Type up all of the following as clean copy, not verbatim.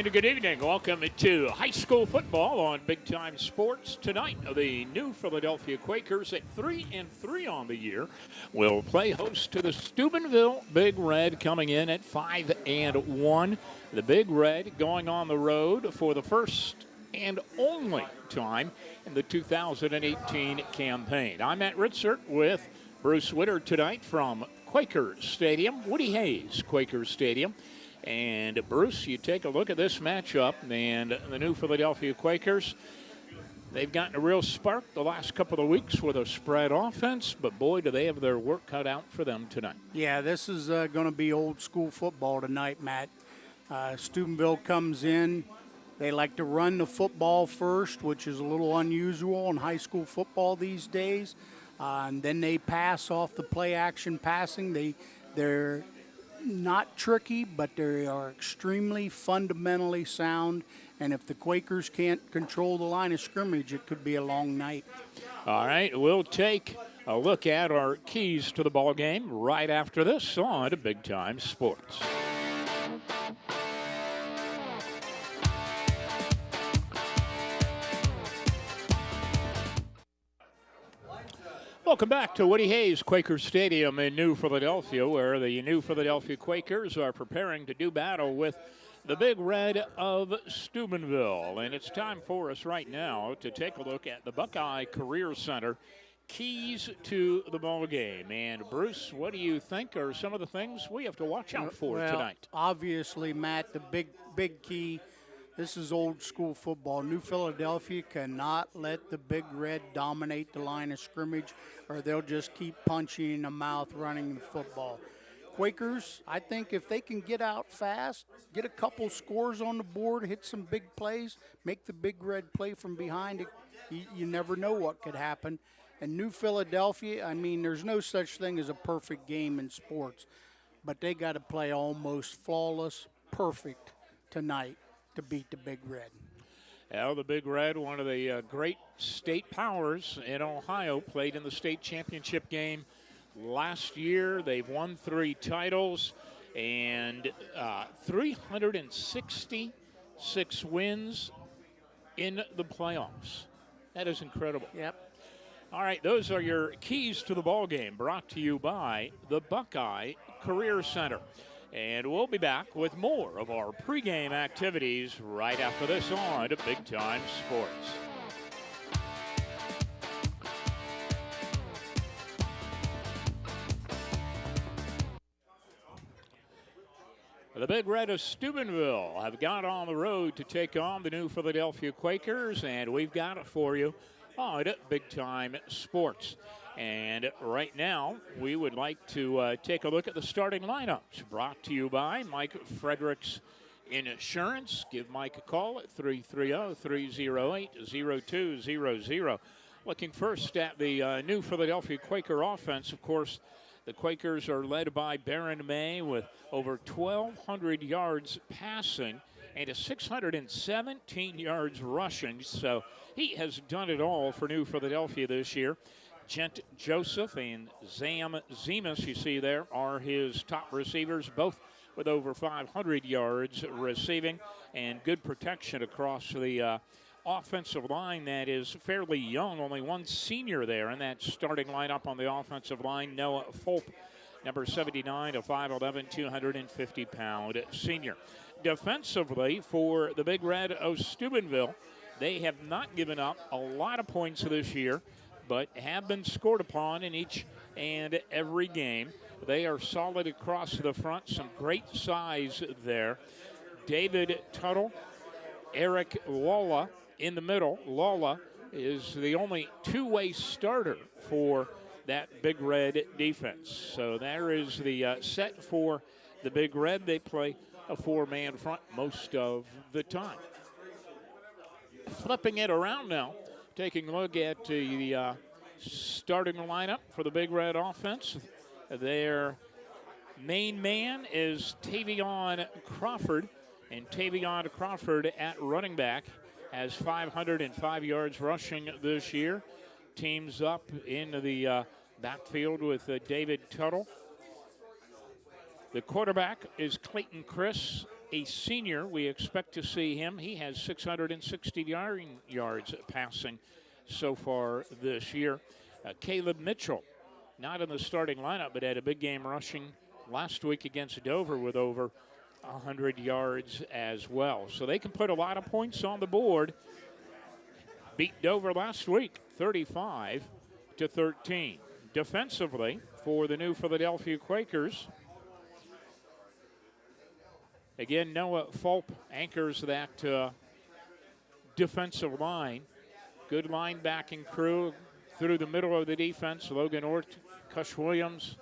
and good evening. Welcome to high school football on Big Time Sports. Tonight, the new Philadelphia Quakers at 3-3 on the year will play host to the Steubenville Big Red, coming in at 5-1. The Big Red going on the road for the first and only time in the 2018 campaign. I'm Matt Ritzert with Bruce Witter tonight from Quakers Stadium, Woody Hayes Quakers Stadium. And Bruce, you take a look at this matchup, and the new Philadelphia Quakers, they've gotten a real spark the last couple of weeks with a spread offense, but boy, do they have their work cut out for them tonight. Yeah, this is going to be old school football tonight, Matt. Steubenville comes in. They like to run the football first, which is a little unusual in high school football these days. And then they pass off the play-action passing. They're not tricky, but they are extremely fundamentally sound. And if the Quakers can't control the line of scrimmage, it could be a long night. All right, we'll take a look at our keys to the ball game right after this on Big Time Sports. Welcome back to Woody Hayes Quaker Stadium in New Philadelphia, where the New Philadelphia Quakers are preparing to do battle with the Big Red of Steubenville. And it's time for us right now to take a look at the Buckeye Career Center keys to the ball game. And Bruce, what do you think are some of the things we have to watch out for tonight? Obviously, Matt, the big key. This is old school football. New Philadelphia cannot let the Big Red dominate the line of scrimmage, or they'll just keep punching in the mouth running the football. Quakers, I think if they can get out fast, get a couple scores on the board, hit some big plays, make the Big Red play from behind, you never know what could happen. And New Philadelphia, I mean, there's no such thing as a perfect game in sports, but they got to play almost flawless, perfect tonight to beat the Big Red. Well, the Big Red, one of the great state powers in Ohio, played in the state championship game last year. They've won 3 titles and 366 wins in the playoffs. That is incredible. Yep. All right, those are your keys to the ball game, brought to you by the Buckeye Career Center. And we'll be back with more of our pregame activities right after this on Big Time Sports. The Big Red of Steubenville have got on the road to take on the New Philadelphia Quakers, and we've got it for you on Big Time Sports. And right now, we would like to take a look at the starting lineups, brought to you by Mike Fredericks Insurance. Give Mike a call at 330-308-0200. Looking first at the New Philadelphia Quaker offense, of course, the Quakers are led by Baron May with over 1,200 yards passing and 617 yards rushing. So he has done it all for New Philadelphia this year. Gent Joseph and Zam Zemus, you see there, are his top receivers, both with over 500 yards receiving and good protection across the offensive line that is fairly young. Only one senior there in that starting lineup on the offensive line, Noah Fulp, number 79, a 5'11", 250-pound senior. Defensively, for the Big Red of Steubenville, they have not given up a lot of points this year, but have been scored upon in each and every game. They are solid across the front, some great size there. David Tuttle, Eric Lala in the middle. Lala is the only two-way starter for that Big Red defense. So there is the set for the Big Red. They play a 4-man front most of the time. Flipping it around now, taking a look at the starting lineup for the Big Red offense. Their main man is Tavion Crawford, and Tavion Crawford at running back has 505 yards rushing this year. Teams up into the backfield with David Tuttle. The quarterback is Clayton Chris, a senior. We expect to see him. He has 660 yards passing so far this year. Caleb Mitchell, not in the starting lineup, but had a big game rushing last week against Dover with over 100 yards as well. So they can put a lot of points on the board. Beat Dover last week, 35-13. Defensively, for the new Philadelphia Quakers, again, Noah Fulp anchors that defensive line. Good linebacking crew through the middle of the defense. Logan Ort, Cush Williams,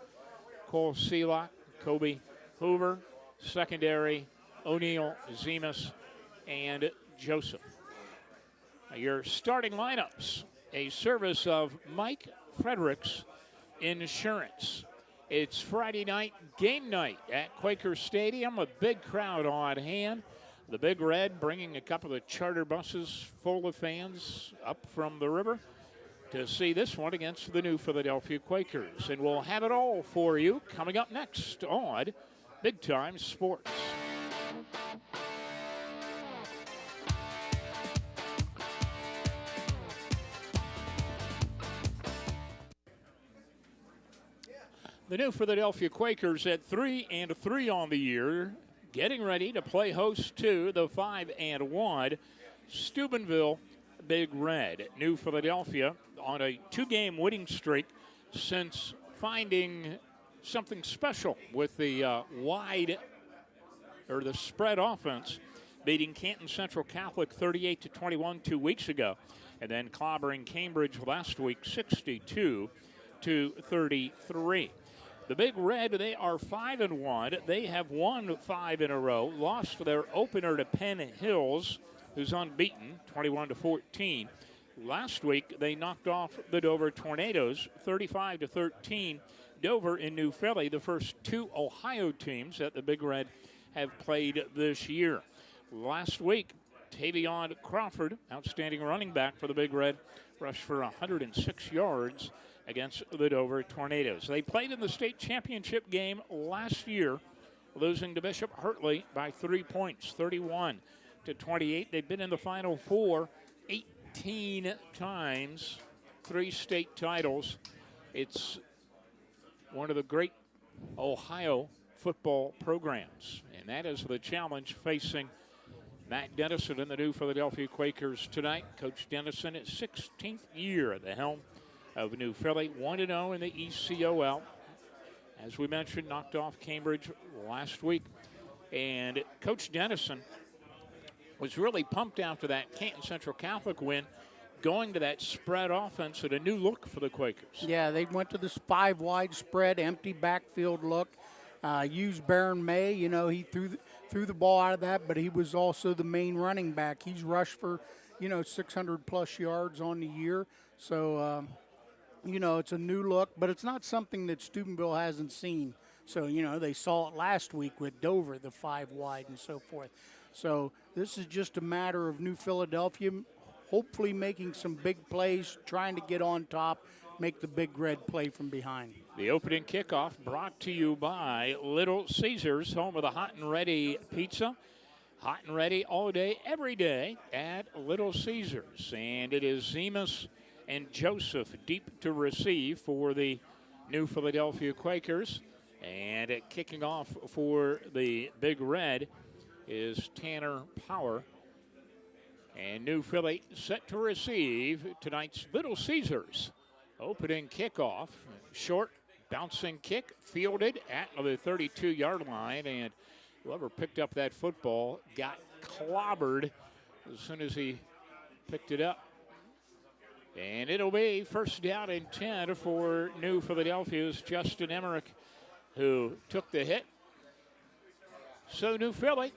Cole Seelock, Kobe Hoover. Secondary, O'Neal, Zemus, and Joseph. Your starting lineups, a service of Mike Fredericks Insurance. It's Friday night game night at Quaker Stadium, a big crowd on hand. The Big Red bringing a couple of charter buses full of fans up from the river to see this one against the new Philadelphia Quakers. And we'll have it all for you coming up next on Big Time Sports. The new Philadelphia Quakers at 3-3 on the year, getting ready to play host to the 5-1 Steubenville Big Red. New Philadelphia on a 2-game winning streak since finding something special with the the spread offense, beating Canton Central Catholic 38-21 2 weeks ago, and then clobbering Cambridge last week 62-33. The Big Red, they are 5-1. They have won 5 in a row, lost their opener to Penn Hills, who's unbeaten 21-14. Last week, they knocked off the Dover Tornadoes 35-13. Dover in New Philly, the first 2 Ohio teams that the Big Red have played this year. Last week, Tavion Crawford, outstanding running back for the Big Red, rushed for 106 yards against the Dover Tornadoes. They played in the state championship game last year, losing to Bishop Hartley by 3 points, 31-28. They've been in the Final Four 18 times, 3 state titles. It's one of the great Ohio football programs, and that is the challenge facing Matt Dennison and the new Philadelphia Quakers tonight. Coach Dennison, his 16th year at the helm of New Philly, 1-0 in the ECOL. As we mentioned, knocked off Cambridge last week. And Coach Dennison was really pumped after that Canton Central Catholic win, going to that spread offense at a new look for the Quakers. Yeah, they went to this 5-wide spread, empty backfield look. Used Baron May. You know, he threw the ball out of that, but he was also the main running back. He's rushed for, 600-plus yards on the year. So, it's a new look, but it's not something that Steubenville hasn't seen. So, they saw it last week with Dover, the 5-wide and so forth. So this is just a matter of New Philadelphia hopefully making some big plays, trying to get on top, make the Big Red play from behind. The opening kickoff brought to you by Little Caesars, home of the hot and ready pizza. Hot and ready all day, every day at Little Caesars. And it is Zemus and Joseph deep to receive for the new Philadelphia Quakers. And kicking off for the Big Red is Tanner Power. And New Philly set to receive tonight's Little Caesars opening kickoff. Short bouncing kick fielded at the 32-yard line, and whoever picked up that football got clobbered as soon as he picked it up. And it'll be first down and 10 for New Philadelphia's Justin Emmerich, who took the hit. So New Philly,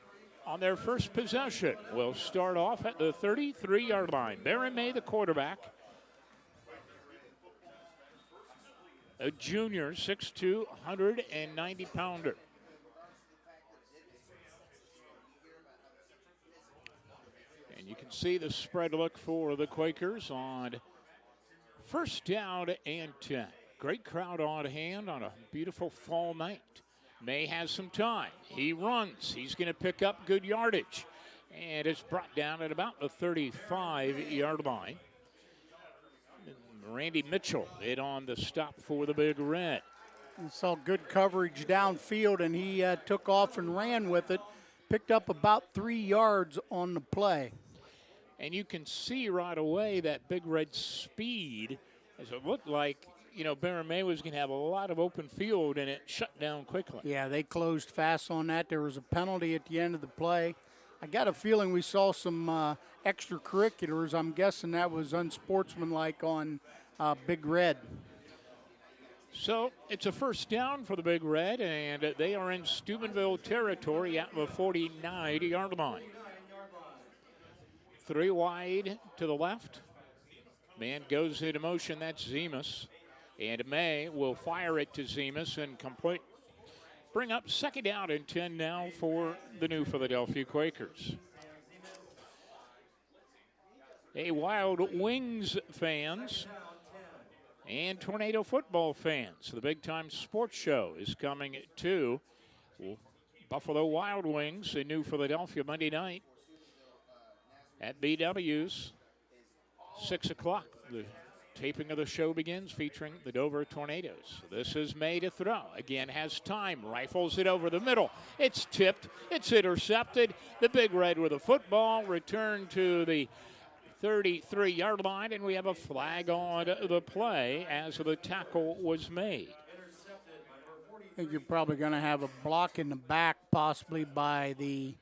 on their first possession, will start off at the 33-yard line. Baron May, the quarterback. A junior, 6'2", 190-pounder. And you can see the spread look for the Quakers on first down and 10. Great crowd on hand on a beautiful fall night May has some time. He runs. He's going to pick up good yardage. And it's brought down at about the 35-yard line. Randy Mitchell hit on the stop for the Big Red. He saw good coverage downfield, and he took off and ran with it. Picked up about 3 yards on the play. And you can see right away that Big Red speed, as it looked like, Barron May was going to have a lot of open field, and it shut down quickly. Yeah, they closed fast on that. There was a penalty at the end of the play. I got a feeling we saw some extracurriculars. I'm guessing that was unsportsmanlike on Big Red. So it's a first down for the Big Red, and they are in Steubenville territory at the 49-yard line. 3 wide to the left. Man goes into motion. That's Zemus. And May will fire it to Zemus and complete. Bring up second down and 10 now for the New Philadelphia Quakers. Hey, Wild Wings fans and Tornado football fans, the Big Time Sports Show is coming to Buffalo Wild Wings in New Philadelphia Monday night at BW's 6 o'clock. The taping of the show begins featuring the Dover Tornadoes. This is May to throw. Again, has time. Rifles it over the middle. It's tipped. It's intercepted. The Big Red with a football. Return to the 33-yard line, and we have a flag on the play as the tackle was made. I think you're probably going to have a block in the back, possibly by the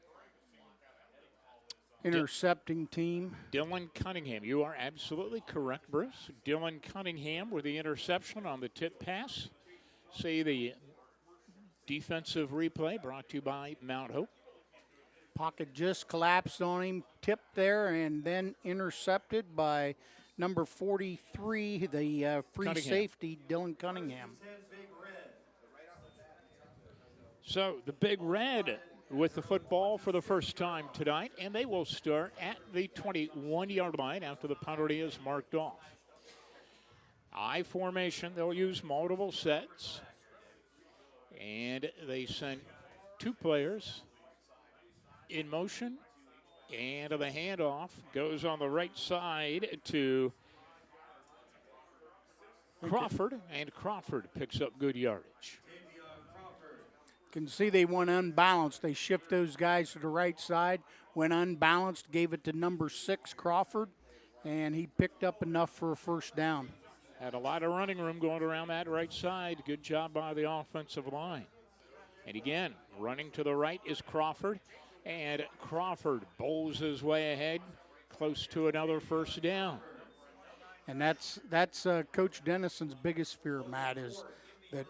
intercepting team. Dylan Cunningham. You are absolutely correct, Bruce. Dylan Cunningham with the interception on the tip pass. See the defensive replay brought to you by Mount Hope. Pocket just collapsed on him, tipped there, and then intercepted by number 43, the free safety, Dylan Cunningham. So the Big Red with the football for the first time tonight, and they will start at the 21-yard line after the penalty is marked off. I formation, they'll use multiple sets, and they send 2 players in motion, and the handoff goes on the right side to Crawford, and Crawford picks up good yardage. Can see they went unbalanced. They shift those guys to the right side, went unbalanced, gave it to number 6, Crawford, and he picked up enough for a first down. Had a lot of running room going around that right side. Good job by the offensive line. And again, running to the right is Crawford. And Crawford bowls his way ahead, close to another first down. And that's Coach Dennison's biggest fear, Matt, is that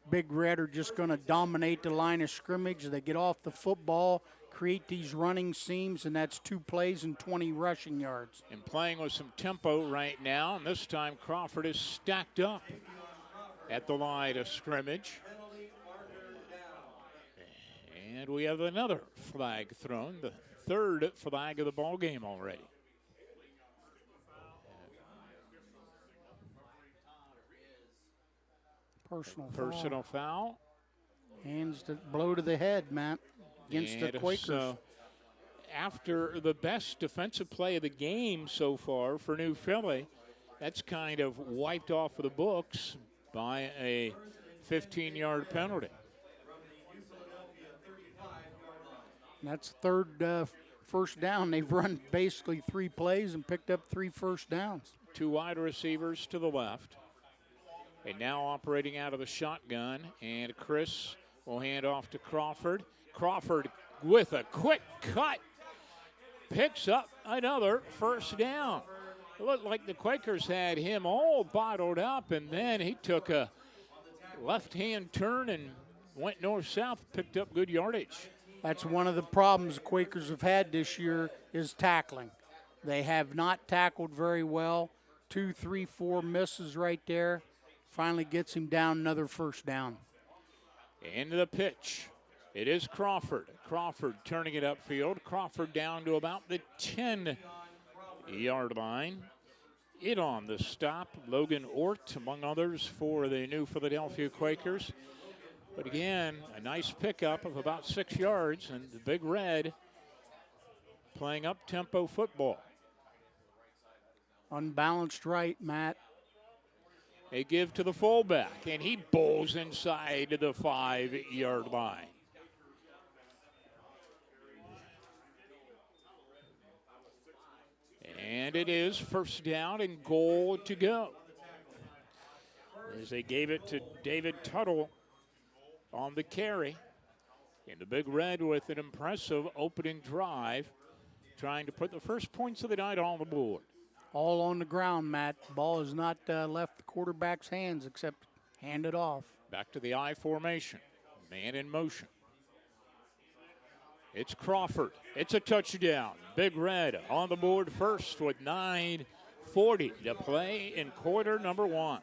Big Red are just going to dominate the line of scrimmage. They get off the football, create these running seams, and that's 2 plays and 20 rushing yards. And playing with some tempo right now, and this time Crawford is stacked up at the line of scrimmage. And we have another flag thrown, the 3rd flag of the ball game already. Personal foul. Hands to blow to the head, Matt, against the Quakers. So after the best defensive play of the game so far for New Philly, that's kind of wiped off of the books by a 15-yard penalty. And that's 3rd first down. They've run basically 3 plays and picked up 3 first downs. 2 wide receivers to the left. And now operating out of the shotgun. And Chris will hand off to Crawford. Crawford with a quick cut picks up another first down. It looked like the Quakers had him all bottled up, and then he took a left-hand turn and went north-south, picked up good yardage. That's one of the problems the Quakers have had this year is tackling. They have not tackled very well. 2, 3, 4 misses right there. Finally gets him down another first down. Into the pitch. It is Crawford. Crawford turning it upfield. Crawford down to about the 10-yard line. In on the stop, Logan Ort, among others, for the New Philadelphia Quakers. But again, a nice pickup of about 6 yards, and the Big Red playing up-tempo football. Unbalanced right, Matt. They give to the fullback, and he bowls inside the 5-yard line. And it is first down and goal to go, as they gave it to David Tuttle on the carry. And the Big Red with an impressive opening drive, trying to put the first points of the night on the board. All on the ground, Matt. Ball has not left the quarterback's hands except handed off. Back to the I formation. Man in motion. It's Crawford. It's a touchdown. Big Red on the board first with 9:40 to play in quarter number 1.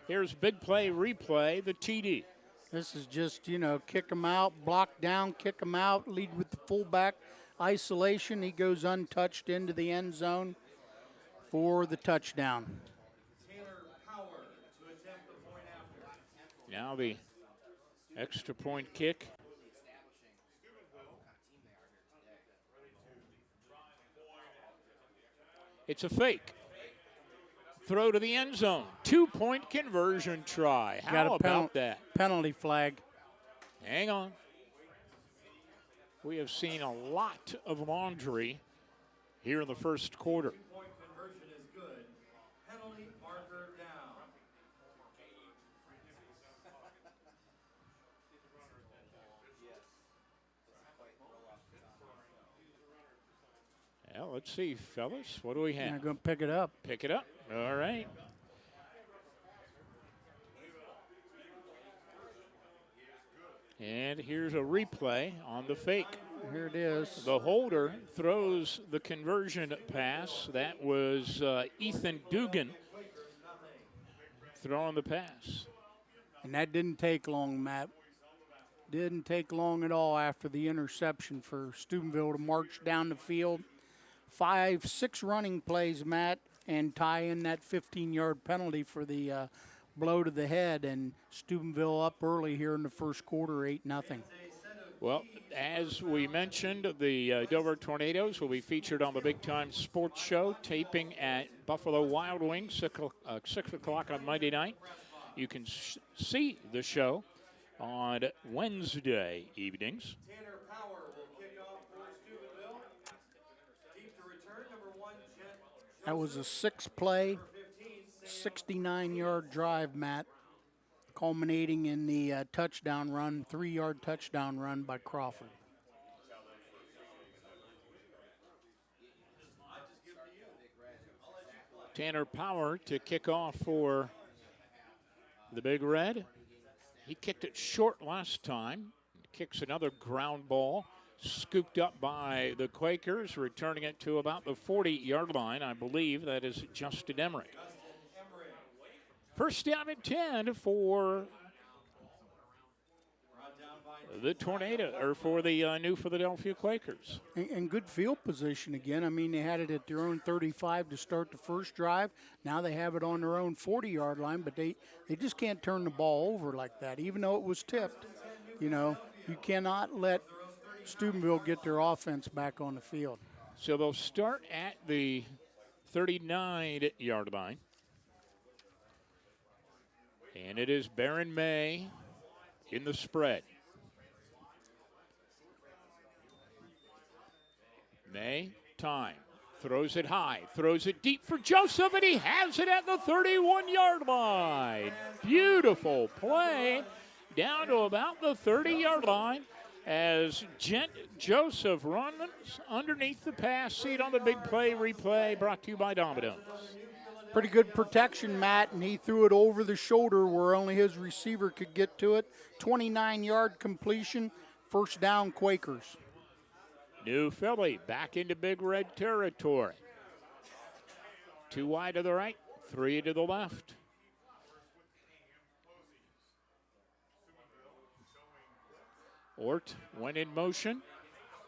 Here's big play replay, the TD. This is just, kick him out, block down, kick him out, lead with the fullback. Isolation, he goes untouched into the end zone for the touchdown. Now the extra point kick. It's a fake. Throw to the end zone. 2-point conversion try. How about that? Penalty flag. Hang on. We have seen a lot of laundry here in the first quarter. Conversion is good. Penalty marker down. Well, let's see, fellas. What do we have? I'm going to pick it up. Pick it up. All right. And here's a replay on the fake. Here it is. The holder throws the conversion pass. That was Ethan Dugan throwing the pass. And that didn't take long, Matt. Didn't take long at all after the interception for Steubenville to march down the field. 5-6 running plays, Matt, and tie in that 15-yard penalty for the blow to the head, and Steubenville up early here in the first quarter, 8-0. Well, as we mentioned, the Dover Tornadoes will be featured on the Big Time Sports Show, taping at Buffalo Wild Wings, 6 o'clock on Monday night. You can see the show on Wednesday evenings. Tanner Power will kick off for Steubenville. Deep to return, number 1, Jet. That was a 6-play, 69-yard drive, Matt, culminating in the touchdown run, 3-yard touchdown run by Crawford. Tanner Power to kick off for the Big Red. He kicked it short last time. Kicks another ground ball, scooped up by the Quakers, returning it to about the 40-yard line. I believe that is Justin Emmerich. First down and 10 for the Tornado, or for the New Philadelphia Quakers. And good field position again. I mean, they had it at their own 35 to start the first drive. Now they have it on their own 40-yard line, but they just can't turn the ball over like that, even though it was tipped. You cannot let Steubenville get their offense back on the field. So they'll start at the 39-yard line. And it is Baron May in the spread. May, time, throws it high, throws it deep for Joseph, and he has it at the 31-yard line. Beautiful play down to about the 30-yard line as Joseph runs underneath the pass. See it on the big play replay, brought to you by Domino's. Pretty good protection, Matt, and he threw it over the shoulder where only his receiver could get to it. 29-yard completion, first down Quakers. New Philly back into Big Red territory. 2 wide to the right, 3 to the left. Ort went in motion.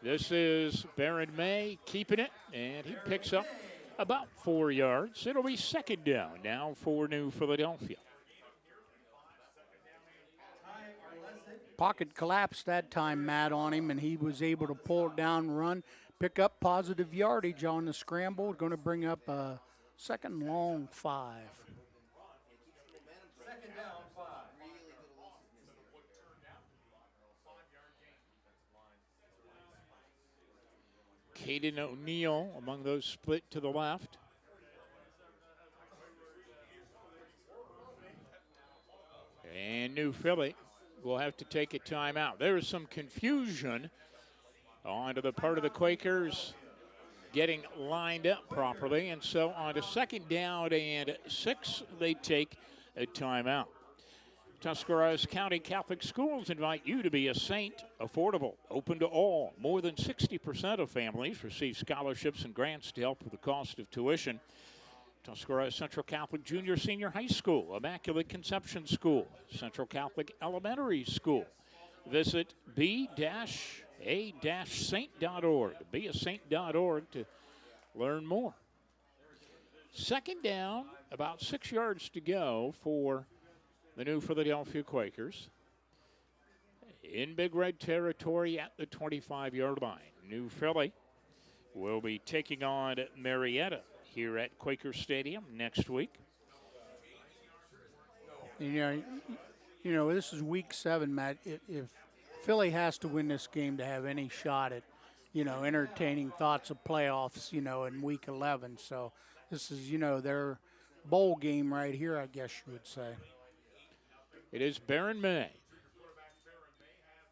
This is Baron May keeping it, and he picks up about 4 yards. It'll be second down now for New Philadelphia. Pocket collapsed that time, Matt, on him, and he was able to pull it down, run, pick up positive yardage on the scramble. Going to bring up a 2nd and long 5. Second down, 5. Caden O'Neill among those split to the left. And New Philly will have to take a timeout. There is some confusion onto the part of the Quakers getting lined up properly. And so on to 2nd down and 6, they take a timeout. Tuscarawas County Catholic Schools invite you to be a saint. Affordable, open to all. More than 60% of families receive scholarships and grants to help with the cost of tuition. Tuscarawas Central Catholic Junior Senior High School, Immaculate Conception School, Central Catholic Elementary School. Visit b-a-saint.org, beasaint.org to learn more. 2nd down, about 6 yards to go for the New Philadelphia Quakers. In Big Red territory at the 25-yard line. New Philly will be taking on Marietta here at Quaker Stadium next week. You know, this is week 7, Matt. If Philly has to win this game to have any shot at, entertaining thoughts of playoffs, in week 11. So this is, their bowl game right here, I guess you would say. It is Baron May.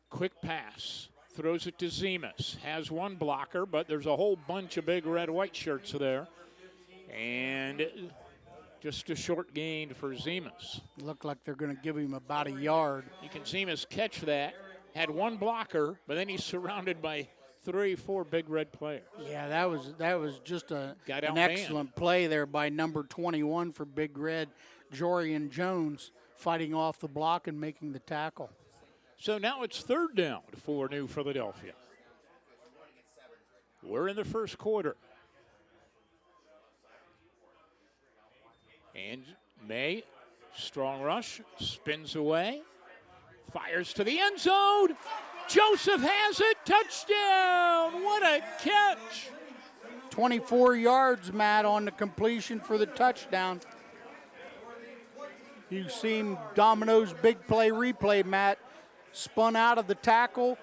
Quick pass. Throws it to Zemus. Has one blocker, but there's a whole bunch of big red-white shirts there. And just a short gain for Zemus. Looked like they're going to give him about a yard. You can Zemus catch that. Had one blocker, but then he's surrounded by 3-4 big red players. Yeah, that was just an outmanned. excellent play there by number 21 for Big Red, Jorian Jones, fighting off the block and making the tackle. So now it's 3rd down for New Philadelphia. We're in the first quarter. And May, strong rush, spins away, fires to the end zone. Joseph has it, touchdown! What a catch! 24 yards, Matt, on the completion for the touchdown. You've seen Domino's big play replay, Matt. Spun out of the tackle,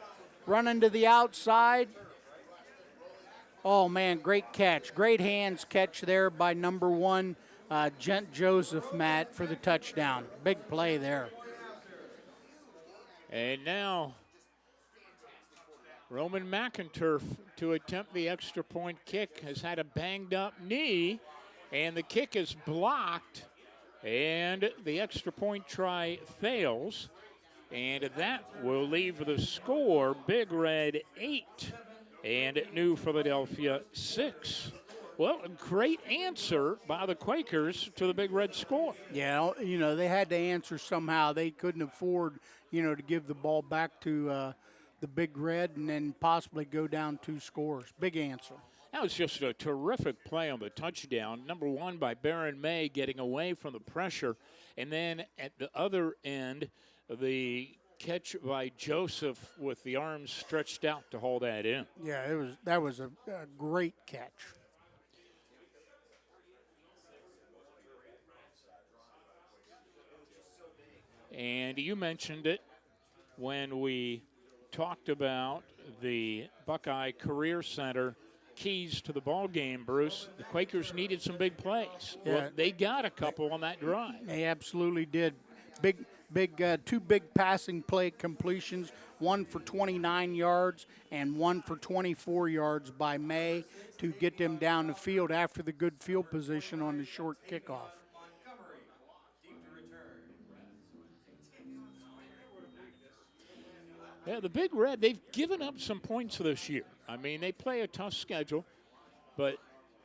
running to the outside. Oh, man, great catch. Great hands catch there by number 1, Gent Joseph, Matt, for the touchdown. Big play there. And now Roman McInturf to attempt the extra point kick has had a banged up knee, and the kick is blocked, and the extra point try fails, and that will leave the score Big Red 8 and New Philadelphia 6. Well, a great answer by the Quakers to the Big Red score. Yeah, they had to answer somehow. They couldn't afford, to give the ball back to the Big Red and then possibly go down 2 scores. Big answer. That was just a terrific play on the touchdown. Number 1 by Baron May getting away from the pressure. And then at the other end, the catch by Joseph with the arms stretched out to hold that in. Yeah, that was a great catch. And you mentioned it when we talked about the Buckeye Career Center keys to the ball game, Bruce. The Quakers needed some big plays. Yeah. Well, they got a couple on that drive. They absolutely did. Two big passing play completions, one for 29 yards and one for 24 yards by May to get them down the field after the good field position on the short kickoff. Yeah, the Big Red, they've given up some points this year. I mean, they play a tough schedule, but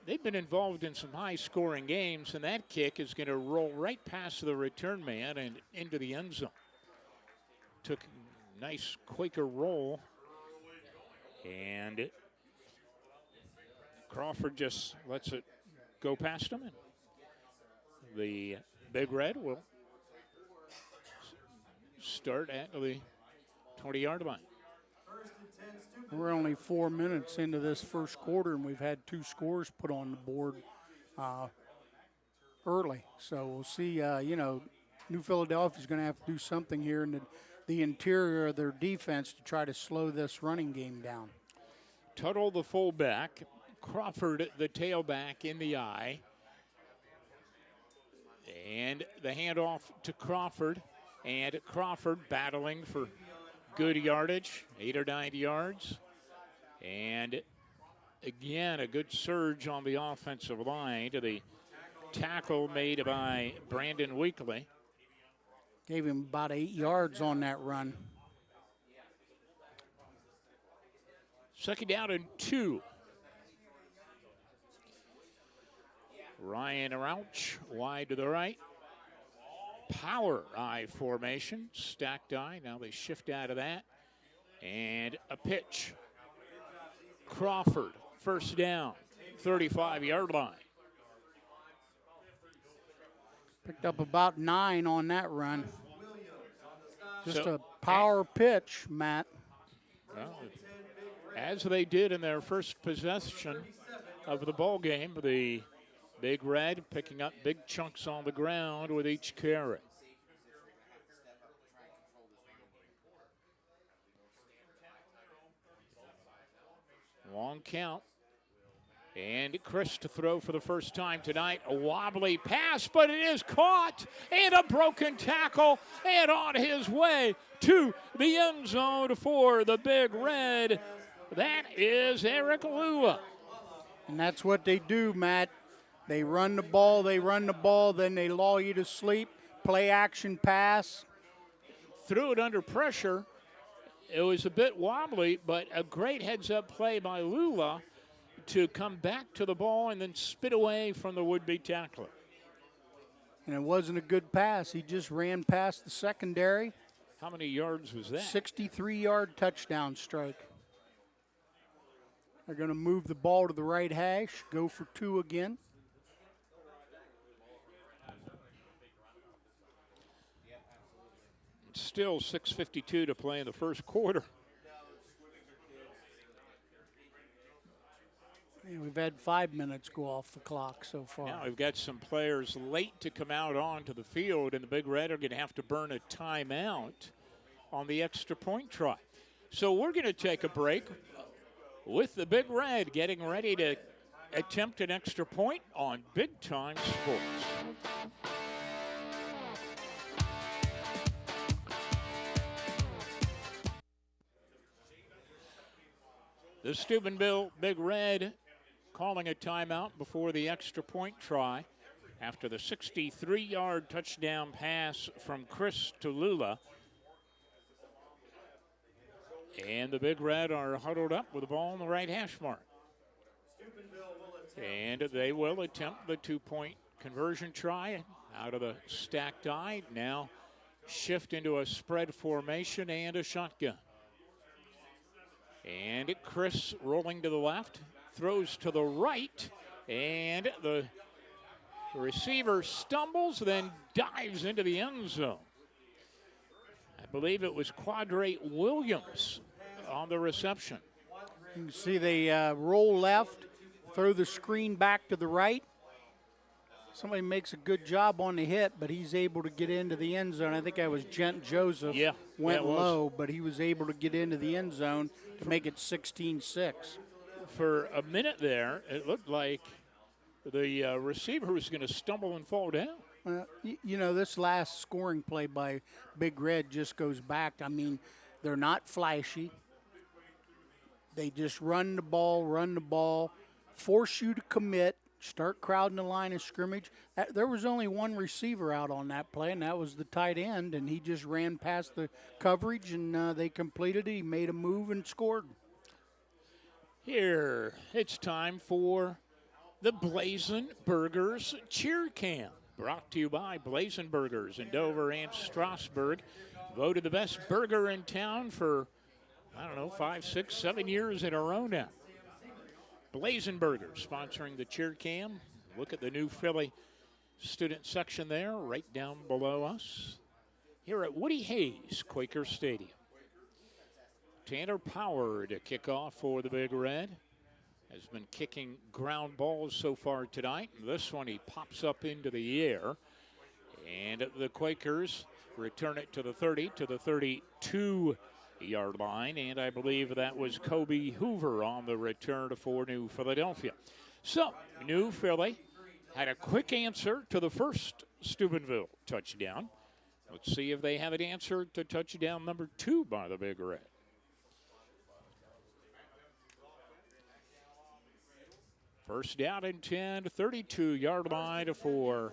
they've been involved in some high-scoring games, and that kick is going to roll right past the return man and into the end zone. Took a nice Quaker roll, and Crawford just lets it go past him, and the Big Red will start at the 20-yard line. We're only 4 minutes into this first quarter, and we've had 2 scores put on the board early. So we'll see, New Philadelphia's going to have to do something here in the interior of their defense to try to slow this running game down. Tuttle, the fullback. Crawford, the tailback, in the eye. And the handoff to Crawford. And Crawford battling for good yardage, 8 or 9 yards. And again, a good surge on the offensive line to the tackle made by Brandon Weekly. Gave him about 8 yards on that run. 2nd down and 2. Ryan Rauch wide to the right. Power I formation, stacked I. Now they shift out of that. And a pitch. Crawford, 1st down, 35-yard line. Picked up about 9 on that run. Just So, a power pitch, Matt. Well, as they did in their first possession of the ball game, the Big Red picking up big chunks on the ground with each carry. Long count. And Chris to throw for the first time tonight. A wobbly pass, but it is caught. And a broken tackle. And on his way to the end zone for the Big Red. That is Eric Lua. And that's what they do, Matt. They run the ball, then they lull you to sleep. Play action pass. Threw it under pressure. It was a bit wobbly, but a great heads-up play by Lula to come back to the ball and then spit away from the would-be tackler. And it wasn't a good pass. He just ran past the secondary. How many yards was that? 63-yard touchdown strike. They're going to move the ball to the right hash, go for 2 again. Still 6:52 to play in the first quarter. Yeah, we've had 5 minutes go off the clock so far. Now we've got some players late to come out onto the field, and the Big Red are going to have to burn a timeout on the extra point try. So we're going to take a break with the Big Red getting ready to attempt an extra point on Big Time Sports. The Steubenville Big Red calling a timeout before the extra point try after the 63-yard touchdown pass from Chris to Lula. And the Big Red are huddled up with the ball on the right hash mark. And they will attempt the 2-point conversion try out of the stacked I. Now shift into a spread formation and a shotgun. And Chris rolling to the left, throws to the right, and the receiver stumbles, then dives into the end zone. I believe it was Quadrate Williams on the reception. You can see they roll left, throw the screen back to the right. Somebody makes a good job on the hit, but he's able to get into the end zone. I think that was Gent Joseph. Yeah, went low, but he was able to get into the end zone to make it 16-6. For a minute there, it looked like the receiver was going to stumble and fall down. This last scoring play by Big Red just goes back. I mean, they're not flashy. They just run the ball, force you to commit, start crowding the line of scrimmage. There was only one receiver out on that play, and that was the tight end, and he just ran past the coverage, and they completed it. He made a move and scored. Here, it's time for the Blazin' Burgers Cheer Cam, brought to you by Blazin' Burgers in Dover and Strasburg. Voted the best burger in town for, 5, 6, 7 years in a row now. Blazin' Burgers sponsoring the Cheer Cam. Look at the new Philly student section there, right down below us. Here at Woody Hayes Quaker Stadium. Tanner Power to kick off for the Big Red. Has been kicking ground balls so far tonight. This one he pops up into the air. And the Quakers return it to the 30, to the 32-yard line. And I believe that was Kobe Hoover on the return for New Philadelphia. So, New Philly had a quick answer to the first Steubenville touchdown. Let's see if they have an answer to touchdown number 2 by the Big Red. First down and 10, 32-yard line for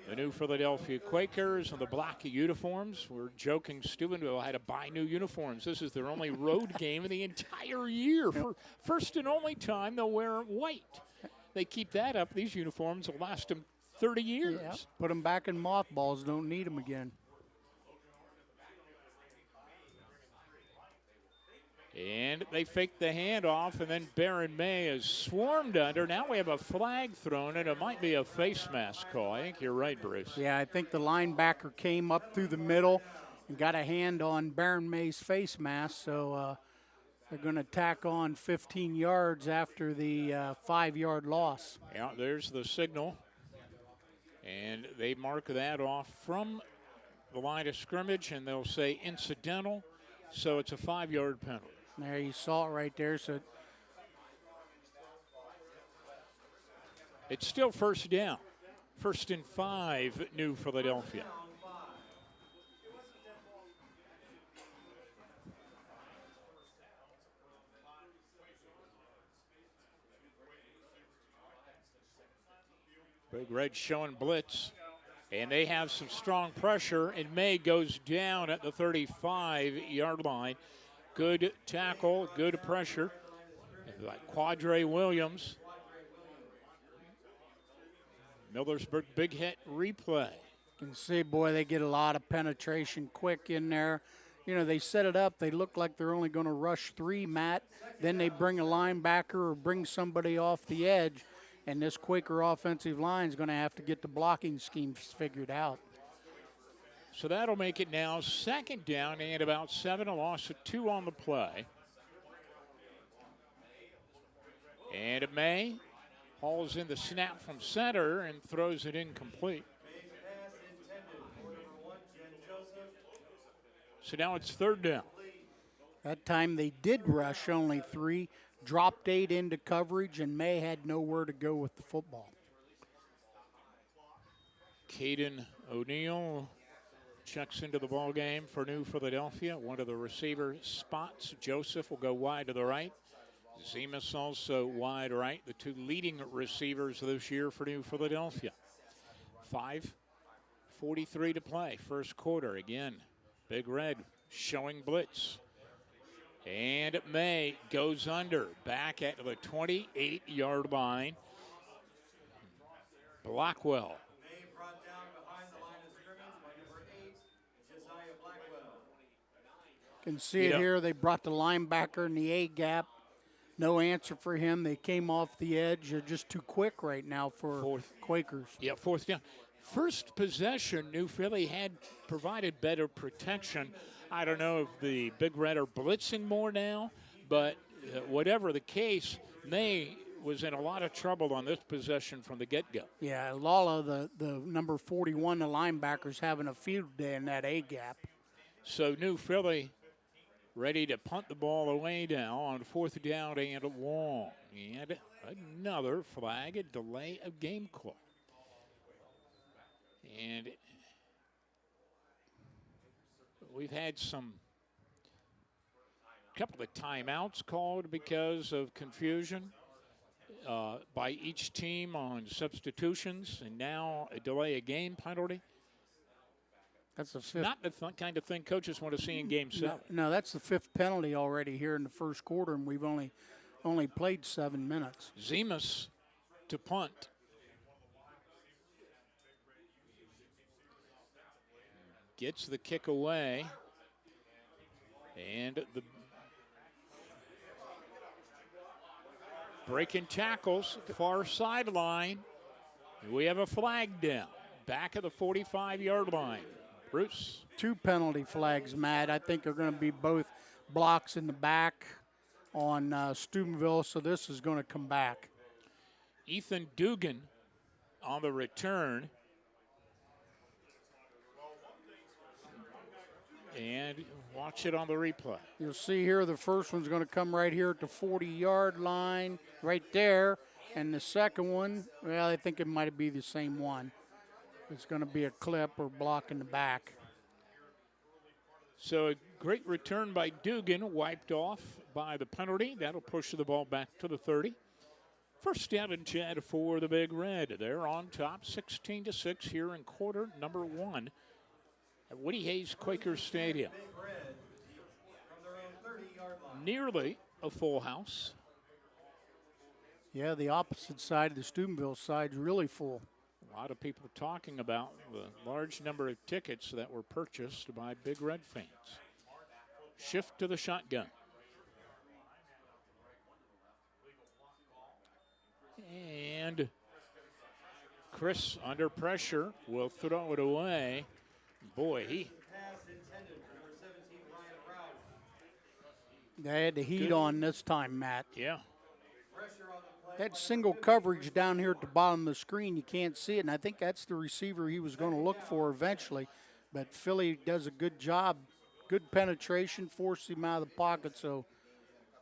the New Philadelphia Quakers in the black uniforms. We're joking Steubenville had to buy new uniforms. This is their only road game in the entire year. For first and only time they'll wear white. They keep that up. These uniforms will last them 30 years. Yeah. Put them back in mothballs. Don't need them again. And they fake the handoff, and then Baron May is swarmed under. Now we have a flag thrown, and it might be a face mask call. I think you're right, Bruce. Yeah, I think the linebacker came up through the middle and got a hand on Baron May's face mask, so they're going to tack on 15 yards after the 5-yard loss. Yeah, there's the signal. And they mark that off from the line of scrimmage, and they'll say incidental, so it's a 5-yard penalty. There, you saw it right there. So it's still first down. First and 5, New Philadelphia. Big Red showing blitz. And they have some strong pressure, and May goes down at the 35-yard line. Good tackle, good pressure. Like Quadre Williams. Millersburg big hit replay. you can see, boy, they get a lot of penetration quick in there. You know, they set it up. They look like they're only going to rush 3, Matt. Then they bring a linebacker or bring somebody off the edge, and this Quaker offensive line is going to have to get the blocking schemes figured out. So that'll make it now second down and about 7, a loss of 2 on the play. And May hauls in the snap from center and throws it incomplete. So now it's third down. That time they did rush only 3, dropped 8 into coverage, and May had nowhere to go with the football. Caden O'Neill checks into the ball game for New Philadelphia. One of the receiver spots. Joseph will go wide to the right. Zemas also wide right. The 2 leading receivers this year for New Philadelphia. 5:43 to play. First quarter. Again, Big Red showing blitz. And May goes under. Back at the 28-yard line. Blackwell. Can see it here. They brought the linebacker in the A gap. No answer for him. They came off the edge. They're just too quick right now for Quakers. Yeah, fourth down. First possession, New Philly had provided better protection. I don't know if the Big Red are blitzing more now, but whatever the case, May was in a lot of trouble on this possession from the get-go. Yeah, Lala, the number 41, the linebacker's having a field day in that A gap. So New Philly ready to punt the ball away now on fourth down and long. And another flag, a delay of game call. And we've had couple of timeouts called because of confusion by each team on substitutions, and now a delay of game penalty. That's the 5th. Not the kind of thing coaches want to see in Game 7. No, that's the 5th penalty already here in the first quarter, and we've only played 7 minutes. Zemas to punt. Gets the kick away. And the breaking tackles, far sideline. We have a flag down. Back of the 45-yard line. Bruce. 2 penalty flags, Matt. I think they're going to be both blocks in the back on Steubenville, so this is going to come back. Ethan Dugan on the return. And watch it on the replay. You'll see here the first one's going to come right here at the 40-yard line, right there. And the second one, well, I think it might be the same one. It's going to be a clip or block in the back. So a great return by Dugan, wiped off by the penalty. That'll push the ball back to the 30. First down and 10 for the Big Red. They're on top, 16-6 here in quarter number 1 at Woody Hayes Quaker Stadium. Nearly a full house. Yeah, the opposite side of the Steubenville side is really full. A lot of people talking about the large number of tickets that were purchased by Big Red fans. Shift to the shotgun. And Chris under pressure will throw it away. Boy, They had the heat on this time, Matt. Yeah. That single coverage down here at the bottom of the screen, you can't see it, and I think that's the receiver he was going to look for eventually. But Philly does a good job, good penetration, forced him out of the pocket, so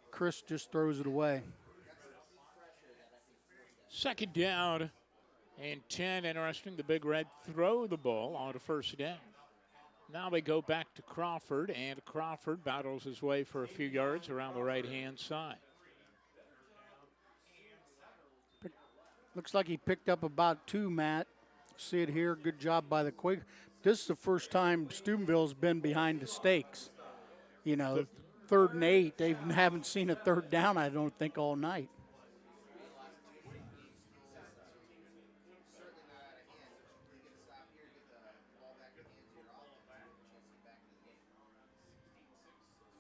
Chris just throws it away. Second down and 10. Interesting, the Big Red throw the ball on a first down. Now they go back to Crawford, and Crawford battles his way for a few yards around the right-hand side. Looks like he picked up about 2, Matt. See it here. Good job by the Quakers. This is the first time Steubenville's been behind the stakes. You know, 3rd and 8. They haven't seen a third down, I don't think, all night.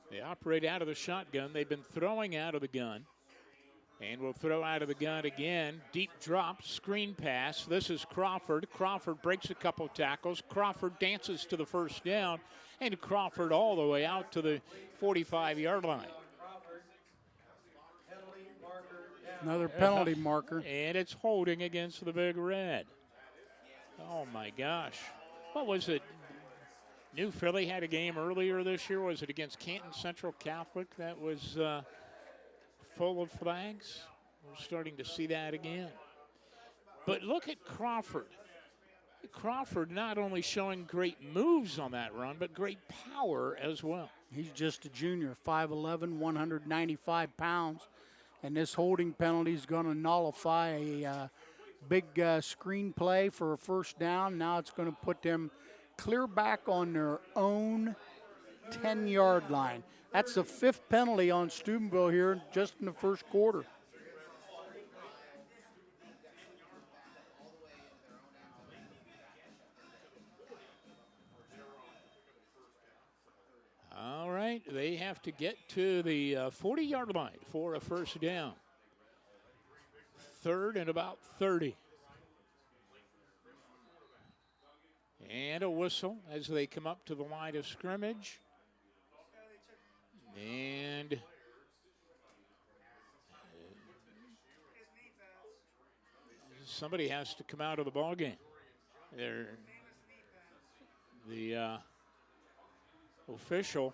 They operate out of the shotgun. They've been throwing out of the gun. And will throw out of the gun again. Deep drop, screen pass. This is Crawford. Crawford breaks a couple tackles. Crawford dances to the first down. And Crawford all the way out to the 45-yard line. Another penalty marker. And it's holding against the Big Red. Oh, my gosh. What was it? New Philly had a game earlier this year. Was it against Canton Central Catholic that was full of flags? We're starting to see that again. But look at Crawford. Crawford not only showing great moves on that run, but great power as well. He's just a junior, 5'11", 195 pounds. And this holding penalty is going to nullify a big screen play for a first down. Now it's going to put them clear back on their own 10-yard line. That's the 5th penalty on Steubenville here just in the first quarter. All right, they have to get to the 40-yard line for a first down. 3rd and about 30. And a whistle as they come up to the line of scrimmage. And somebody has to come out of the ball game. The official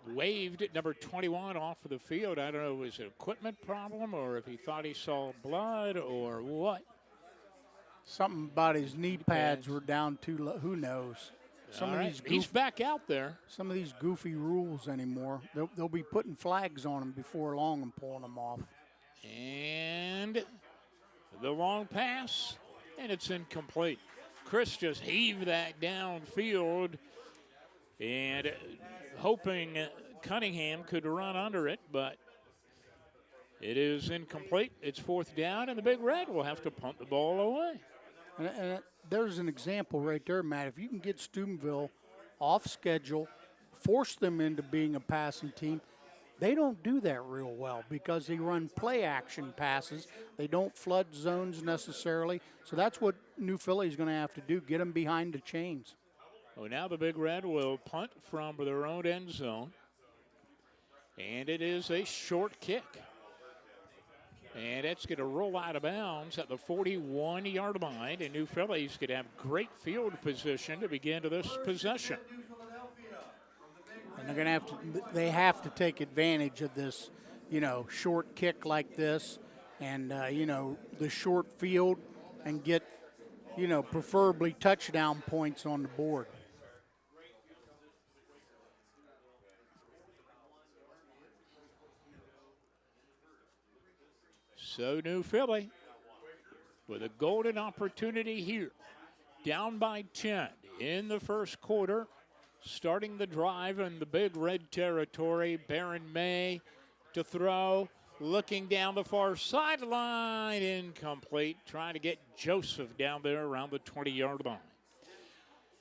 waved at number 21 off of the field. I don't know if it was an equipment problem or if he thought he saw blood or what. Something about his knee pads were down too low. Who knows? He's back out there. Some of these goofy rules anymore. They'll be putting flags on him before long and pulling them off. And the long pass, and it's incomplete. Chris just heaved that downfield and hoping Cunningham could run under it, but it is incomplete. It's 4th down, and the Big Red will have to punt the ball away. And there's an example right there, Matt. If you can get Steubenville off schedule, force them into being a passing team, they don't do that real well because they run play action passes. They don't flood zones necessarily. So that's what New Philly is going to have to do, get them behind the chains. Well, now the Big Red will punt from their own end zone. And it is a short kick. And it's going to roll out of bounds at the 41-yard line. And New Philly's going to have great field position to begin to this possession. And they're going to have to take advantage of this, short kick like this and, the short field and get, preferably touchdown points on the board. So New Philly with a golden opportunity here. Down by 10 in the first quarter. Starting the drive in the Big Red territory. Baron May to throw. Looking down the far sideline. Incomplete. Trying to get Joseph down there around the 20-yard line.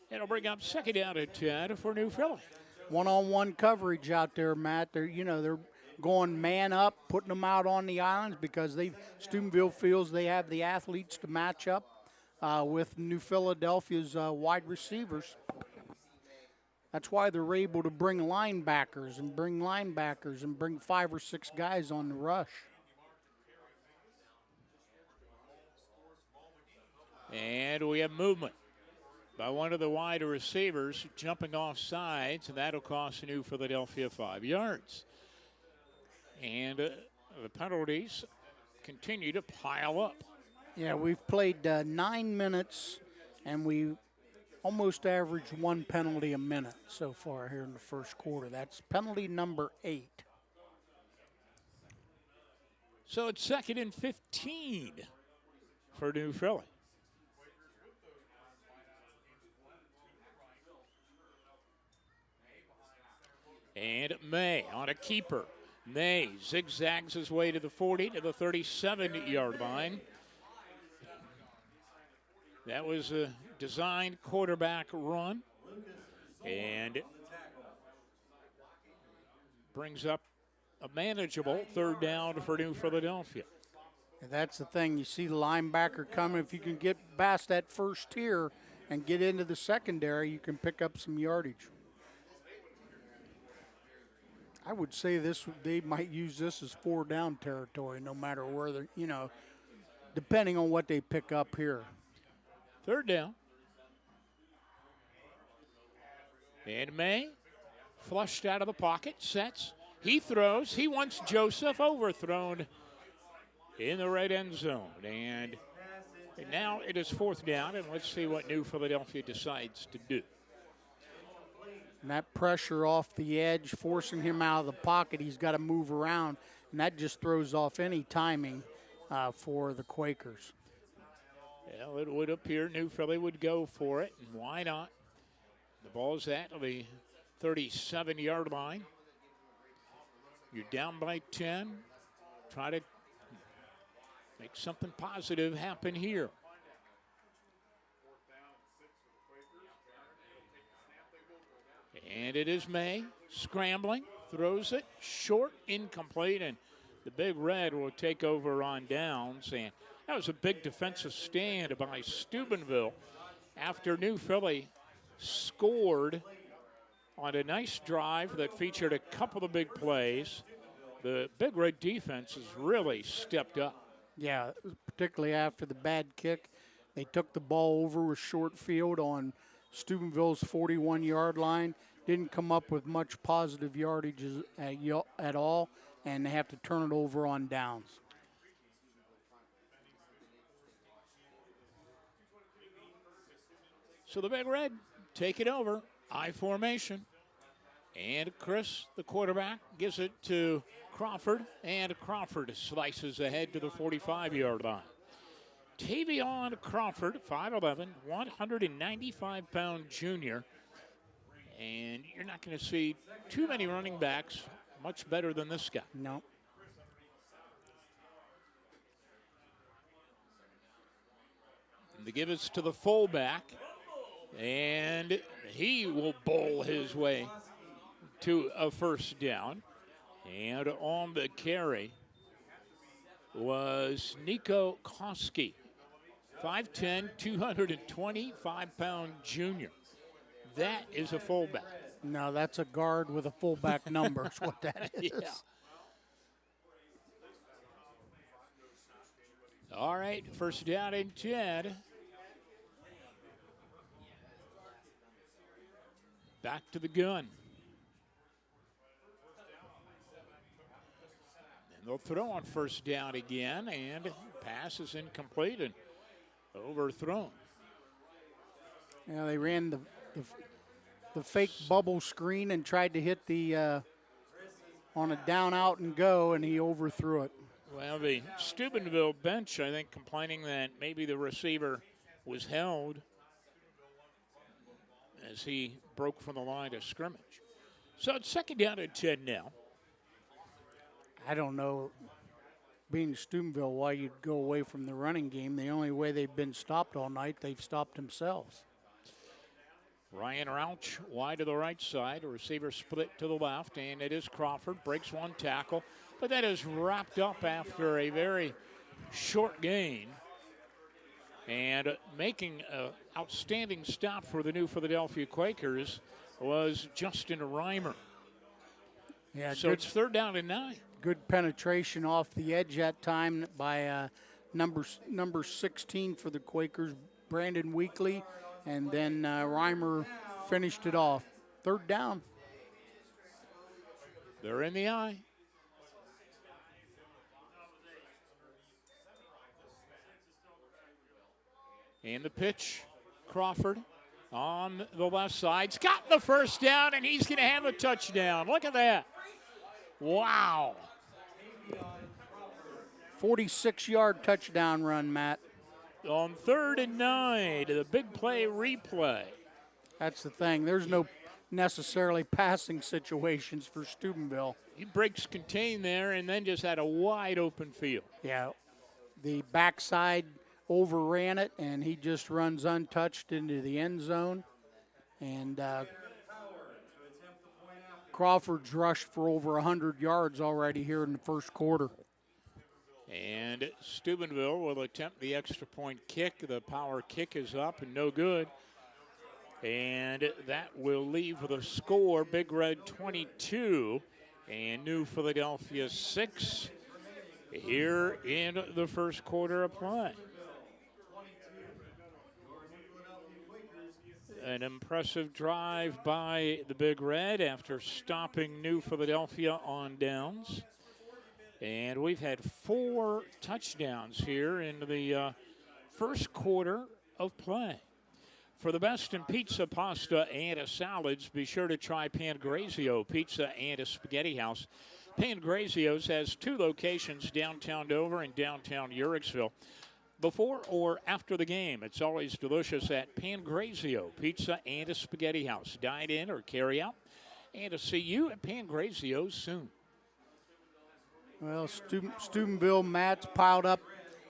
It'll bring up second down at 10 for New Philly. One-on-one coverage out there, Matt. They're going man up, putting them out on the islands because Steubenville feels they have the athletes to match up with New Philadelphia's wide receivers. That's why they're able to bring linebackers and bring 5 or 6 guys on the rush. And we have movement by one of the wide receivers jumping off sides, and that'll cost New Philadelphia 5 yards. And the penalties continue to pile up. Yeah, we've played 9 minutes, and we almost averaged 1 penalty a minute so far here in the first quarter. That's penalty number 8. So it's 2nd and 15 for New Philly. And May on a keeper. May zigzags his way to the 40 to the 37-yard line. That was a designed quarterback run and brings up a manageable third down for New Philadelphia. And that's the thing. You see the linebacker coming. If you can get past that first tier and get into the secondary, you can pick up some yardage. I would say they might use this as 4-down territory no matter where they're, depending on what they pick up here. Third down. And May flushed out of the pocket, sets. He throws. He wants Joseph overthrown in the right end zone. And now it is 4th down, and let's see what New Philadelphia decides to do. And that pressure off the edge, forcing him out of the pocket, he's got to move around, and that just throws off any timing for the Quakers. Well, it would appear New Philly would go for it, and why not? The ball's at the 37-yard line. You're down by 10. Try to make something positive happen here. And it is May scrambling, throws it short, incomplete, and the Big Red will take over on downs. And that was a big defensive stand by Steubenville after New Philly scored on a nice drive that featured a couple of big plays. The Big Red defense has really stepped up. Yeah, particularly after the bad kick. They took the ball over with short field on Steubenville's 41-yard line. Didn't come up with much positive yardage at all, and they have to turn it over on downs. So the Big Red take it over, I formation. And Chris, the quarterback, gives it to Crawford, and Crawford slices ahead to the 45-yard line. Tavion Crawford, 5'11", 195-pound junior. And you're not going to see too many running backs much better than this guy. No. And they give it to the fullback, and he will bowl his way to a first down. And on the carry was Nico Koski, 5'10", 225-pound junior. That is a fullback. No, that's a guard with a fullback number is what that is. Yeah. All right, first down and 10. Back to the gun. And they'll throw on first down again, and pass is incomplete and overthrown. Yeah, they ran the fake bubble screen and tried to hit the on a down, out, and go, and he overthrew it. Well, the Steubenville bench, I think, complaining that maybe the receiver was held as he broke from the line of scrimmage. So it's second down and 10 now. I don't know, being Steubenville, why you'd go away from the running game. The only way they've been stopped all night, they've stopped themselves. Ryan Rauch wide to the right side. A receiver split to the left, and it is Crawford. Breaks one tackle, but that is wrapped up after a very short gain. And making an outstanding stop for the new Philadelphia Quakers was Justin Reimer. Yeah, So it's third down and 9. good penetration off the edge that time by number 16 for the Quakers, Brandon Weekly, and then Reimer finished it off. Third down. They're in the eye. And the pitch, Crawford on the left side. He's got the first down, and he's going to have a touchdown. Look at that. Wow. 46-yard touchdown run, Matt. On 3rd and 9, the big play replay. That's the thing. There's no necessarily passing situations for Steubenville. He breaks contain there and then just had a wide open field. Yeah, the backside overran it, and he just runs untouched into the end zone. And Crawford's rushed for over 100 yards already here in the first quarter. And Steubenville will attempt the extra point kick. The power kick is up and no good. And that will leave the score, Big Red 22 and New Philadelphia 6 here in the first quarter of play. An impressive drive by the Big Red after stopping New Philadelphia on downs. And we've had 4 touchdowns here in the first quarter of play. For the best in pizza, pasta, and salads, be sure to try Pangrazio Pizza and a Spaghetti House. Pangrazio's has 2 locations, downtown Dover and downtown Uhrichsville. Before or after the game, it's always delicious at Pangrazio Pizza and a Spaghetti House. Dine in or carry out. And to see you at Pangrazio soon. Well, Steubenville, Matt's piled up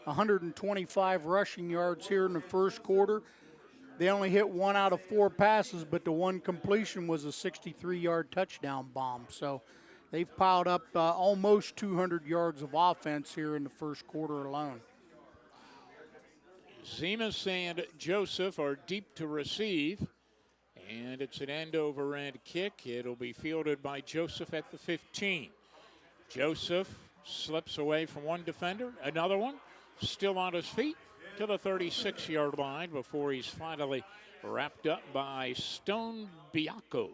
125 rushing yards here in the first quarter. They only hit 1 out of 4 passes, but the one completion was a 63-yard touchdown bomb. So they've piled up almost 200 yards of offense here in the first quarter alone. Zemas and Joseph are deep to receive, and it's an end-over-end kick. It'll be fielded by Joseph at the 15. Joseph slips away from one defender, another one still on his feet to the 36-yard line before he's finally wrapped up by Stone Biacco.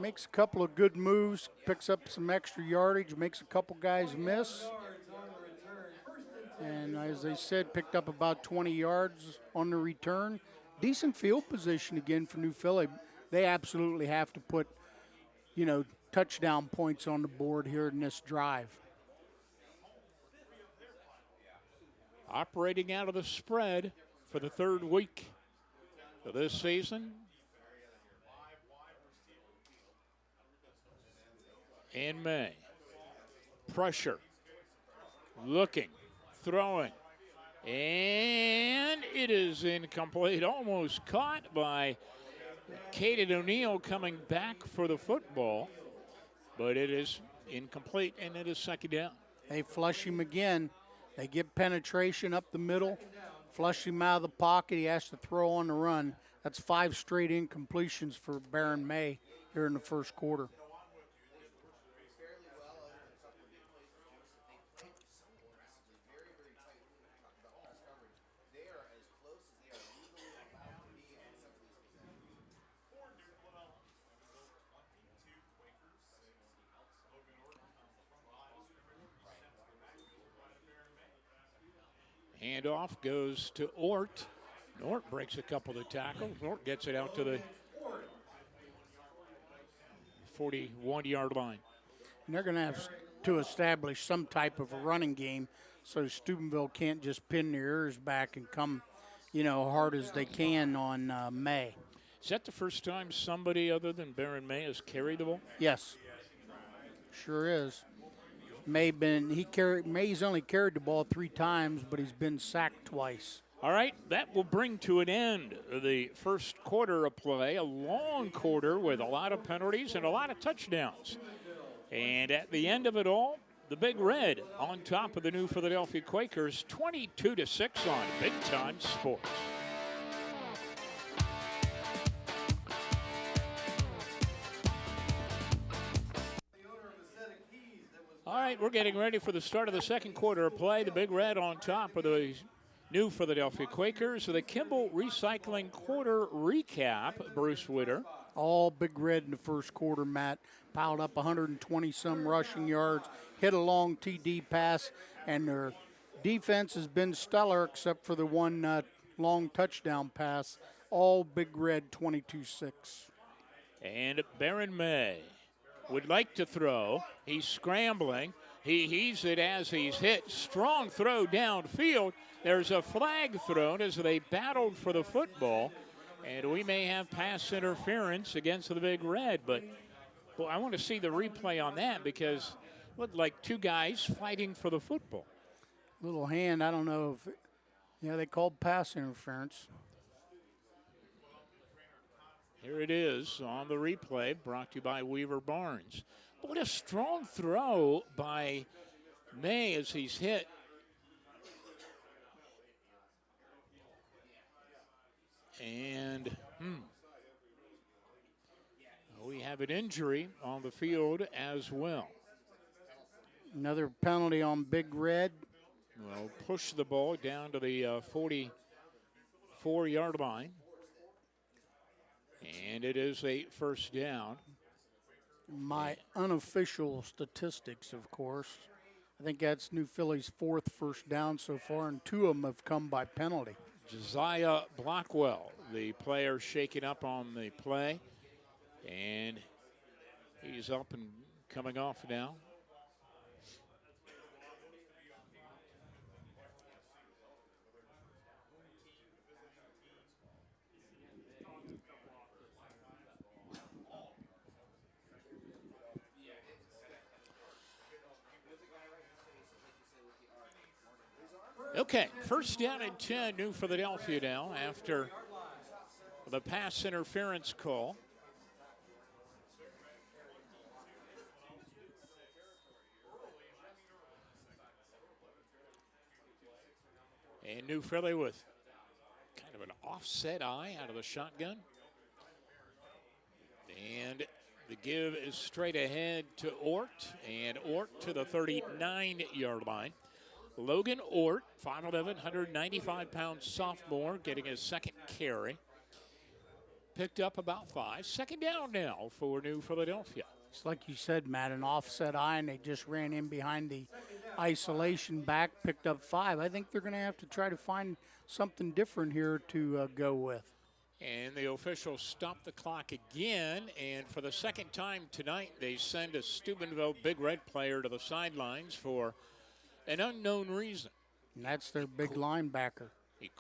Makes a couple of good moves, picks up some extra yardage, makes a couple guys miss. And as I said, picked up about 20 yards on the return. Decent field position again for New Philly. They absolutely have to put, touchdown points on the board here in this drive. Operating out of the spread for the 3rd week of this season. In May. Pressure. Looking. Throwing. And it is incomplete. Almost caught by Caden O'Neill coming back for the football. But it is incomplete, and it is second down. They flush him again. They get penetration up the middle, flush him out of the pocket. He has to throw on the run. That's 5 straight incompletions for Baron May here in the first quarter. Handoff goes to Ort. Ort breaks a couple of tackles. Ort gets it out to the 41-yard line. And they're going to have to establish some type of a running game so Steubenville can't just pin their ears back and come, hard as they can on May. Is that the first time somebody other than Baron May has carried the ball? Yes, sure is. May's only carried the ball 3 times, but he's been sacked twice. All right, that will bring to an end the first quarter of play, a long quarter with a lot of penalties and a lot of touchdowns. And at the end of it all, the Big Red on top of the New Philadelphia Quakers, 22-6 on Big Time Sports. All right, we're getting ready for the start of the second quarter of play. The Big Red on top of the New Philadelphia Quakers. So the Kimball Recycling quarter recap, Bruce Witter. All Big Red in the first quarter, Matt. Piled up 120-some rushing yards, hit a long TD pass, and their defense has been stellar except for the one long touchdown pass. All Big Red 22-6. And Baron May would like to throw. He's scrambling. He heaves it as he's hit. Strong throw downfield. There's a flag thrown as they battled for the football. And we may have pass interference against the Big Red. But boy, I want to see the replay on that because it looked like 2 guys fighting for the football. Little hand, I don't know if, they called pass interference. Here it is on the replay, brought to you by Weaver Barnes. But what a strong throw by May as he's hit. And we have an injury on the field as well. Another penalty on Big Red. Well, push the ball down to the 44-yard line. And it is a first down. My unofficial statistics, of course. I think that's New Philly's 4th first down so far, and 2 of them have come by penalty. Josiah Blackwell, the player shaken up on the play. And he's up and coming off now. Okay, first down and 10, New Philadelphia now after the pass interference call. And New Philly with kind of an offset eye out of the shotgun. And the give is straight ahead to Ort, and Ort to the 39-yard line. Logan Ort, 5'11", 195-pound sophomore, getting his second carry. Picked up about 5. Second down now for New Philadelphia. It's like you said, Matt, an offset eye, and they just ran in behind the isolation back, picked up 5. I think they're going to have to try to find something different here to go with. And the officials stop the clock again, and for the second time tonight, they send a Steubenville Big Red player to the sidelines for an unknown reason. And that's their big linebacker,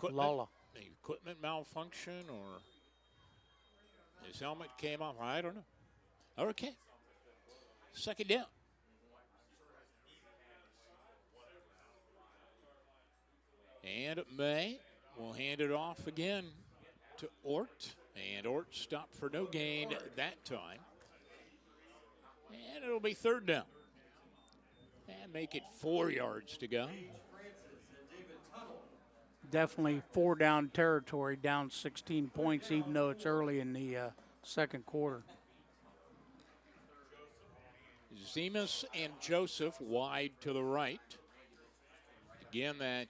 Lala. Equipment malfunction, or his helmet came off. I don't know. Okay. Second down. And May will hand it off again to Ort. And Ort stopped for no gain that time. And it'll be third down. And make it 4 yards to go. definitely 4-down territory, down 16 points, even though it's early in the second quarter. Zemas and Joseph wide to the right. Again, that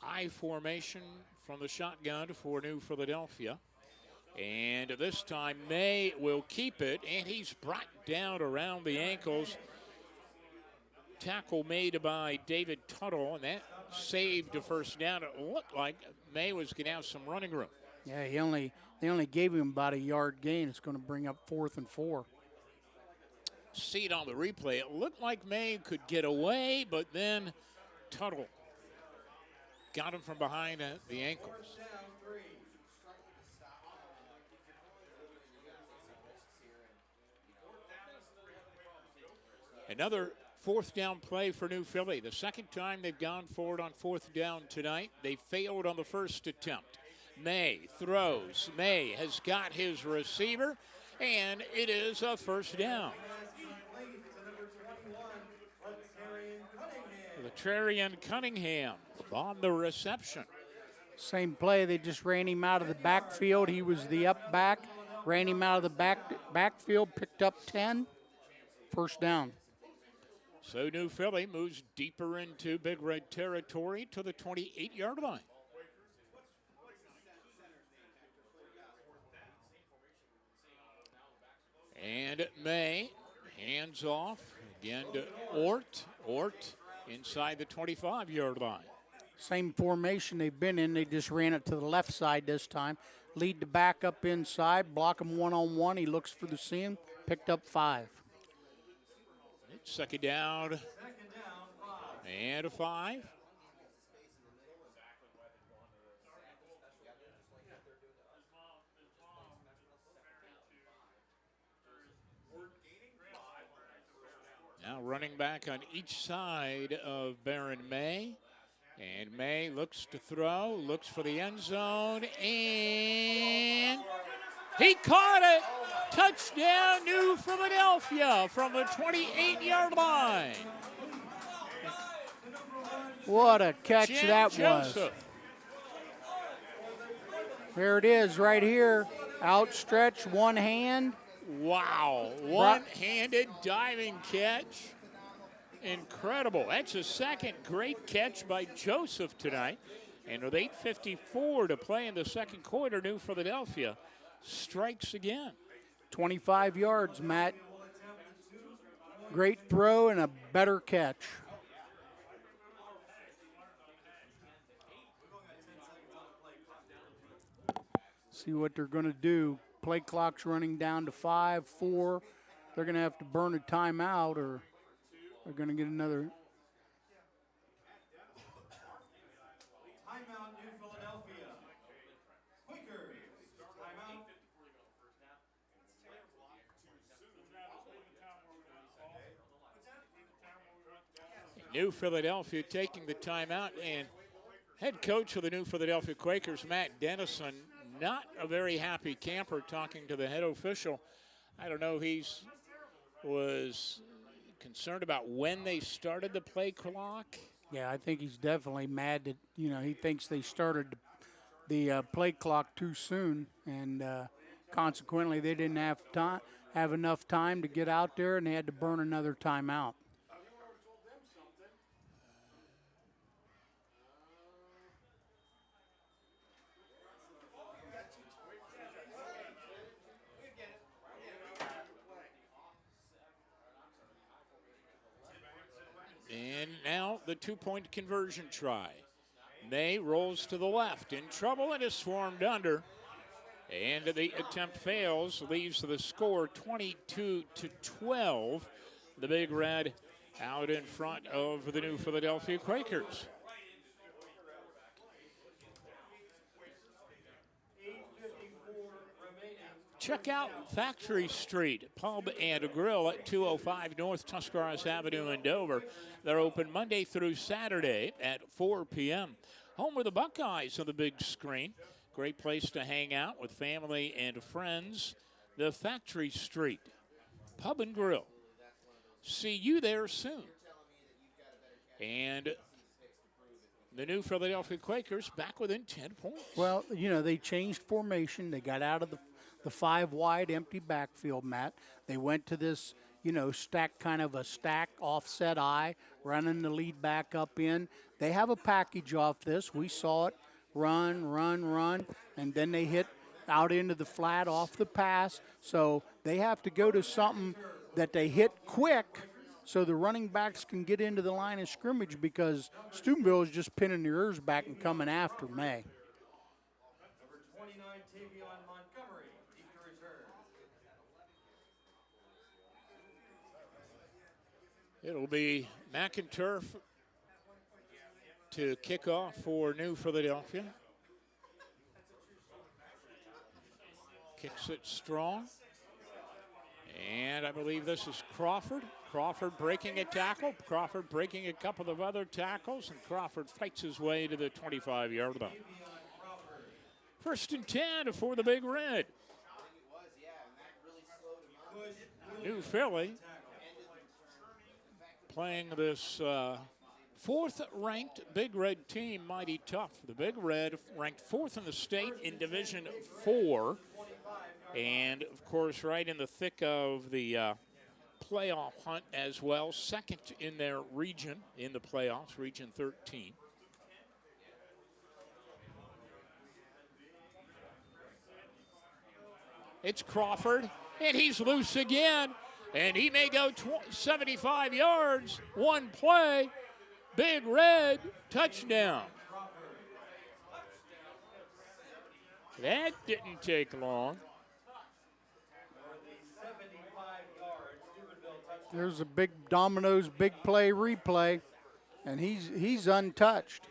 I formation from the shotgun for New Philadelphia. And this time, May will keep it, and he's brought down around the ankles. Tackle made by David Tuttle, and that saved a first down. It looked like May was going to have some running room. Yeah, they only gave him about a yard gain. It's going to bring up 4th and 4. See it on the replay. It looked like May could get away, but then Tuttle got him from behind the ankles. Another 4th down play for New Philly. The second time they've gone forward on 4th down tonight. They failed on the first attempt. May throws. May has got his receiver, and it is a first down. Latrarian Cunningham on the reception. Same play, they just ran him out of the backfield. He was the up back, ran him out of the backfield, picked up 10, first down. So New Philly moves deeper into Big Red territory to the 28-yard line. And May hands off again to Ort. Ort inside the 25-yard line. Same formation they've been in. They just ran it to the left side this time. Lead the back up inside, block him one-on-one. He looks for the seam, picked up 5. It's second down and a 5. Now running back on each side of Baron May. And May looks to throw, looks for the end zone, and he caught it. Touchdown, New Philadelphia from the 28-yard line. What a catch Jen that Joseph. was. There it is right here. Outstretched, one hand. Wow, one-handed diving catch. Incredible. That's a second great catch by Joseph tonight. And with 8:54 to play in the second quarter, New Philadelphia strikes again. 25 yards, Matt. Great throw and a better catch. See what they're going to do. Play clock's running down to 5, 4. They're going to have to burn a timeout or they're going to get another. Timeout, New Philadelphia. Quakers. Timeout. New Philadelphia taking the timeout, and head coach of the New Philadelphia Quakers, Matt Dennison, not a very happy camper talking to the head official. I don't know, was concerned about when they started the play clock. Yeah, I think he's definitely mad that, he thinks they started the play clock too soon, and consequently they didn't have enough time to get out there, and they had to burn another timeout. And now the two-point conversion try. May rolls to the left, in trouble, and is swarmed under. And the attempt fails, leaves the score 22-12. The Big Red out in front of the New Philadelphia Quakers. Check out Factory Street Pub and Grill at 205 North Tuscarawas Avenue in Dover. They're open Monday through Saturday at 4 p.m. Home of the Buckeyes on the big screen. Great place to hang out with family and friends. The Factory Street Pub and Grill. See you there soon. And the New Philadelphia Quakers back within 10 points. Well, you know, they changed formation. They got out of the 5 wide empty backfield, Matt. They went to this, you know, kind of a stack offset eye, running the lead back up in. They have a package off this. We saw it run, and then they hit out into the flat off the pass. So they have to go to something that they hit quick so the running backs can get into the line of scrimmage, because Steubenville is just pinning their ears back and coming after May. Number 29, Tavion Montgomery, deep to return. It'll be McInturf to kick off for New Philadelphia. Kicks it strong. And I believe this is Crawford. Crawford breaking a tackle. Crawford breaking a couple of other tackles. And Crawford fights his way to the 25-yard line. 1st and 10 for the Big Red. New Philly playing this 4th-ranked Big Red team mighty tough. The Big Red ranked 4th in the state in Division 4. And, of course, right in the thick of the playoff hunt as well. 2nd in their region in the playoffs, Region 13. It's Crawford, and he's loose again. And he may go 75 yards, one play. Big Red, touchdown. That didn't take long. There's a big Domino's big play replay, and he's untouched.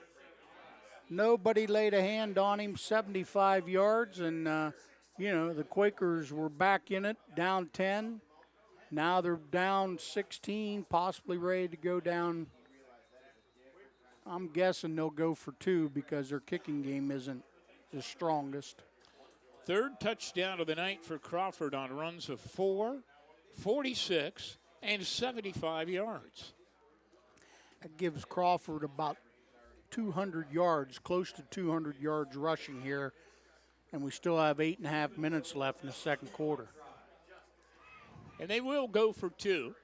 Nobody laid a hand on him, 75 yards, and, you know, the Quakers were back in it, down 10. Now they're down 16, possibly ready to go down. I'm guessing they'll go for 2 because their kicking game isn't the strongest. 3rd touchdown of the night for Crawford on runs of 4, 46, and 75 yards. That gives Crawford about 200 yards, close to 200 yards rushing here, and we still have 8.5 minutes left in the second quarter. And they will go for 2.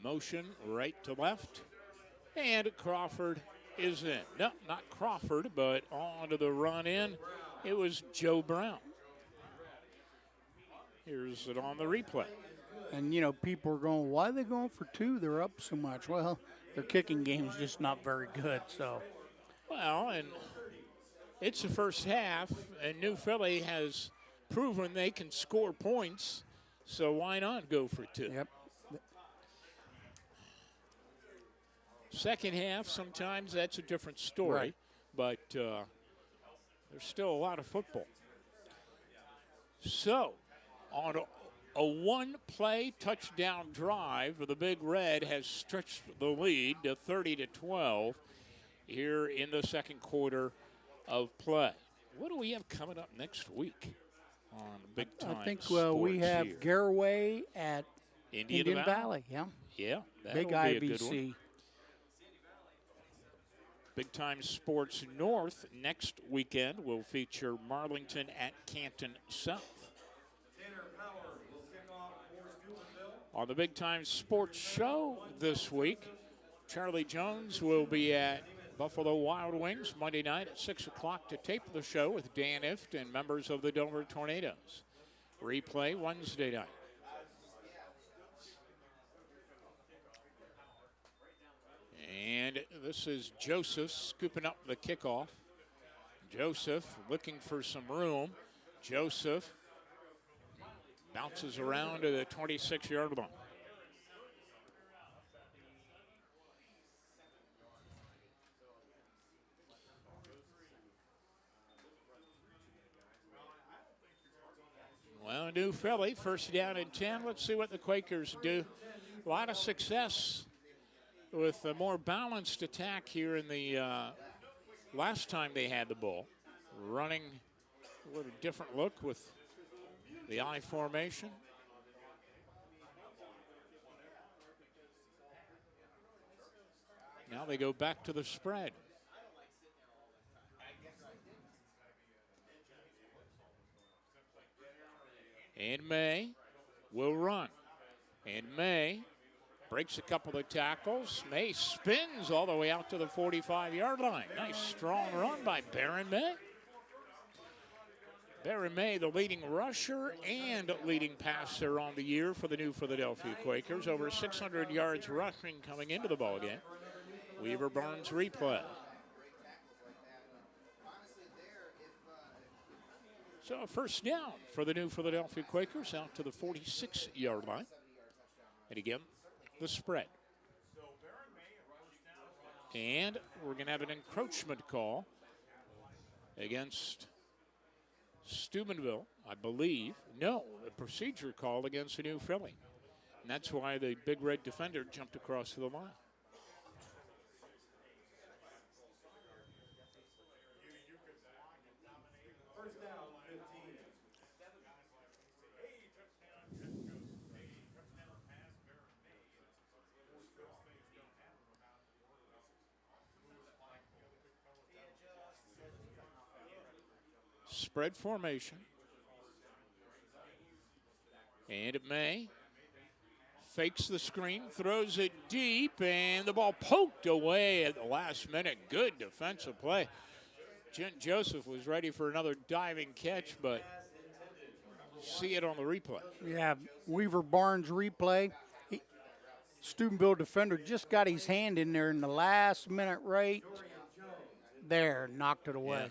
Motion right to left, and Crawford is in. No, not Crawford, but on to the run in. It was Joe Brown. Here's it on the replay. And, you know, people are going, why are they going for 2? They're up so much. Well, their kicking game is just not very good, so. Well, and it's the first half, and New Philly has proven they can score points, so why not go for 2? Yep. Second half, sometimes that's a different story, Right. but there's still a lot of football. So, on a one-play touchdown drive, the Big Red has stretched the lead to 30-12 here in the second quarter of play. What do we have coming up next week on Big Time I think Sports we have here? Garaway at Indian Valley. Yeah. Yeah, Big that'll be a good one. IVC. Big Time Sports North next weekend will feature Marlington at Canton South. Tanner Power will kick off for Steubenville. On the Big Time Sports Show this week, Charlie Jones will be at Buffalo Wild Wings Monday night at 6 o'clock to tape the show with Dan Ift and members of the Dover Tornadoes. Replay Wednesday night. And this is Joseph scooping up the kickoff. Joseph looking for some room. Joseph bounces around to the 26-yard line. Well, New Philly, 1st down and 10. Let's see what the Quakers do. A lot of success with a more balanced attack here in the last time they had the ball. Running a little different look with the I formation. Now they go back to the spread. And May will run. And May breaks a couple of tackles. May spins all the way out to the 45-yard line. Nice strong run by Baron May. Baron May, the leading rusher and leading passer on the year for the new Philadelphia Quakers. Over 600 yards rushing coming into the ballgame. Weaver Barnes replay. So a first down for the new Philadelphia Quakers out to the 46-yard line. And again, the spread. And we're going to have an encroachment call against Steubenville, I believe. No, a procedure call against the new Philly. And that's why the big red defender jumped across the line. First down, 15. Spread formation. And it May. Fakes the screen, throws it deep, and the ball poked away at the last minute. Good defensive play. Gent Joseph was ready for another diving catch, but see it on the replay. Yeah, Weaver Barnes replay. Steubenville defender just got his hand in there in the last minute right there, knocked it away. Yeah.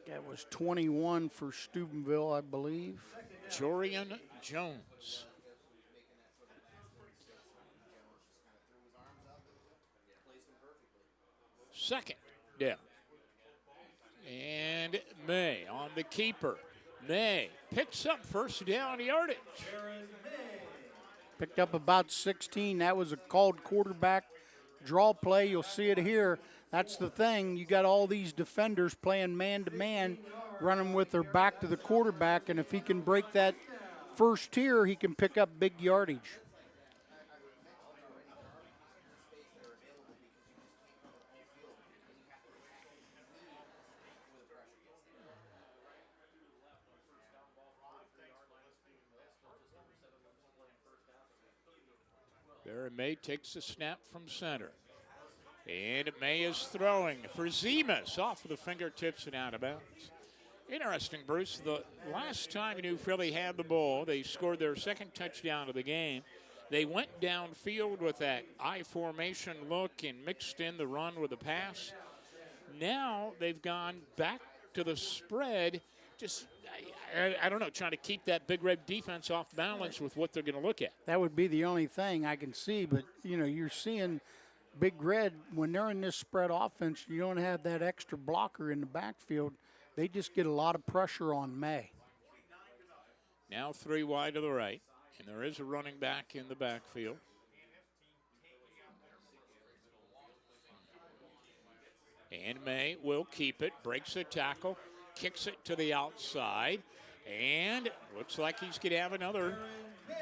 That was 21 for Steubenville, I believe. Jorian Jones. Second down. And May on the keeper. May picks up first down yardage. Picked up about 16. That was a called quarterback draw play. You'll see it here. That's the thing. You got all these defenders playing man-to-man, running with their back to the quarterback, and if he can break that first tier, he can pick up big yardage. Barry May takes the snap from center. And May is throwing for Zemas off of the fingertips and out of bounds. Interesting, Bruce. The last time New Philly had the ball, they scored their second touchdown of the game. They went downfield with that I formation look and mixed in the run with the pass. Now they've gone back to the spread, just, I don't know, trying to keep that Big Red defense off balance with what they're going to look at. That would be the only thing I can see, but, you know, you're seeing Big Red, when they're in this spread offense, you don't have that extra blocker in the backfield. They just get a lot of pressure on May. Now 3 wide to the right, and there is a running back in the backfield. And May will keep it, breaks a tackle, kicks it to the outside, and looks like he's going to have another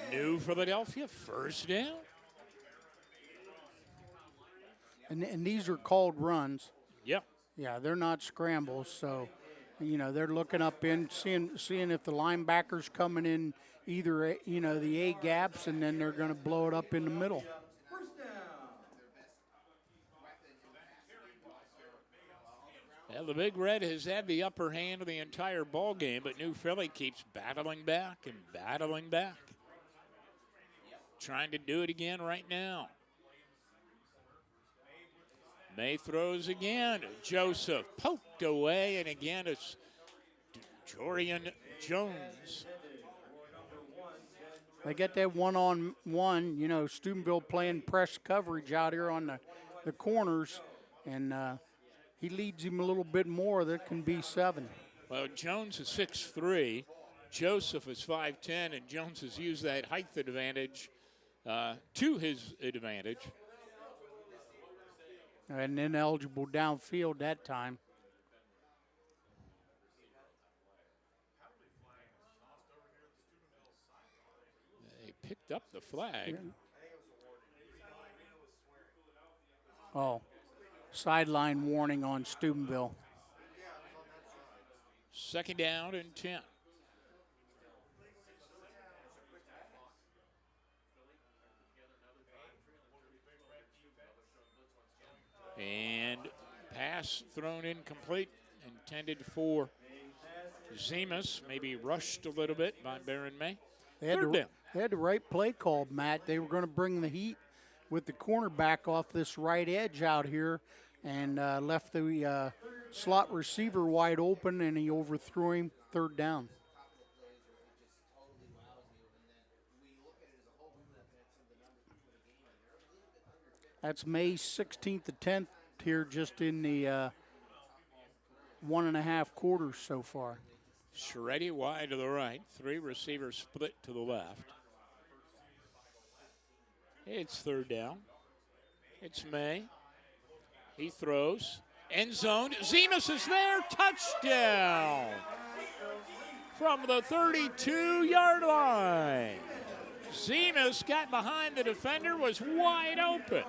new Philadelphia first down. And these are called runs. Yep. Yeah, they're not scrambles, so, you know, they're looking up in, seeing if the linebacker's coming in either, you know, the A gaps, and then they're going to blow it up in the middle. First down. Well, the Big Red has had the upper hand of the entire ball game, but New Philly keeps battling back and battling back. Trying to do it again right now. May throws again. Joseph poked away, and again it's Jorian Jones. They get that one-on-one, you know, Steubenville playing press coverage out here on the corners, and he leads him a little bit more. That can be 7. Well, Jones is 6'3", Joseph is 5'10", and Jones has used that height advantage to his advantage. And ineligible downfield that time. They picked up the flag. Oh, sideline warning on Steubenville. Second down and 10. And pass thrown incomplete, intended for Zemus, maybe rushed a little bit by Baron May. They had, Third the, down. they had the right play called, Matt. They were going to bring the heat with the cornerback off this right edge out here and left the slot receiver wide open, and he overthrew him. Third down. That's May 16th to 10th here, just in the 1.5 quarters so far. Shreddy wide to the right. 3 receivers split to the left. It's third down. It's May. He throws. End zone. Zemus is there. Touchdown. From the 32-yard line. Zemus got behind the defender, was wide open.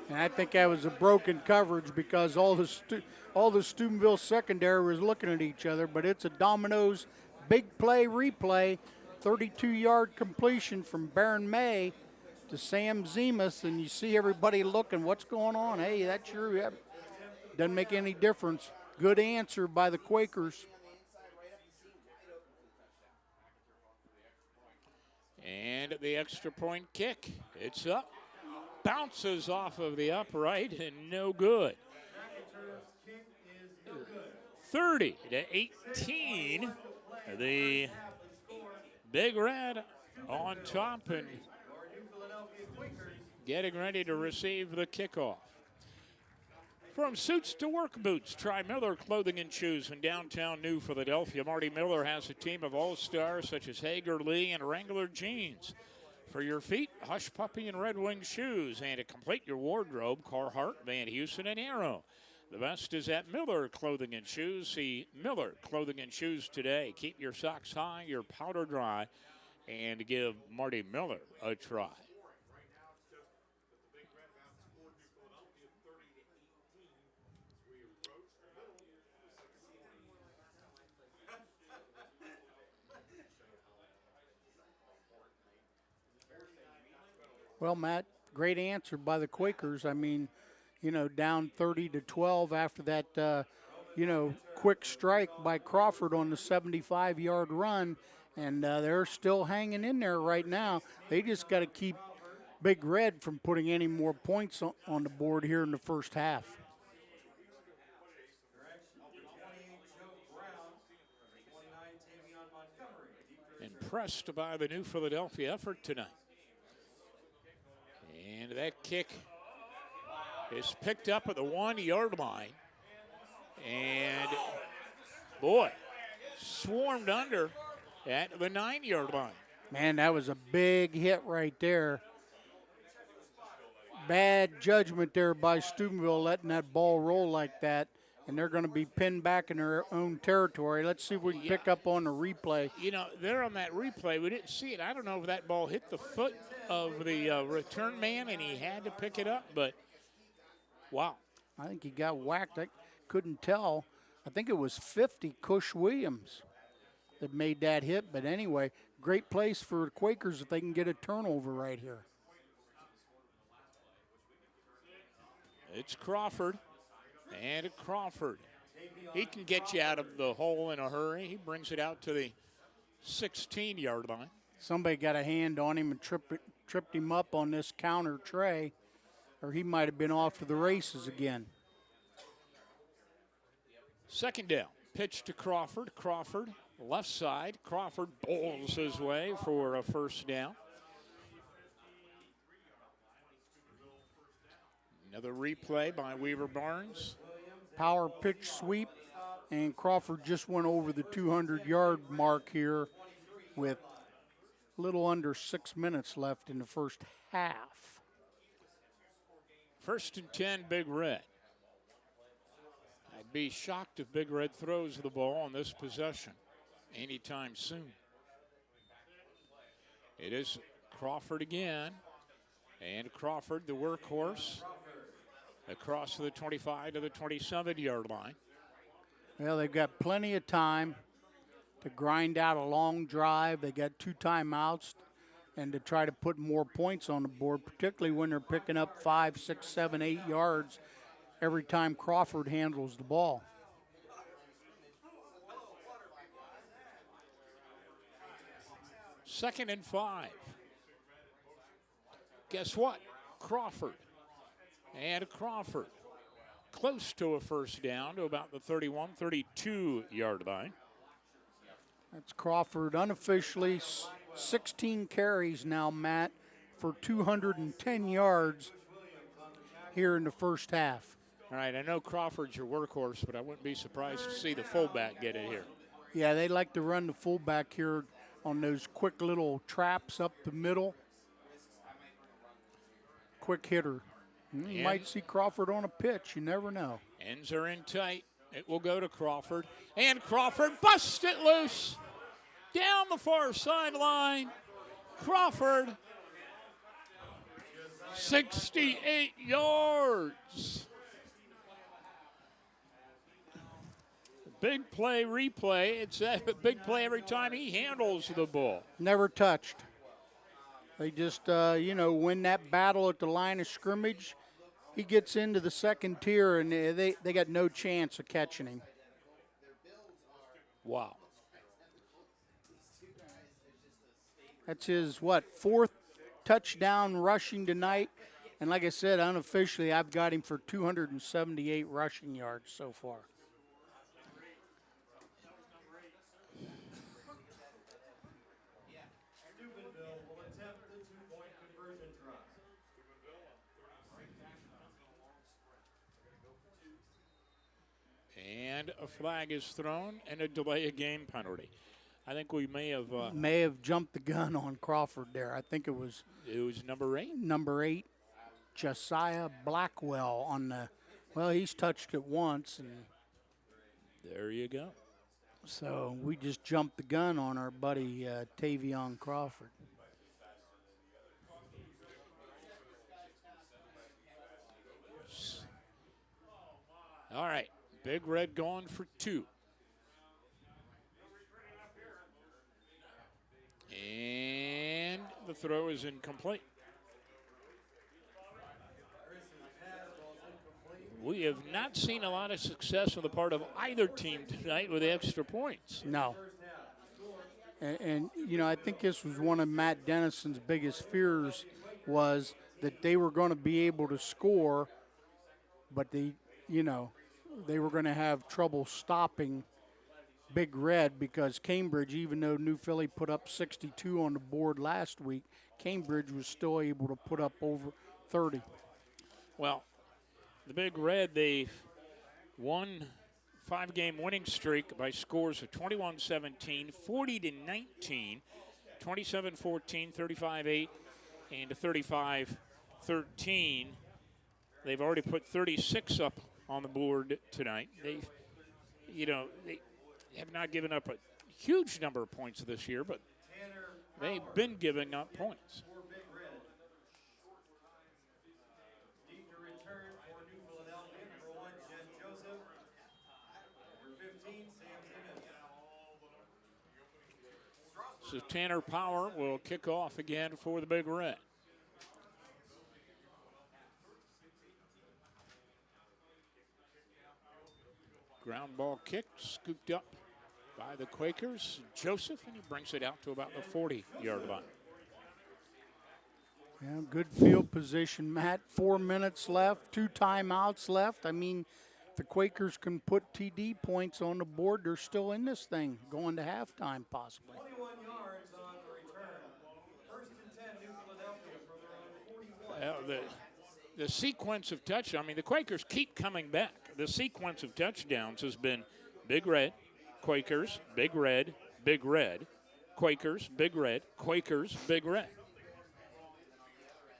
And I think that was a broken coverage because all the Steubenville secondary was looking at each other, but it's a Domino's big play replay, 32-yard completion from Baron May to Sam Zemus, and you see everybody looking, what's going on? Hey, that's your, yeah. Doesn't make any difference. Good answer by the Quakers. And the extra point kick. It's up. Bounces off of the upright and no good. 30-18. The Big Red on top and getting ready to receive the kickoff. From suits to work boots, try Miller Clothing and Shoes in downtown New Philadelphia. Marty Miller has a team of all-stars such as Hager, Lee, and Wrangler jeans. For your feet, Hush Puppy and Red Wing shoes. And to complete your wardrobe, Carhartt, Van Heusen, and Arrow. The best is at Miller Clothing and Shoes. See Miller Clothing and Shoes today. Keep your socks high, your powder dry, and give Marty Miller a try. Well, Matt, great answer by the Quakers. I mean, you know, down 30-12 after that, quick strike by Crawford on the 75-yard run, and they're still hanging in there right now. They just got to keep Big Red from putting any more points on the board here in the first half. Impressed by the New Philadelphia effort tonight. And that kick is picked up at the 1-yard line. And, boy, swarmed under at the 9-yard line. Man, that was a big hit right there. Bad judgment there by Steubenville letting that ball roll like that. And they're going to be pinned back in their own territory. Let's see if we can pick up on the replay. You know, they're on that replay. We didn't see it. I don't know if that ball hit the foot of the return man and he had to pick it up, but wow. I think he got whacked. I couldn't tell. I think it was 50 Cush Williams that made that hit. But anyway, great place for the Quakers if they can get a turnover right here. It's Crawford. And Crawford. He can get you out of the hole in a hurry. He brings it out to the 16-yard line. Somebody got a hand on him and tripped him up on this counter tray, or he might have been off to the races again. Second down. Pitch to Crawford. Crawford, left side. Crawford bowls his way for a first down. Another replay by Weaver Barnes. Power pitch sweep, and Crawford just went over the 200-yard mark here with a little under 6 minutes left in the first half. First and 10, Big Red. I'd be shocked if Big Red throws the ball on this possession anytime soon. It is Crawford again, and Crawford, the workhorse. across the 25 to the 27-yard line. Well, they've got plenty of time to grind out a long drive. They got 2 timeouts and to try to put more points on the board, particularly when they're picking up 5, 6, 7, 8 yards every time Crawford handles the ball. Second and 5. Guess what? Crawford. And Crawford close to a first down to about the 31, 32-yard line. That's Crawford unofficially 16 carries now, Matt, for 210 yards here in the first half. All right, I know Crawford's your workhorse, but I wouldn't be surprised to see the fullback get it here. Yeah, they like to run the fullback here on those quick little traps up the middle. Quick hitter. You might see Crawford on a pitch. You never know. Ends are in tight. It will go to Crawford. And Crawford busts it loose. Down the far sideline. Crawford, 68 yards. Big play, replay. It's a big play every time he handles the ball. Never touched. They just, win that battle at the line of scrimmage. He gets into the second tier, and they got no chance of catching him. Wow. That's his, 4th touchdown rushing tonight. And like I said, unofficially, I've got him for 278 rushing yards so far. Steubenville will attempt the 2-point conversion try. And a flag is thrown and a delay of game penalty. I think we may have Jumped the gun on Crawford there. I think it was number 8. number 8, Josiah Blackwell on the. Well, he's touched it once, and There you go. so we just jumped the gun on our buddy Tavion Crawford. All right, Big Red going for 2. And the throw is incomplete. We have not seen a lot of success on the part of either team tonight with extra points. No. And I think this was one of Matt Dennison's biggest fears was that they were going to be able to score, but they were going to have trouble stopping Big Red because Cambridge, even though New Philly put up 62 on the board last week, Cambridge was still able to put up over 30. Well, the Big Red, they won 5-game winning streak by scores of 21-17, 40-19, 27-14, 35-8, and 35-13. They've already put 36 up on the board tonight. They have not given up a huge number of points this year, but they've been giving up points. For Big Red. Deep to return for New Philadelphia. Number 1, Jen Joseph. Number 15, Sam Simmons. So Tanner Power will kick off again for the Big Red. Ground ball kick, scooped up by the Quakers. Joseph, and he brings it out to about the 40-yard line. Yeah, good field position, Matt. 4 minutes left, 2 timeouts left. I mean, if the Quakers can put TD points on the board, they're still in this thing, going to halftime possibly. 21 yards on the return. First and 10, New Philadelphia from their own 41. The sequence of touchdowns, I mean, the Quakers keep coming back. The sequence of touchdowns has been Big Red, Quakers, Big Red, Big Red, Quakers, Big Red, Quakers, Big Red.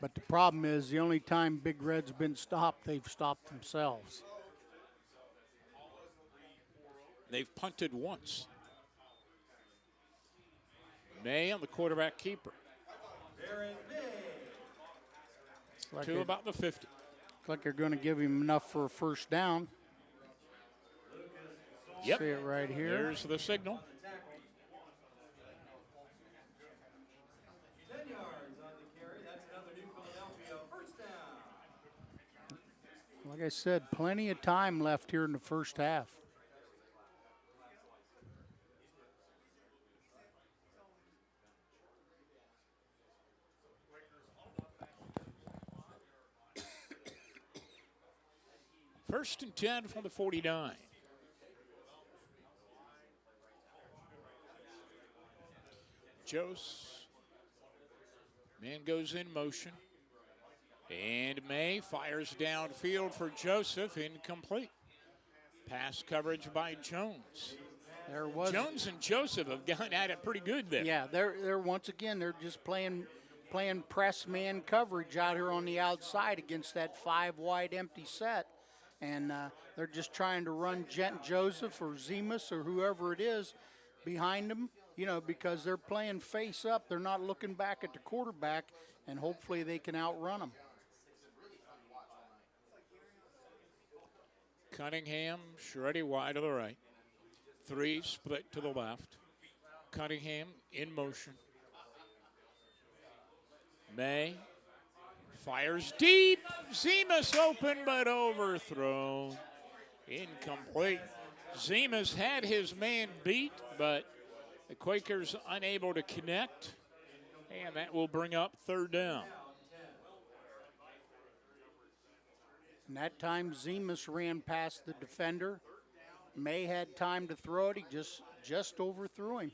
But the problem is the only time Big Red's been stopped, they've stopped themselves. They've punted once. May on the quarterback keeper. Aaron May. It's like To a, about the 50. Looks like they're going to give him enough for a first down. Yep. See it right here. There's the signal. 10 yards on the carry. That's another New Philadelphia first down. Like I said, plenty of time left here in the first half. First and 10 from the 49. Jose. Man goes in motion. And May fires downfield for Joseph, incomplete. Pass coverage by Jones. There was Jones and Joseph have gone at it pretty good there. Yeah, they're once again they're just playing press man coverage out here on the outside against that 5 wide empty set, and they're just trying to run Joseph or Zemus or whoever it is behind them, you know, because they're playing face up. They're not looking back at the quarterback, and hopefully they can outrun them. Cunningham, Shreddy wide to the right. 3 split to the left. Cunningham in motion. May fires deep. Zemus open but overthrown. Incomplete. Zemus had his man beat, but the Quakers unable to connect. And that will bring up third down. And that time Zemus ran past the defender. May had time to throw it. He just overthrew him.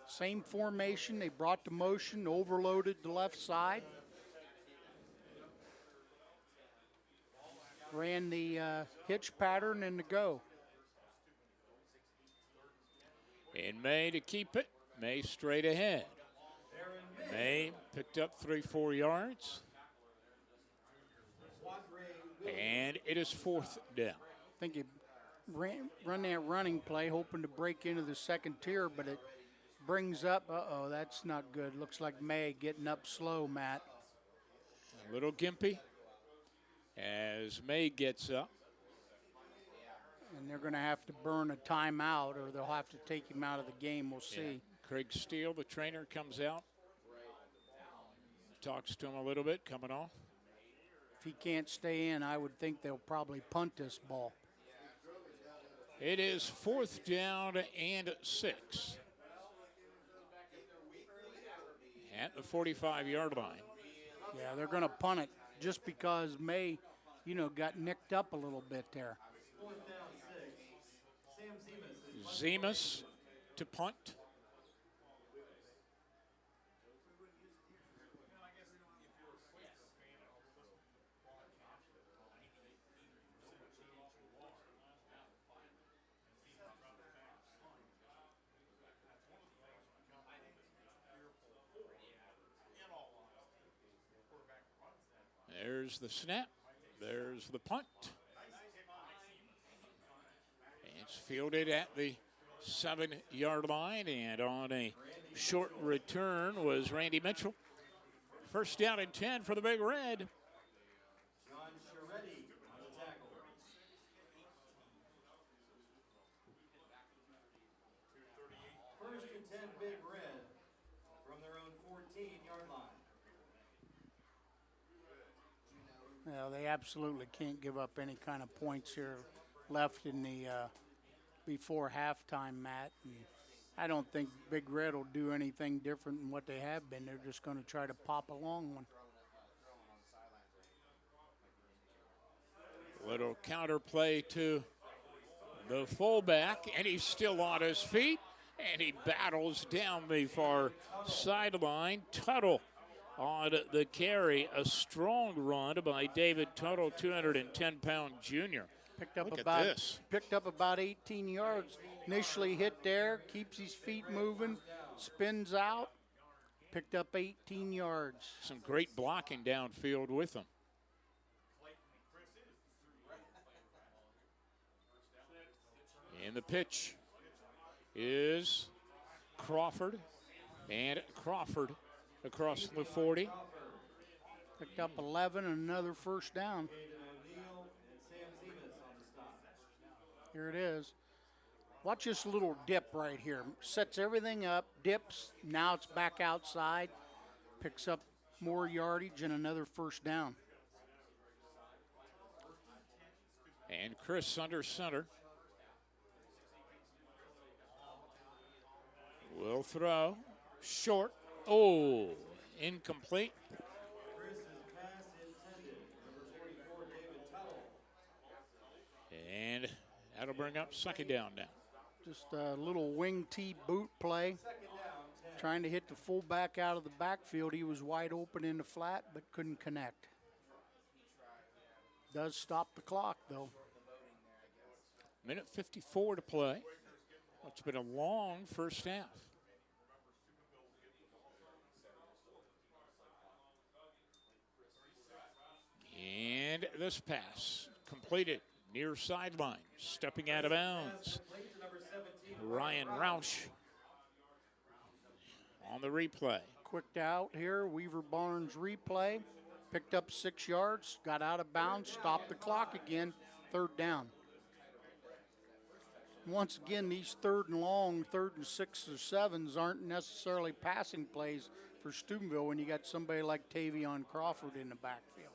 Same formation. They brought the motion, overloaded the left side. Ran the hitch pattern and the go. And May to keep it. May straight ahead. May picked up 3-4 yards. And it is fourth down. I think he run that running play, hoping to break into the second tier, but it brings up, that's not good. Looks like May getting up slow, Matt. A little gimpy as May gets up. And they're going to have to burn a timeout, or they'll have to take him out of the game. We'll see. Yeah. Craig Steele, the trainer, comes out, talks to him a little bit, coming off. If he can't stay in, I would think they'll probably punt this ball. It is fourth down and 6 at the 45-yard line. Yeah, they're going to punt it just because May, got nicked up a little bit there. Zemus to punt. There's the snap. There's the punt. It's fielded at the 7-yard line, and on a short return was Randy Mitchell. First down and 10 for the Big Red. John Shreddy on the tackle. First and 10 Big Red from their own 14-yard line. Well, they absolutely can't give up any kind of points here left in the before halftime, Matt. And I don't think Big Red will do anything different than what they have been. They're just going to try to pop a long one. Little counter play to the fullback, and he's still on his feet, and he battles down the far sideline. Tuttle on the carry, a strong run by David Tuttle, 210-pound junior. Picked up about 18 yards. Initially hit there, keeps his feet moving, spins out, picked up 18 yards. Some great blocking downfield with him. And the pitch is Crawford, and Crawford across the 40. Picked up 11 and another first down. O'Neal and Sam Zemas on the stop. Here it is. Watch this little dip right here. Sets everything up, dips. Now it's back outside. Picks up more yardage and another first down. And Chris under center. Will throw. Short. Oh, incomplete. Chris's pass intended. Number 44, David Tuttle. And that'll bring up second down now. Just a little wing T boot play. Second down, 10. Trying to hit the fullback out of the backfield. He was wide open in the flat, but couldn't connect. Does stop the clock, though. Minute 54 to play. It's been a long first half. And this pass completed near sideline, stepping out of bounds. Complete to number 17, Ryan Roush on the replay. Quicked out here. Weaver Barnes replay. Picked up 6 yards. Got out of bounds. Stopped the clock again. Third down. Once again, these third and long, 3rd and 6 or 7s aren't necessarily passing plays for Steubenville when you got somebody like Tavion Crawford in the backfield.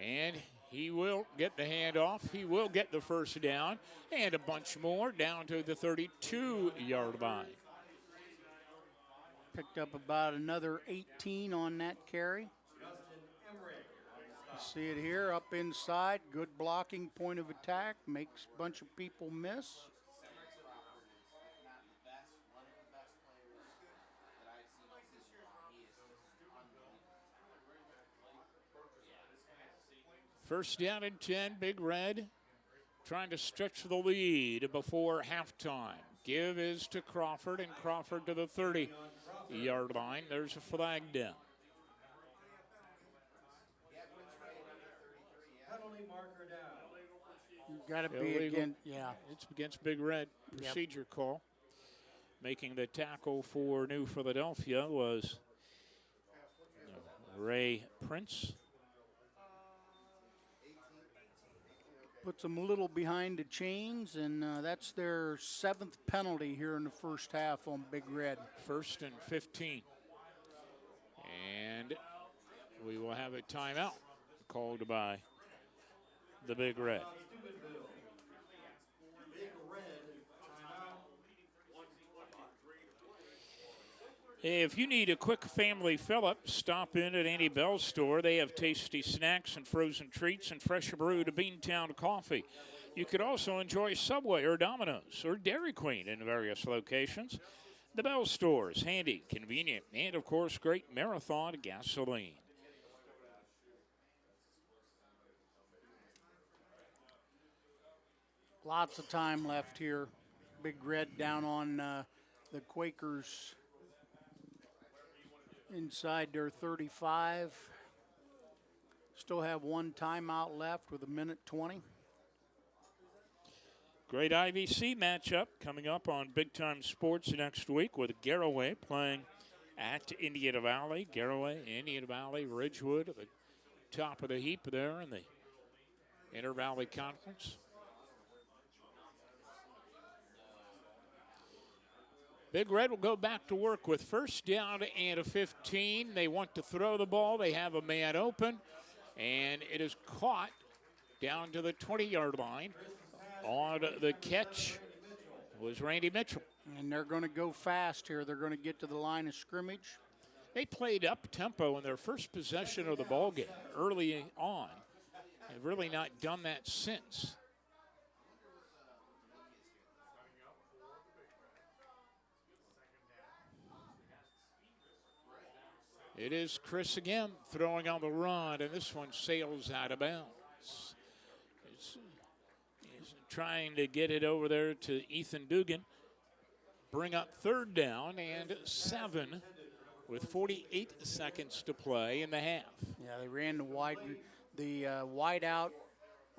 And he will get the handoff. He will get the first down. And a bunch more down to the 32-yard line. Picked up about another 18 on that carry. You see it here up inside. Good blocking, point of attack. Makes a bunch of people miss. First down and 10, Big Red trying to stretch the lead before halftime. Give is to Crawford, and Crawford to the 30-yard line. There's a flag down. penalty marker down. You got to be Illegal. again. Yeah. It's against Big Red. Procedure call. Making the tackle for New Philadelphia was Ray Prince. Puts them a little behind the chains, and that's their 7th penalty here in the first half on Big Red. 1st and 15. And we will have a timeout called by the Big Red. Steubenville. Big Red, timeout. If you need a quick family fill-up, stop in at Annie Bell's store. They have tasty snacks and frozen treats and fresh brewed Beantown coffee. You could also enjoy Subway or Domino's or Dairy Queen in various locations. The Bell store is handy, convenient, and, of course, great Marathon gasoline. Lots of time left here. Big Red down on the Quakers inside their 35. Still have one timeout left with 1:20. Great IVC matchup coming up on Big Time Sports next week with Garraway playing at Indiana Valley. Garraway, Indiana Valley, Ridgewood at the top of the heap there in the Inter-Valley Conference. Big Red will go back to work with first down and a 15. They want to throw the ball. They have a man open, and it is caught down to the 20-yard line. On the catch was Randy Mitchell. And they're going to go fast here. They're going to get to the line of scrimmage. They played up-tempo in their first possession of the ballgame early on. They've really not done that since. It is Chris again throwing on the run, and this one sails out of bounds. He's trying to get it over there to Ethan Dugan. Bring up third down and 7 with 48 seconds to play in the half. Yeah, they ran the wide out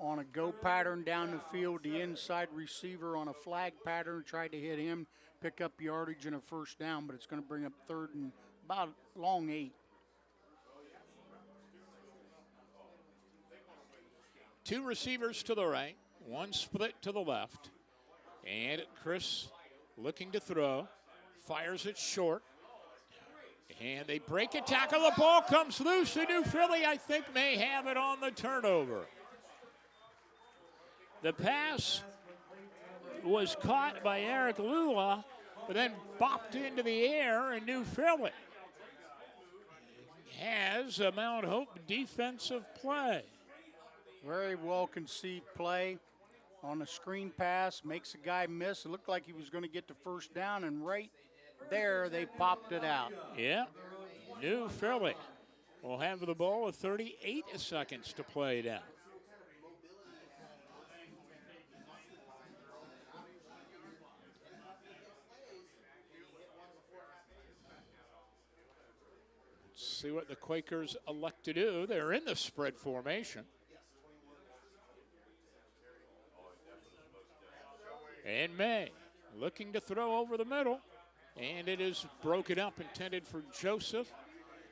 on a go pattern down the field. The inside receiver on a flag pattern tried to hit him, pick up yardage and a first down, but it's going to bring up third and about long 8. Two receivers to the right, one split to the left. And Chris looking to throw, fires it short. And they break a tackle. The ball comes loose. And New Philly, I think, may have it on the turnover. The pass was caught by Eric Lula, but then bopped into the air, and New Philly has a Mount Hope defensive play. Very well conceived play on a screen pass, makes a guy miss. It looked like he was going to get the first down, and right there they popped it out. Yeah, New Philly will have the ball with 38 seconds to play down. Let's see what the Quakers elect to do. They're in the spread formation. And May looking to throw over the middle. And it is broken up, intended for Joseph.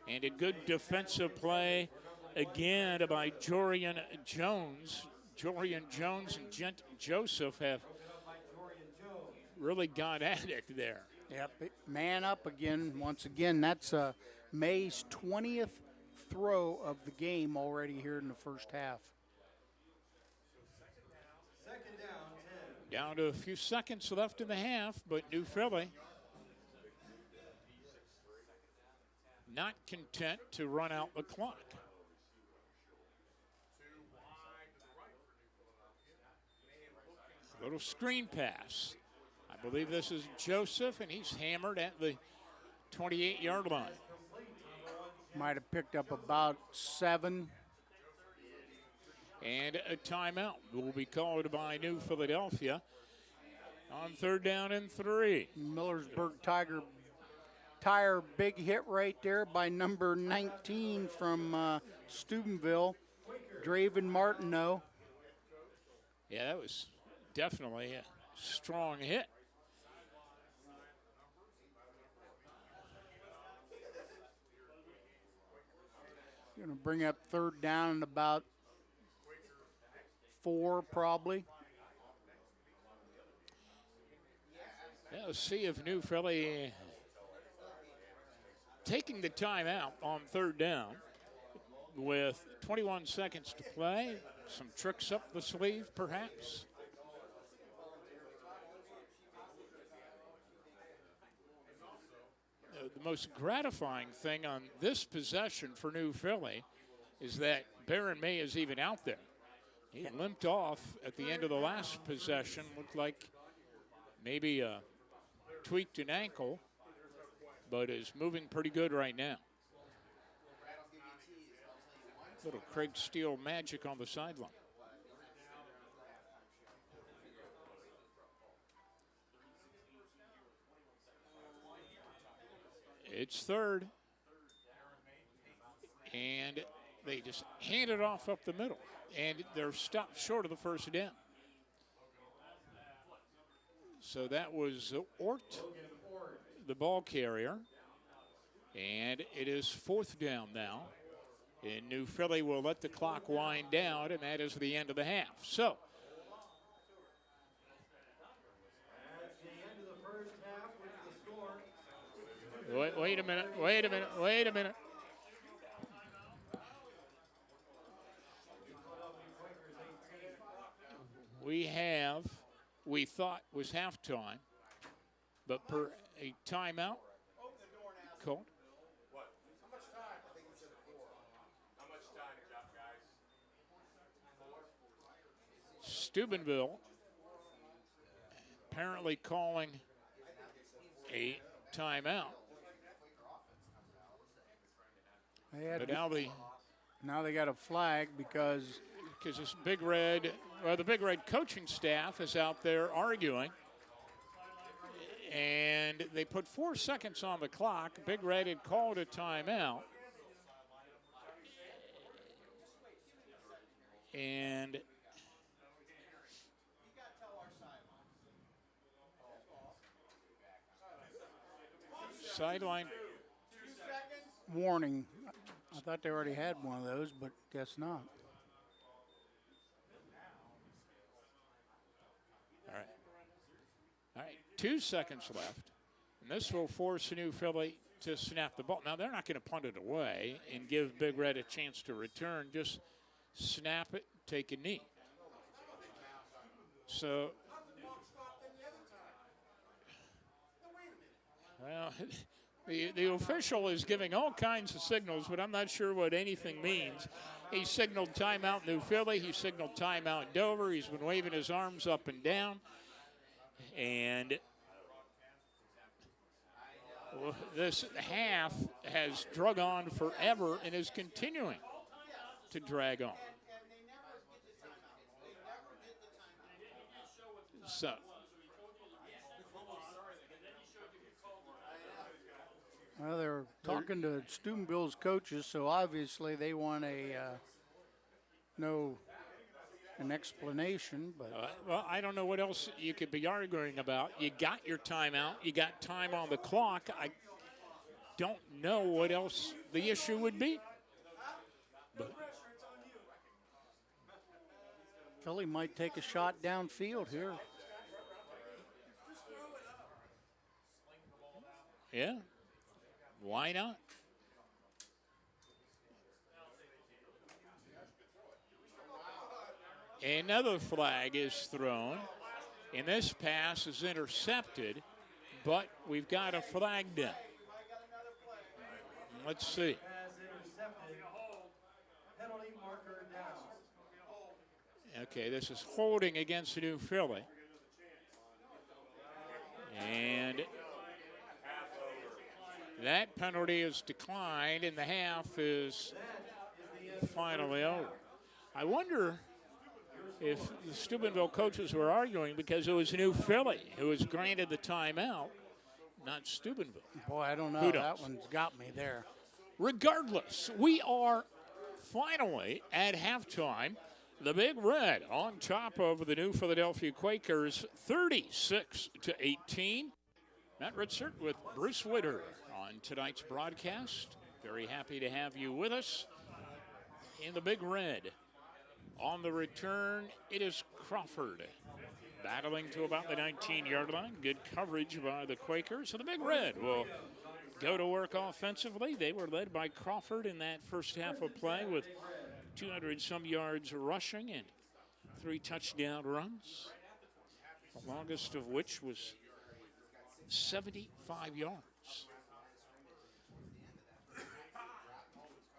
And a good defensive play again by Jorian Jones. Jorian Jones and Gent Joseph have really got at it there. Yep, man up again. Once again, that's May's 20th throw of the game already here in the first half. Second down, 10. Down to a few seconds left in the half, but New Philly not content to run out the clock. Little screen pass. I believe this is Joseph, and he's hammered at the 28-yard line. Might have picked up about 7. And a timeout will be called by New Philadelphia on 3rd down and 3. Millersburg Tire big hit right there by number 19 from Steubenville, Draven Martineau. Yeah, that was definitely a strong hit. Going to bring up 3rd down and about 4 probably. Yeah, let's see if New Philly taking the timeout on 3rd down with 21 seconds to play. Some tricks up the sleeve, perhaps. The most gratifying thing on this possession for New Philly is that Baron May is even out there. He limped off at the end of the last possession. Looked like maybe tweaked an ankle, but is moving pretty good right now. Little Craig Steele magic on the sideline. It's 3rd. And they just hand it off up the middle. And they're stopped short of the first down. So that was Ort, the ball carrier. And it is 4th down now. And New Philly will let the clock wind down, and that is the end of the half. So That's the end of the first half with the score. wait a minute. We thought was halftime, but per a timeout called. How much time? I think we said 4. How much time is up, guys? Steubenville apparently calling a timeout. But Now they got a flag because this the Big Red coaching staff is out there arguing. And they put 4 seconds on the clock. Big Red had called a timeout. And sideline warning. I thought they already had one of those, but guess not. All right, 2 seconds left. And this will force New Philly to snap the ball. Now, they're not going to punt it away and give Big Red a chance to return. Just snap it, take a knee. So, well, the official is giving all kinds of signals, but I'm not sure what anything means. He signaled timeout New Philly. He signaled timeout Dover. He's been waving his arms up and down. And this half has drug on forever and is continuing to drag on. So, well, they're talking to Steubenville's coaches, so obviously they want an explanation. But well, I don't know what else you could be arguing about. You got your timeout. You got time on the clock. I don't know what else the issue would be. But Philly might take a shot downfield here. yeah, why not? Another flag is thrown, and this pass is intercepted, but we've got a flag down. Let's see. Pass intercepted. Penalty marker down. Okay, this is holding against New Philly. And that penalty is declined, and the half is finally over. I wonder if the Steubenville coaches were arguing because it was New Philly who was granted the timeout, not Steubenville. Boy, I don't know. Who That knows? one's got me there. Regardless, we are finally at halftime. The Big Red on top of the New Philadelphia Quakers, 36-18. Matt Ritzert with Bruce Witter on tonight's broadcast. Very happy to have you with us. In the Big Red, on the return, it is Crawford. Battling to about the 19-yard line. Good coverage by the Quakers. So the Big Red will go to work offensively. They were led by Crawford in that first half of play with 200-some yards rushing and 3 touchdown runs, the longest of which was 75 yards.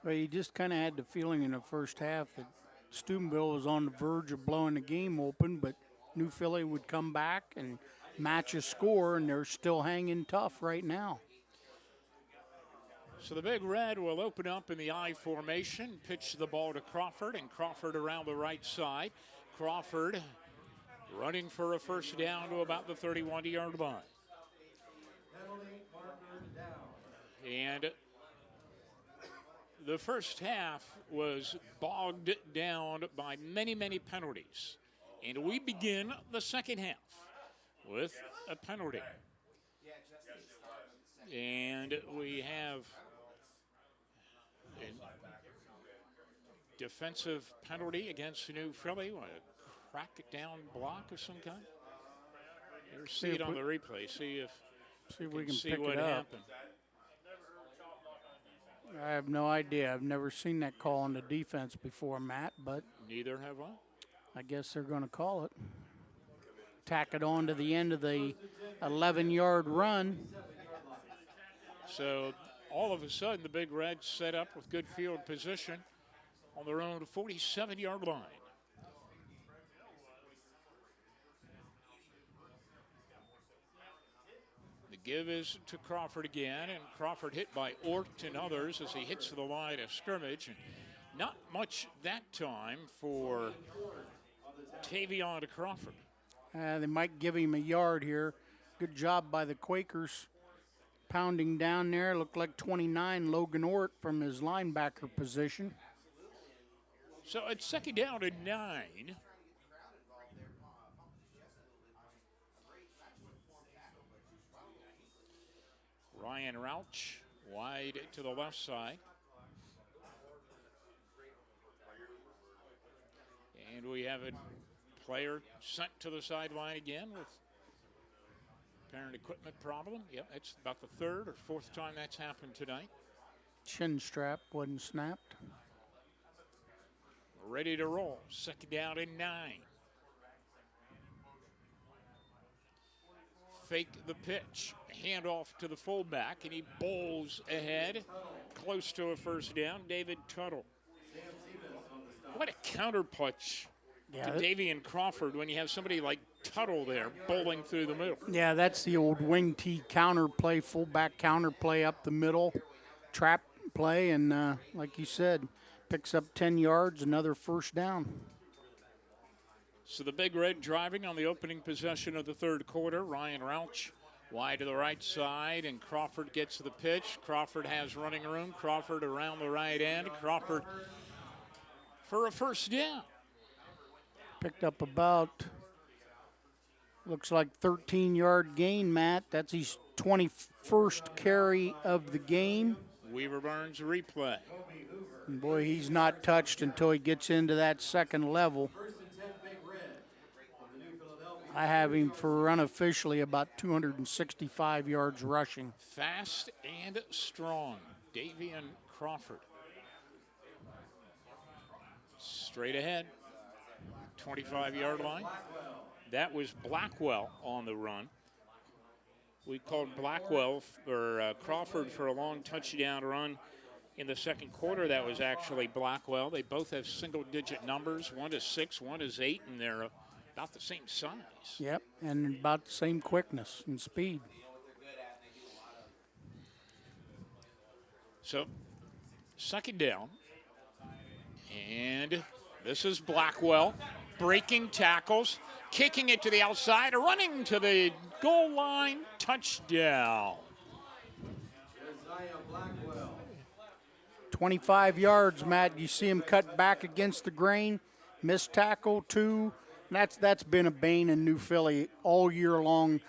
Well, you just kind of had the feeling in the first half that Steubenville was on the verge of blowing the game open, but New Philly would come back and match a score, and they're still hanging tough right now. So the Big Red will open up in the I formation, pitch the ball to Crawford, and Crawford around the right side. Crawford running for a first down to about the 31-yard line. Penalty marker down. And the first half was bogged down by many, many penalties. And we begin the second half with a penalty. And we have a defensive penalty against New Philly. A crack down block of some kind. You see it on the replay. See if we can see pick what it up. happened. I have no idea. I've never seen that call on the defense before, Matt, but Neither have I. I guess they're going to call it. Tack it on to the end of the 11-yard run. So all of a sudden, the Big Reds set up with good field position on their own 47-yard line. The give is to Crawford again, and Crawford hit by Ort and others as he hits the line of scrimmage. And not much that time for Tavion Crawford. They might give him a yard here. Good job by the Quakers. Pounding down there, looked like 29, Logan Ort from his linebacker position. So it's second down and 9. Ryan Rauch Wide to the left side. And we have a player sent to the sideline again with apparent equipment problem. Yep, it's about the third or fourth time that's happened tonight. Chin strap wasn't snapped. Ready to roll. Second down and 9. Fake the pitch. Handoff to the fullback, and he bowls ahead. Close to a first down. David Tuttle. What a counter punch to Davian Crawford when you have somebody like Tuttle there bowling through the middle. Yeah, that's the old wing T counter play, fullback counter play up the middle, trap play, and like you said, picks up 10 yards, another first down. So the Big Red driving on the opening possession of the third quarter. Ryan Rauch wide to the right side, and Crawford gets the pitch. Crawford has running room. Crawford around the right end. Crawford for a first down. Picked up about, looks like 13-yard gain, Matt. That's his 21st carry of the game. Weaver Burns replay. And boy, he's not touched until he gets into that second level. I have him for unofficially about 265 yards rushing. Fast and strong, Davian Crawford. Straight ahead, 25-yard line. That was Blackwell on the run. We called Blackwell or Crawford for a long touchdown run in the second quarter. That was actually Blackwell. They both have single-digit numbers. One is 6, one is 8, and they're about the same size. Yep, and about the same quickness and speed. So, second down. And this is Blackwell breaking tackles, kicking it to the outside, running to the goal line, touchdown. 25 yards, Matt. You see him cut back against the grain, missed tackle, 2. And that's been a bane in New Philly all year long.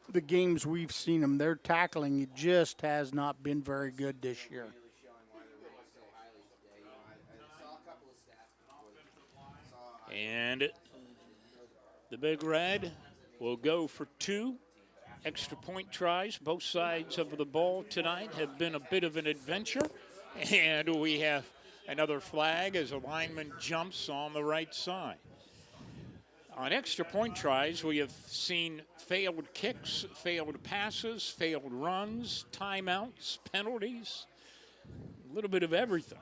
The games we've seen them, their tackling, it just has not been very good this year. And the Big Red will go for 2 extra point tries. Both sides of the ball tonight have been a bit of an adventure. And we have another flag as a lineman jumps on the right side. On extra point tries, we have seen failed kicks, failed passes, failed runs, timeouts, penalties, a little bit of everything.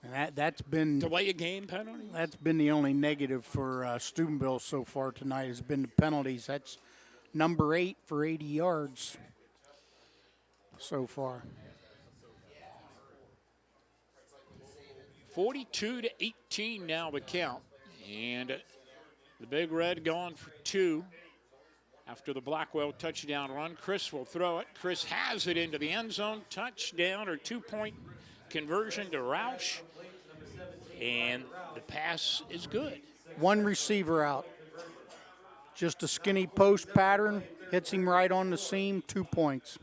And that's been delay a game penalty. That's been the only negative for Steubenville so far tonight has been the penalties. That's number 8 for 80 yards so far. 42-18 now the count, and the Big Red going for 2 after the Blackwell touchdown run. Chris will throw it. Chris has it into the end zone. Touchdown or 2-point conversion to Roush. And the pass is good. One receiver out. Just a skinny post pattern. Hits him right on the seam. 2 points.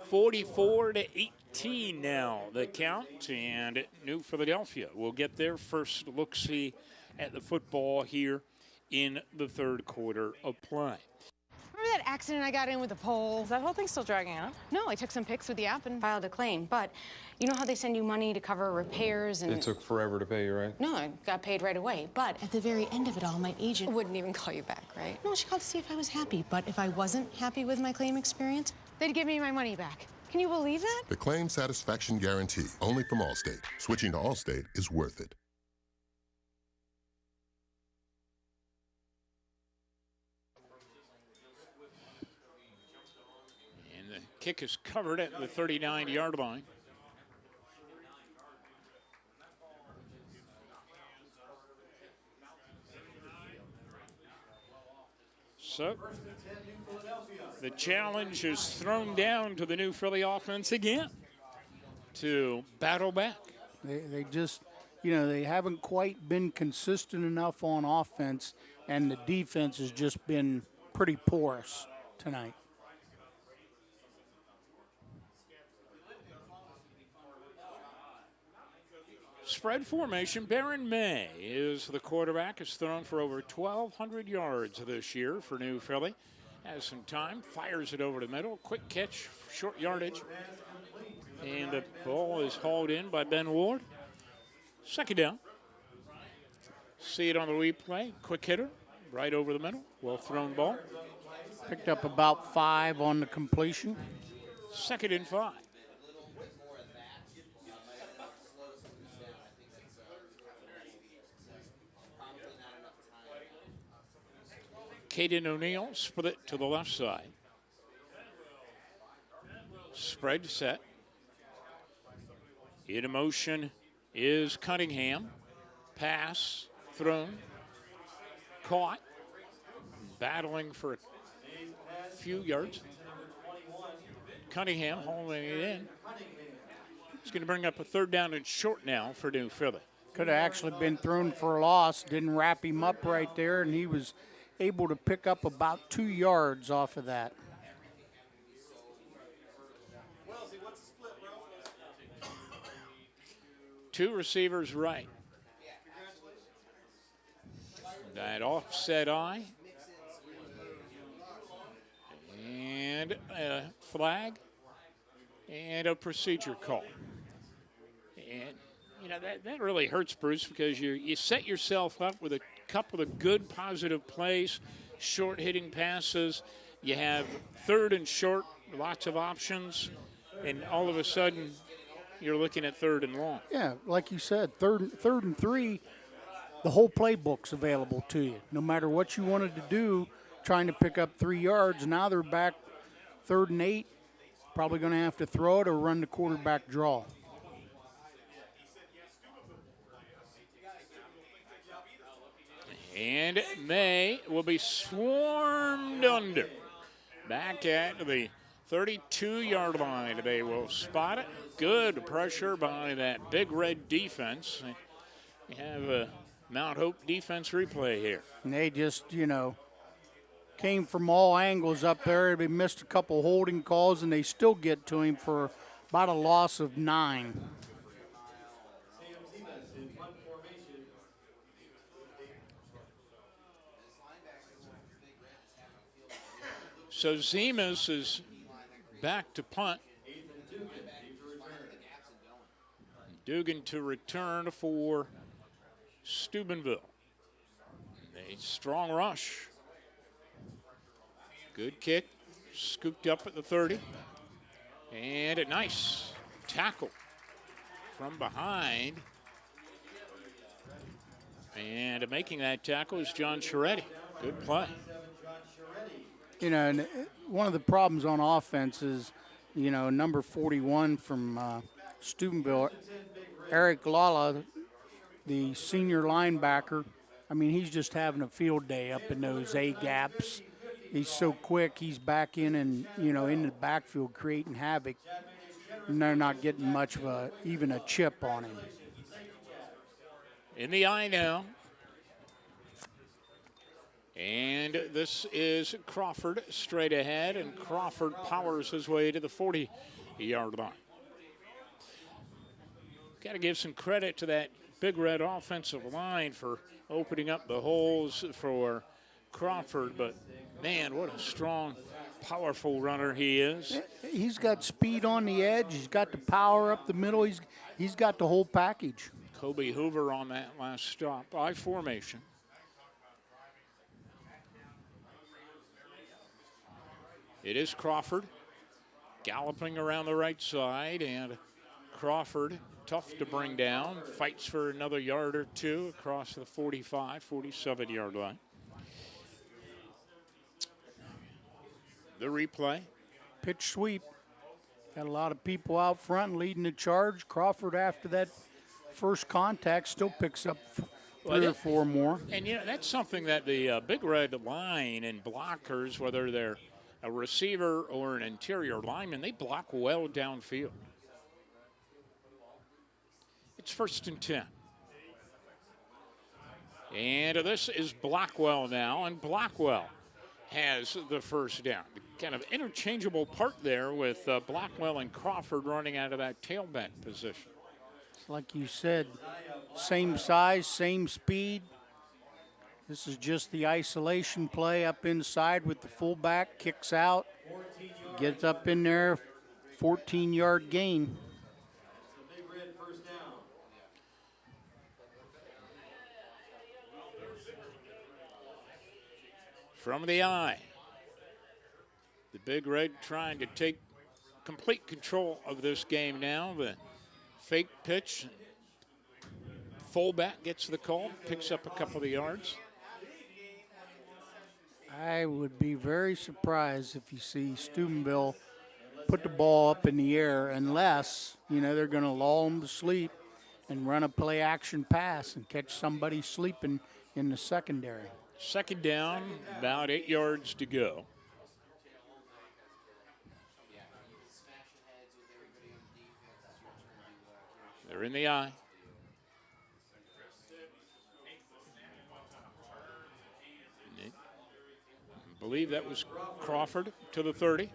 44-18 now the count. And New Philadelphia will get their first look-see at the football here in the third quarter of play. Remember that accident I got in with the pole? Is that whole thing still dragging on? No, I took some pics with the app and filed a claim. But you know how they send you money to cover repairs and... It took forever to pay you, right? No, I got paid right away. But at the very end of it all, my agent wouldn't even call you back, right? No, she called to see if I was happy. But if I wasn't happy with my claim experience, they'd give me my money back. Can you believe that? The claim satisfaction guarantee, only from Allstate. Switching to Allstate is worth it. Kick is covered at the 39-yard line. So the challenge is thrown down to the New Philly offense again to battle back. They just, they haven't quite been consistent enough on offense, and the defense has just been pretty porous tonight. Spread formation. Baron May is the quarterback. Has thrown for over 1,200 yards this year for New Philly. Has some time. Fires it over the middle. Quick catch. Short yardage. And the ball is hauled in by Ben Ward. Second down. See it on the replay. Quick hitter. Right over the middle. Well thrown ball. Picked up about 5 on the completion. 2nd and 5. Caden O'Neal split to the left side. Spread set. In motion is Cunningham. Pass thrown. Caught. Battling for a few yards. Cunningham holding it in. It's going to bring up a 3rd down and short now for New Philly. Could have actually been thrown for a loss. Didn't wrap him up right there, and he was able to pick up about 2 yards off of that. Two receivers right. That offset eye. And a flag. And a procedure call. And, you know, that really hurts, Bruce, because you set yourself up with a couple of good positive plays, short hitting passes. You have 3rd and short, lots of options, and all of a sudden you're looking at 3rd and long. Yeah, like you said, third and 3, the whole playbook's available to you. No matter what you wanted to do, trying to pick up 3 yards, now they're back 3rd and 8, probably going to have to throw it or run the quarterback draw. And May will be swarmed under. Back at the 32-yard line. They will spot it. Good pressure by that Big Red defense. We have a Mount Hope defense replay here. And they just, you know, came from all angles up there. They missed a couple holding calls, and they still get to him for about a loss of 9. So Zemas is back to punt. Dugan to return for Steubenville. A strong rush. Good kick. Scooped up at the 30. And a nice tackle from behind. And making that tackle is John Chiretti. Good play. You know, and one of the problems on offense is, you know, number 41 from Steubenville, Eric Lala, the senior linebacker. I mean, he's just having a field day up in those A gaps. He's so quick. He's back in and, you know, in the backfield creating havoc. And they're not getting much of even a chip on him. In the eye now. And this is Crawford straight ahead, and Crawford powers his way to the 40-yard line. Got to give some credit to that Big Red offensive line for opening up the holes for Crawford, but man, what a strong, powerful runner he is. He's got speed on the edge. He's got the power up the middle. He's got the whole package. Kobe Hoover on that last stop. I formation. It is Crawford galloping around the right side, and Crawford, tough to bring down, fights for another yard or two across the 45, 47-yard line. The replay. Pitch sweep. Got a lot of people out front leading the charge. Crawford, after that first contact, still picks up three or four more. And, you know, that's something that the Big Red line and blockers, whether they're a receiver or an interior lineman, they block well downfield. It's 1st and 10. And this is Blackwell now, and Blackwell has the first down. Kind of interchangeable part there with Blackwell and Crawford running out of that tailback position. Like you said, same size, same speed. This is just the isolation play up inside with the fullback, kicks out, gets up in there, 14-yard gain. The Big Red first down. From the eye, the Big Red trying to take complete control of this game now. The fake pitch, fullback gets the call, picks up a couple of yards. I would be very surprised if you see Steubenville put the ball up in the air unless, they're going to lull them to sleep and run a play action pass and catch somebody sleeping in the secondary. Second down, about 8 yards to go. They're in the eye. I believe that was Crawford to the 30.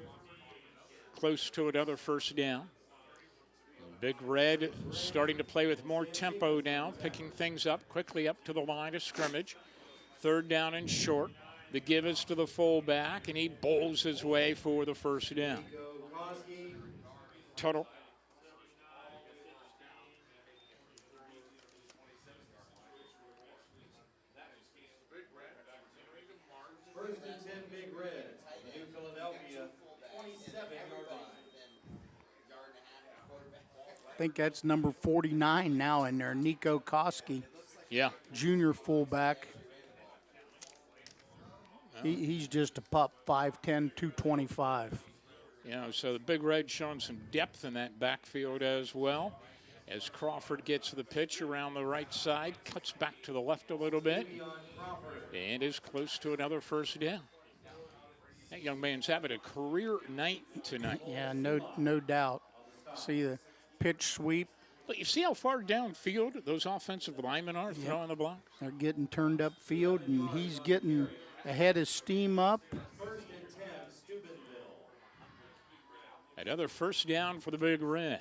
Close to another first down. Big Red starting to play with more tempo now, picking things up quickly up to the line of scrimmage. Third down and short. The give is to the fullback, and he bowls his way for the first down. Tuttle. First and 10, Big Red. New Philadelphia, 27-yard line. I think that's number 49 now in there, Nico Koski. Yeah. Junior fullback. He's just a pup, 5'10", 225. So the Big Red showing some depth in that backfield as well. As Crawford gets the pitch around the right side, cuts back to the left a little bit, and is close to another first down. That young man's having a career night tonight. Yeah, no doubt. See the pitch sweep. But you see how far downfield those offensive linemen are throwing the block? They're getting turned up field, and he's getting ahead of steam up. First and 10, Steubenville. Another first down for the Big Red.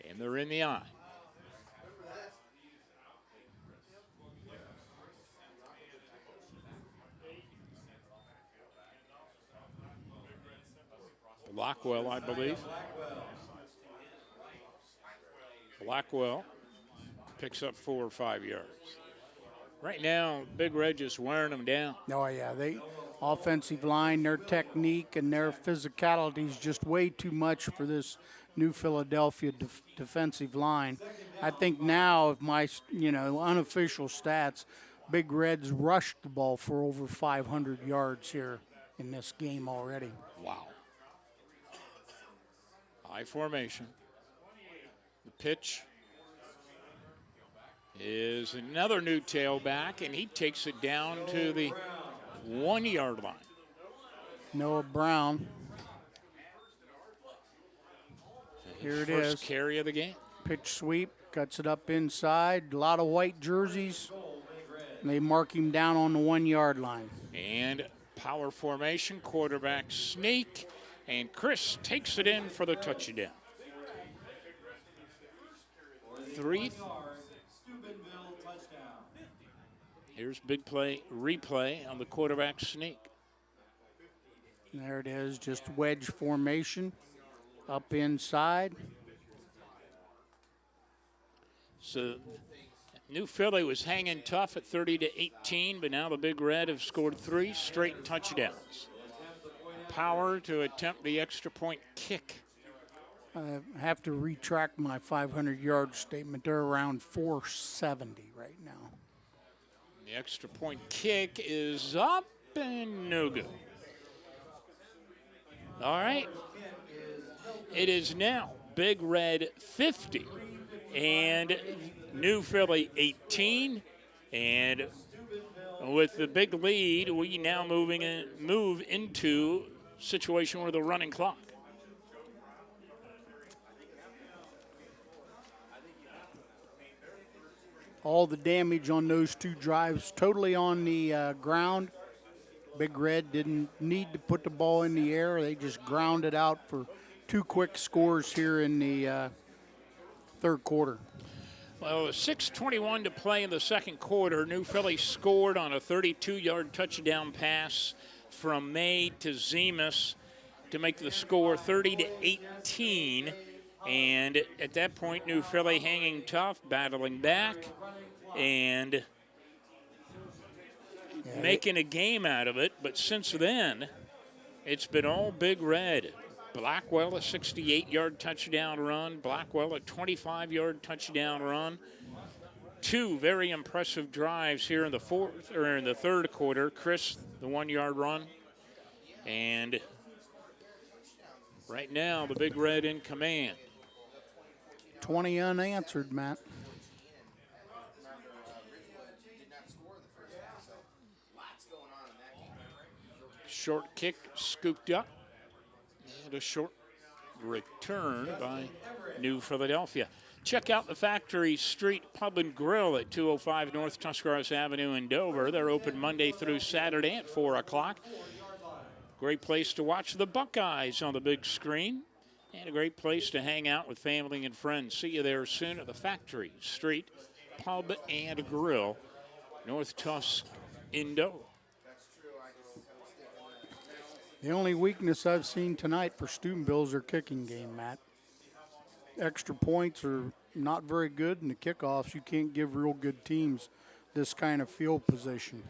And they're in the eye. Blackwell, I believe. Blackwell picks up 4 or 5 yards. Right now, Big Red just wearing them down. Oh, yeah. Offensive line, their technique and their physicality is just way too much for this New Philadelphia defensive line. I think now, if my unofficial stats, Big Red's rushed the ball for over 500 yards here in this game already. Wow. High formation. The pitch is another new tailback, and he takes it down to the 1-yard line. Noah Brown. Here it is. First carry of the game. Pitch sweep, cuts it up inside. A lot of white jerseys. And they mark him down on the 1-yard line. And power formation, quarterback sneak, and Chris takes it in for the touchdown. 3. Steubenville touchdown. Here's big play, replay on the quarterback sneak. And there it is, just wedge formation up inside. So New Philly was hanging tough at 30-18, but now the Big Red have scored 3 straight touchdowns. Power to attempt the extra point kick. I have to retract my 500-yard statement. They're around 470 right now. The extra point kick is up and no good. All right. It is now Big Red 50 and New Philly 18. And with the big lead, we now move into situation with a running clock. All the damage on those 2 drives totally on the ground. Big Red didn't need to put the ball in the air. They just ground it out for 2 quick scores here in the Third quarter. Well, 6:21 to play in the second quarter. New Philly scored on a 32-yard touchdown pass from May to Zemus to make the score 30-18. And at that point, New Philly hanging tough, battling back, and making a game out of it. But since then, it's been all Big Red. Blackwell a 68-yard touchdown run. Blackwell a 25-yard touchdown run. Two very impressive drives here in the third quarter. Chris, the 1-yard run. And right now, the Big Red in command. 20 unanswered, Matt. Short kick scooped up. And a short return by New Philadelphia. Check out the Factory Street Pub and Grill at 205 North Tuscarawas Avenue in Dover. They're open Monday through Saturday at 4 o'clock. Great place to watch the Buckeyes on the big screen. And a great place to hang out with family and friends. See you there soon at the Factory Street Pub and Grill, North Tusk in Dover. The only weakness I've seen tonight for Steubenville is their kicking game, Matt. Extra points are not very good, and the kickoffs, you can't give real good teams this kind of field position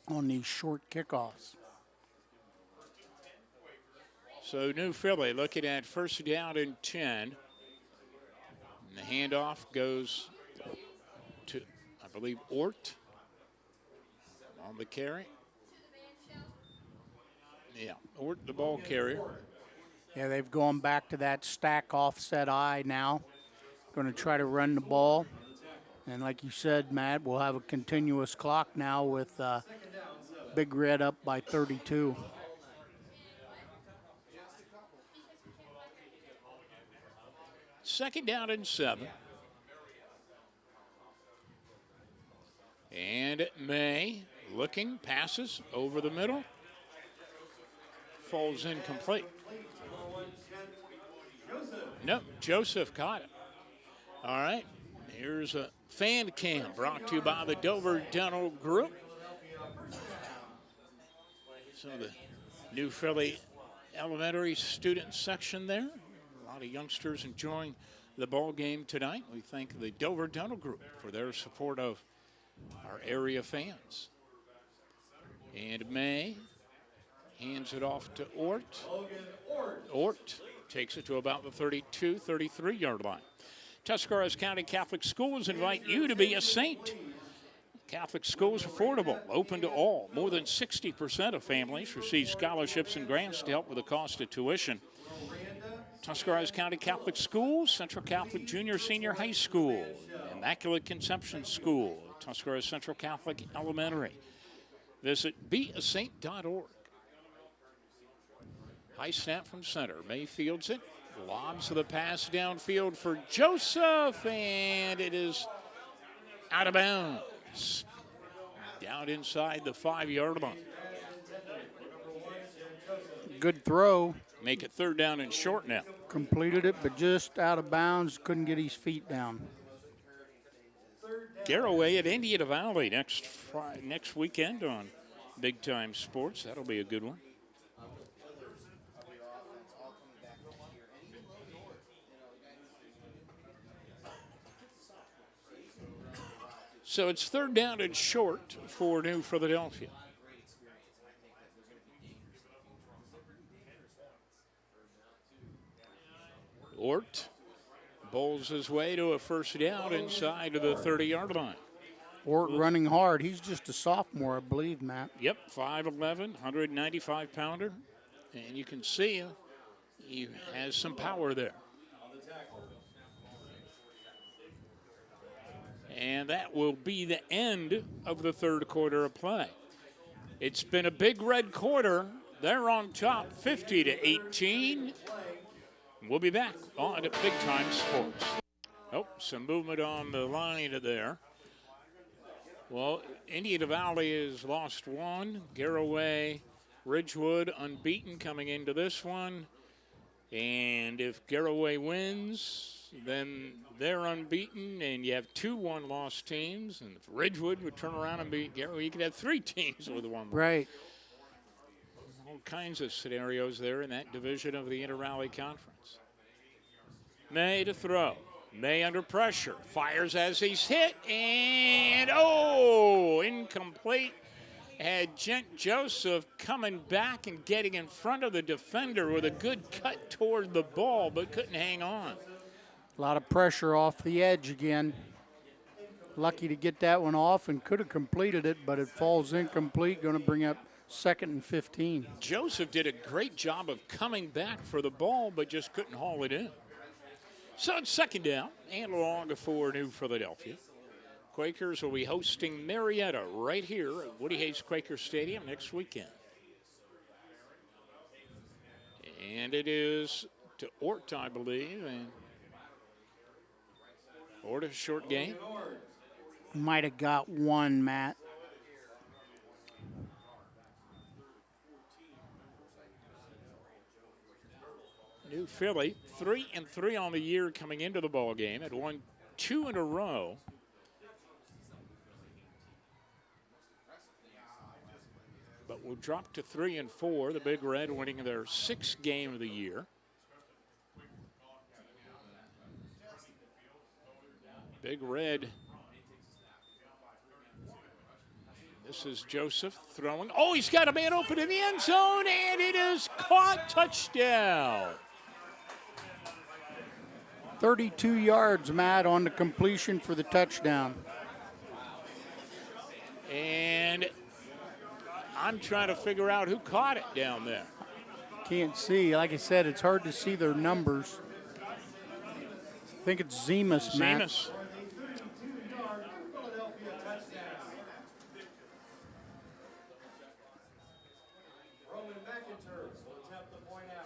on these short kickoffs. So New Philly looking at first down and 10. And the handoff goes to, I believe, Ort on the carry. Yeah, Ort, the ball carrier. Yeah, they've gone back to that stack offset eye now. Going to try to run the ball. And like you said, Matt, we'll have a continuous clock now with Big Red up by 32. Second down and 7. And May looking, passes over the middle. Falls incomplete. Nope, Joseph caught it. All right, here's a fan cam brought to you by the Dover Dental Group. Some of the New Philly elementary student section there. A lot of youngsters enjoying the ball game tonight. We thank the Dover Dental Group for their support of our area fans. And May hands it off to Ort. Ort takes it to about the 32, 33-yard line. Tuscarawas County Catholic Schools invite you to be a saint. Catholic schools affordable, open to all. More than 60% of families receive scholarships and grants to help with the cost of tuition. Tuscarawas County Catholic Schools, Central Catholic Junior Senior High School, Immaculate Conception School, Tuscarawas Central Catholic Elementary. Visit beasaint.org. High snap from center. May fields it. Lobs the pass downfield for Joseph, and it is out of bounds. Down inside the 5-yard line. Good throw. Make it third down and short now. Completed it, but just out of bounds. Couldn't get his feet down. Garraway at Indiana Valley next weekend on Big Time Sports. That'll be a good one. So it's third down and short for New Philadelphia. Ort bowls his way to a first down inside of the 30-yard line. Ort running hard. He's just a sophomore, I believe, Matt. Yep, 5'11", 195-pounder. And you can see he has some power there. And that will be the end of the third quarter of play. It's been a Big Red quarter. They're on top, 50-18. We'll be back on at Big Time Sports. Oh, some movement on the line there. Well, Indiana Valley has lost one. Garraway, Ridgewood unbeaten coming into this one. And if Garraway wins, then they're unbeaten, and you have 2 one-loss teams. And if Ridgewood would turn around and beat Garraway, you could have 3 teams with 1 loss. Right. All kinds of scenarios there in that division of the Inter-Rally Conference. May to throw. May under pressure. Fires as he's hit, and incomplete. Had Gent Joseph coming back and getting in front of the defender with a good cut toward the ball, but couldn't hang on. A lot of pressure off the edge again. Lucky to get that one off and could have completed it, but it falls incomplete. Going to bring up 2nd and 15. Joseph did a great job of coming back for the ball, but just couldn't haul it in. So it's 2nd down and long for New Philadelphia. Quakers will be hosting Marietta right here at Woody Hayes Quaker Stadium next weekend. And it is to Ort, I believe. And Ort, a short game. Might have got 1, Matt. New Philly, 3-3 on the year coming into the ball game. Had won 2 in a row. But will drop to 3-4. The Big Red winning their 6th game of the year. Big Red. This is Joseph throwing. Oh, he's got a man open in the end zone, and it is caught. Touchdown. 32 yards, Matt, on the completion for the touchdown. And I'm trying to figure out who caught it down there. Can't see. Like I said, it's hard to see their numbers. I think it's Zemus, Matt. Zemus.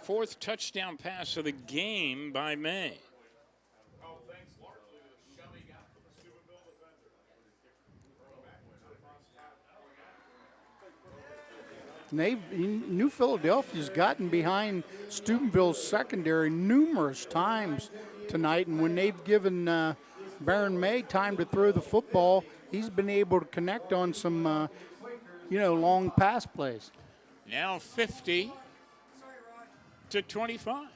Fourth touchdown pass of the game by May. New Philadelphia's gotten behind Steubenville's secondary numerous times tonight, and when they've given Baron May time to throw the football, he's been able to connect on some, long pass plays. Now 50 to 25.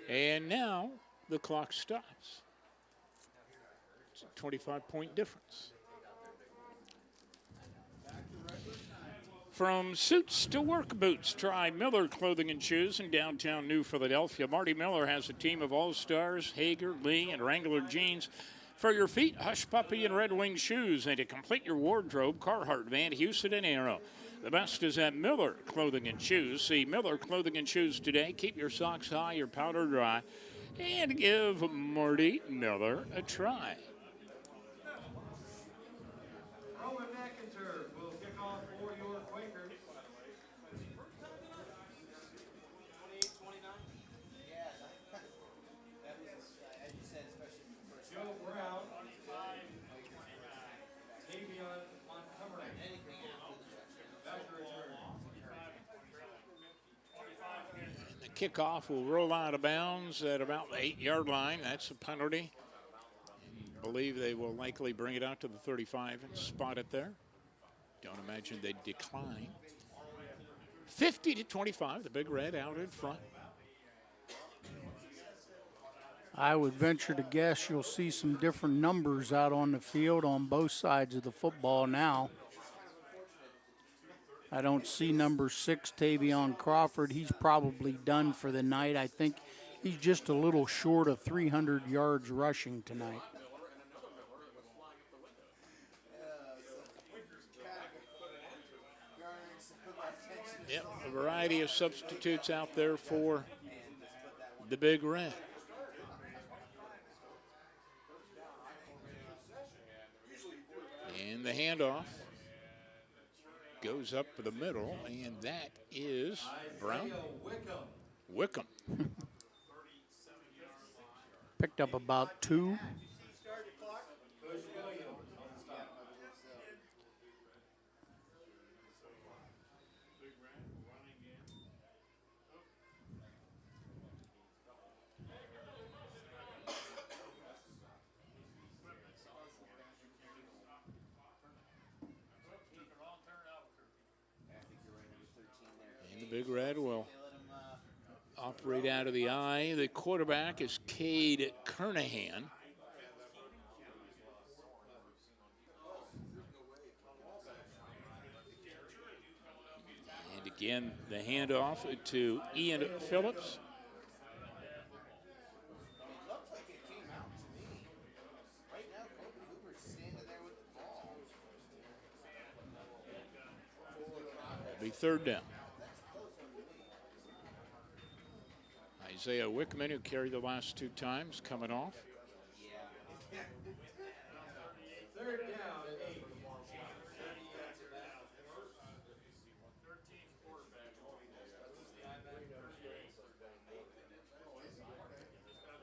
And now the clock stops. It's a 25-point difference. From suits to work boots, try Miller Clothing and Shoes in downtown New Philadelphia. Marty Miller has a team of All-Stars, Hager, Lee, and Wrangler jeans. For your feet, Hush Puppy and Red Wing shoes. And to complete your wardrobe, Carhartt, Van Heusen, and Arrow. The best is at Miller Clothing and Shoes. See Miller Clothing and Shoes today. Keep your socks high, your powder dry, and give Marty Miller a try. Roman McIntyre will kick off for your Quakers. 28-29. Joe Brown. Tavion Montgomery. Back to return. The kickoff will roll out of bounds at about the 8-yard line. That's a penalty. I believe they will likely bring it out to the 35 and spot it there. Don't imagine they'd decline. 50 to 25, the Big Red out in front. I would venture to guess you'll see some different numbers out on the field on both sides of the football now. I don't see number 6, Tavion Crawford. He's probably done for the night. I think he's just a little short of 300 yards rushing tonight. Yep, a variety of substitutes out there for the Big Red. And the handoff goes up for the middle, and that is Brown. Wickham. Picked up about 2. Big Red will operate out of the eye. The quarterback is Cade Kernahan. And again, the handoff to Ian Phillips. It'll be third down. Isaiah Wickman, who carried the last 2 times, coming off. Third down and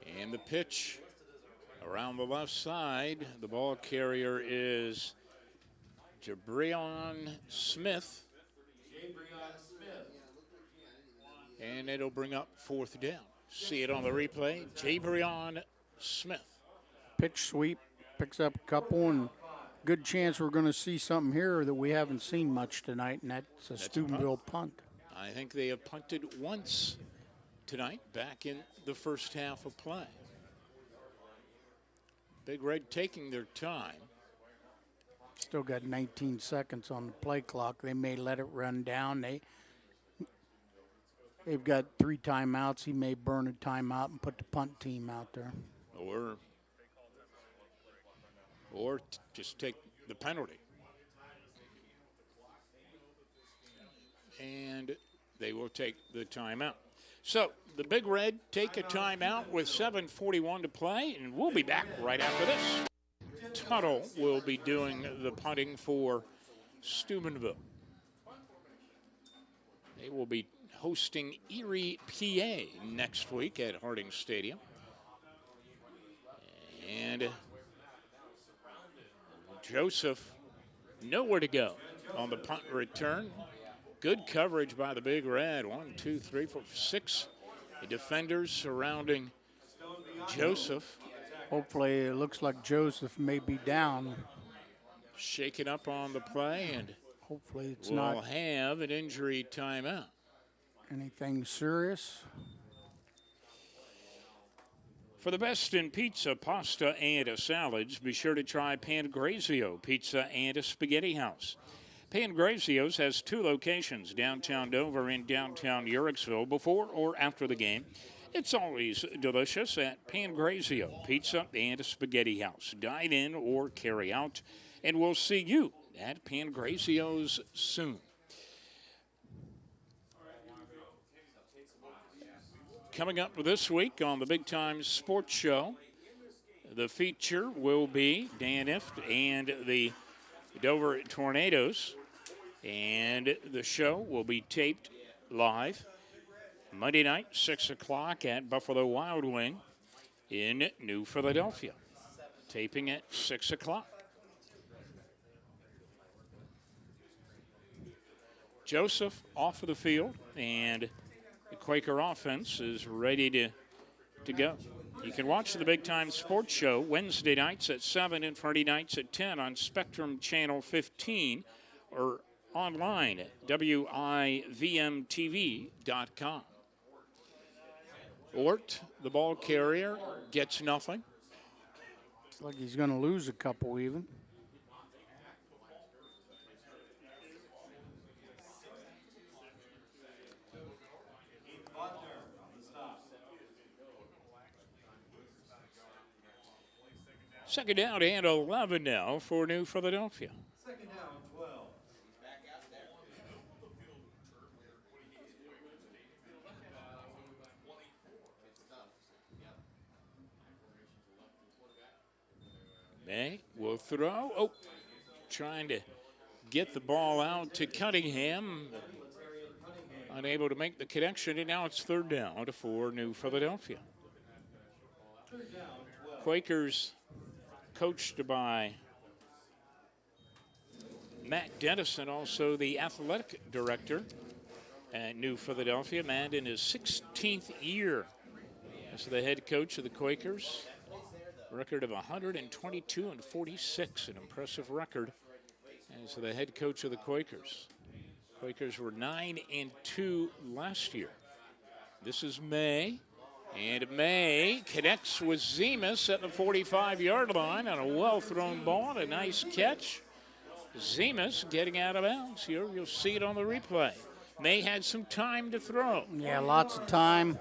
8. And the pitch around the left side. The ball carrier is Jabrion Smith. And it'll bring up 4th down. See it on the replay. Jabrion Smith. Pitch sweep, picks up a couple, and good chance we're going to see something here that we haven't seen much tonight, and that's a Steubenville punt. I think they have punted once tonight, back in the first half of play. Big Red taking their time. Still got 19 seconds on the play clock. They may let it run down. They've got 3 timeouts. He may burn a timeout and put the punt team out there. Or just take the penalty. And they will take the timeout. So the Big Red take a timeout with 7:41 to play, and we'll be back right after this. Tuttle will be doing the punting for Steubenville. They will be hosting Erie, PA next week at Harding Stadium. And Joseph, nowhere to go on the punt return. Good coverage by the Big Red. 1, 2, 3, 4, 6 defenders surrounding Joseph. Hopefully it looks like Joseph may be down. Shaken up on the play, and hopefully it's we'll not have an injury timeout. anything serious. For the best in pizza, pasta, and salads, be sure to try Pangrazio Pizza and Spaghetti House. Pangrazio's has 2 locations, downtown Dover and downtown Uhrichsville, before or after the game. It's always delicious at Pangrazio Pizza and Spaghetti House. Dine in or carry out, and we'll see you at Pangrazio's soon. Coming up this week on the Big Time Sports Show, the feature will be Dan Ift and the Dover Tornadoes, and the show will be taped live Monday night, 6 o'clock at Buffalo Wild Wing in New Philadelphia. Taping at 6 o'clock. Joseph off of the field, and the Quaker offense is ready to go. You can watch the Big Time Sports Show Wednesday nights at 7 and Friday nights at 10 on Spectrum Channel 15 or online at WIVMTV.com. Ort, the ball carrier, gets nothing. Looks like he's going to lose a couple even. Second down and 11 now for New Philadelphia. Second down, 12. May will throw. Oh, trying to get the ball out to Cunningham. Unable to make the connection, and now it's third down for New Philadelphia. Quakers coached by Matt Dennison, also the athletic director at New Philadelphia. Matt in his 16th year as the head coach of the Quakers. Record of 122 and 46, an impressive record as the head coach of the Quakers. Quakers were 9-2 last year. This is May. And May connects with Zemus at the 45-yard line on a well-thrown ball and a nice catch. Zemus getting out of bounds here. You'll see it on the replay. May had some time to throw. Yeah, lots of time.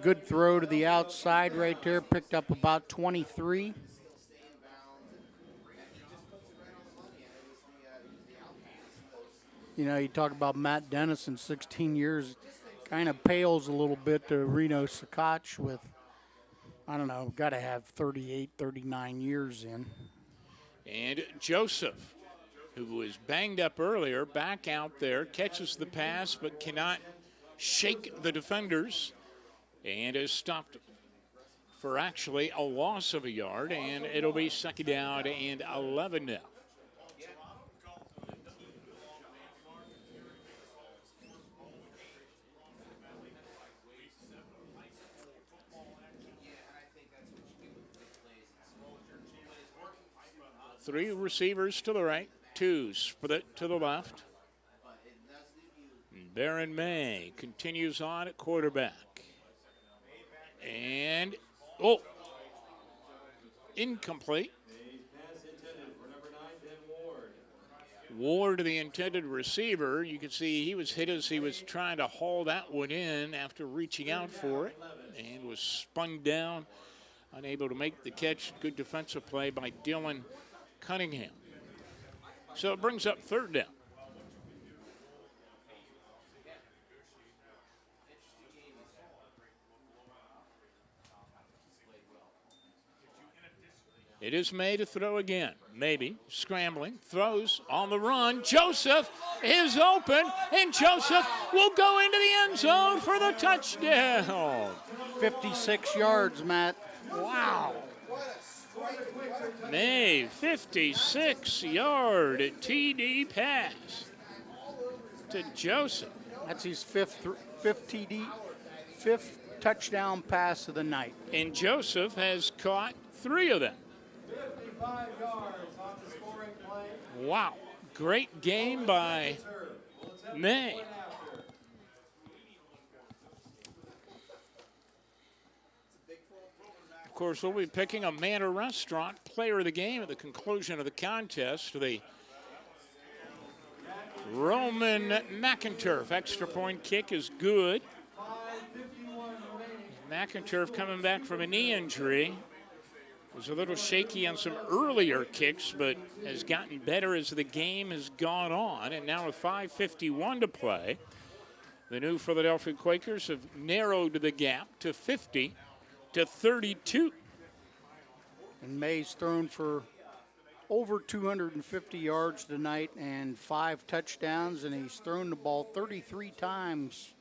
Good throw to the outside right there. Picked up about 23. You know, you talk about Matt Dennis in 16 years. Kind of pales a little bit to Reno Sakach with, I don't know, got to have 38, 39 years in. And Joseph, who was banged up earlier, back out there, catches the pass but cannot shake the defenders and is stopped for actually a loss of a yard, and it'll be second down and 11 now. Three receivers to the right, two split to the left. Baron May continues on at quarterback. And, incomplete. Ward, the intended receiver. You can see he was hit as he was trying to haul that one in after reaching out for it and was spun down, unable to make the catch. Good defensive play by Dylan Cunningham. So it brings up third down. It is May to throw again. Maybe scrambling, throws on the run. Joseph is open, and Joseph will go into the end zone for the touchdown. 56 yards, Matt. Wow. May, 56-yard TD pass to Joseph. That's his fifth touchdown pass of the night. And Joseph has caught 3 of them. 55 yards on the scoring play. Wow. Great game by May. Of course, we'll be picking a Manor Restaurant player of the game at the conclusion of the contest. The Roman McInturf extra point kick is good. McInturf coming back from a knee injury. Was a little shaky on some earlier kicks, but has gotten better as the game has gone on. And now with 5:51 to play, the new Philadelphia Quakers have narrowed the gap to 50-32. And May's thrown for over 250 yards tonight and 5 touchdowns, and he's thrown the ball 33 times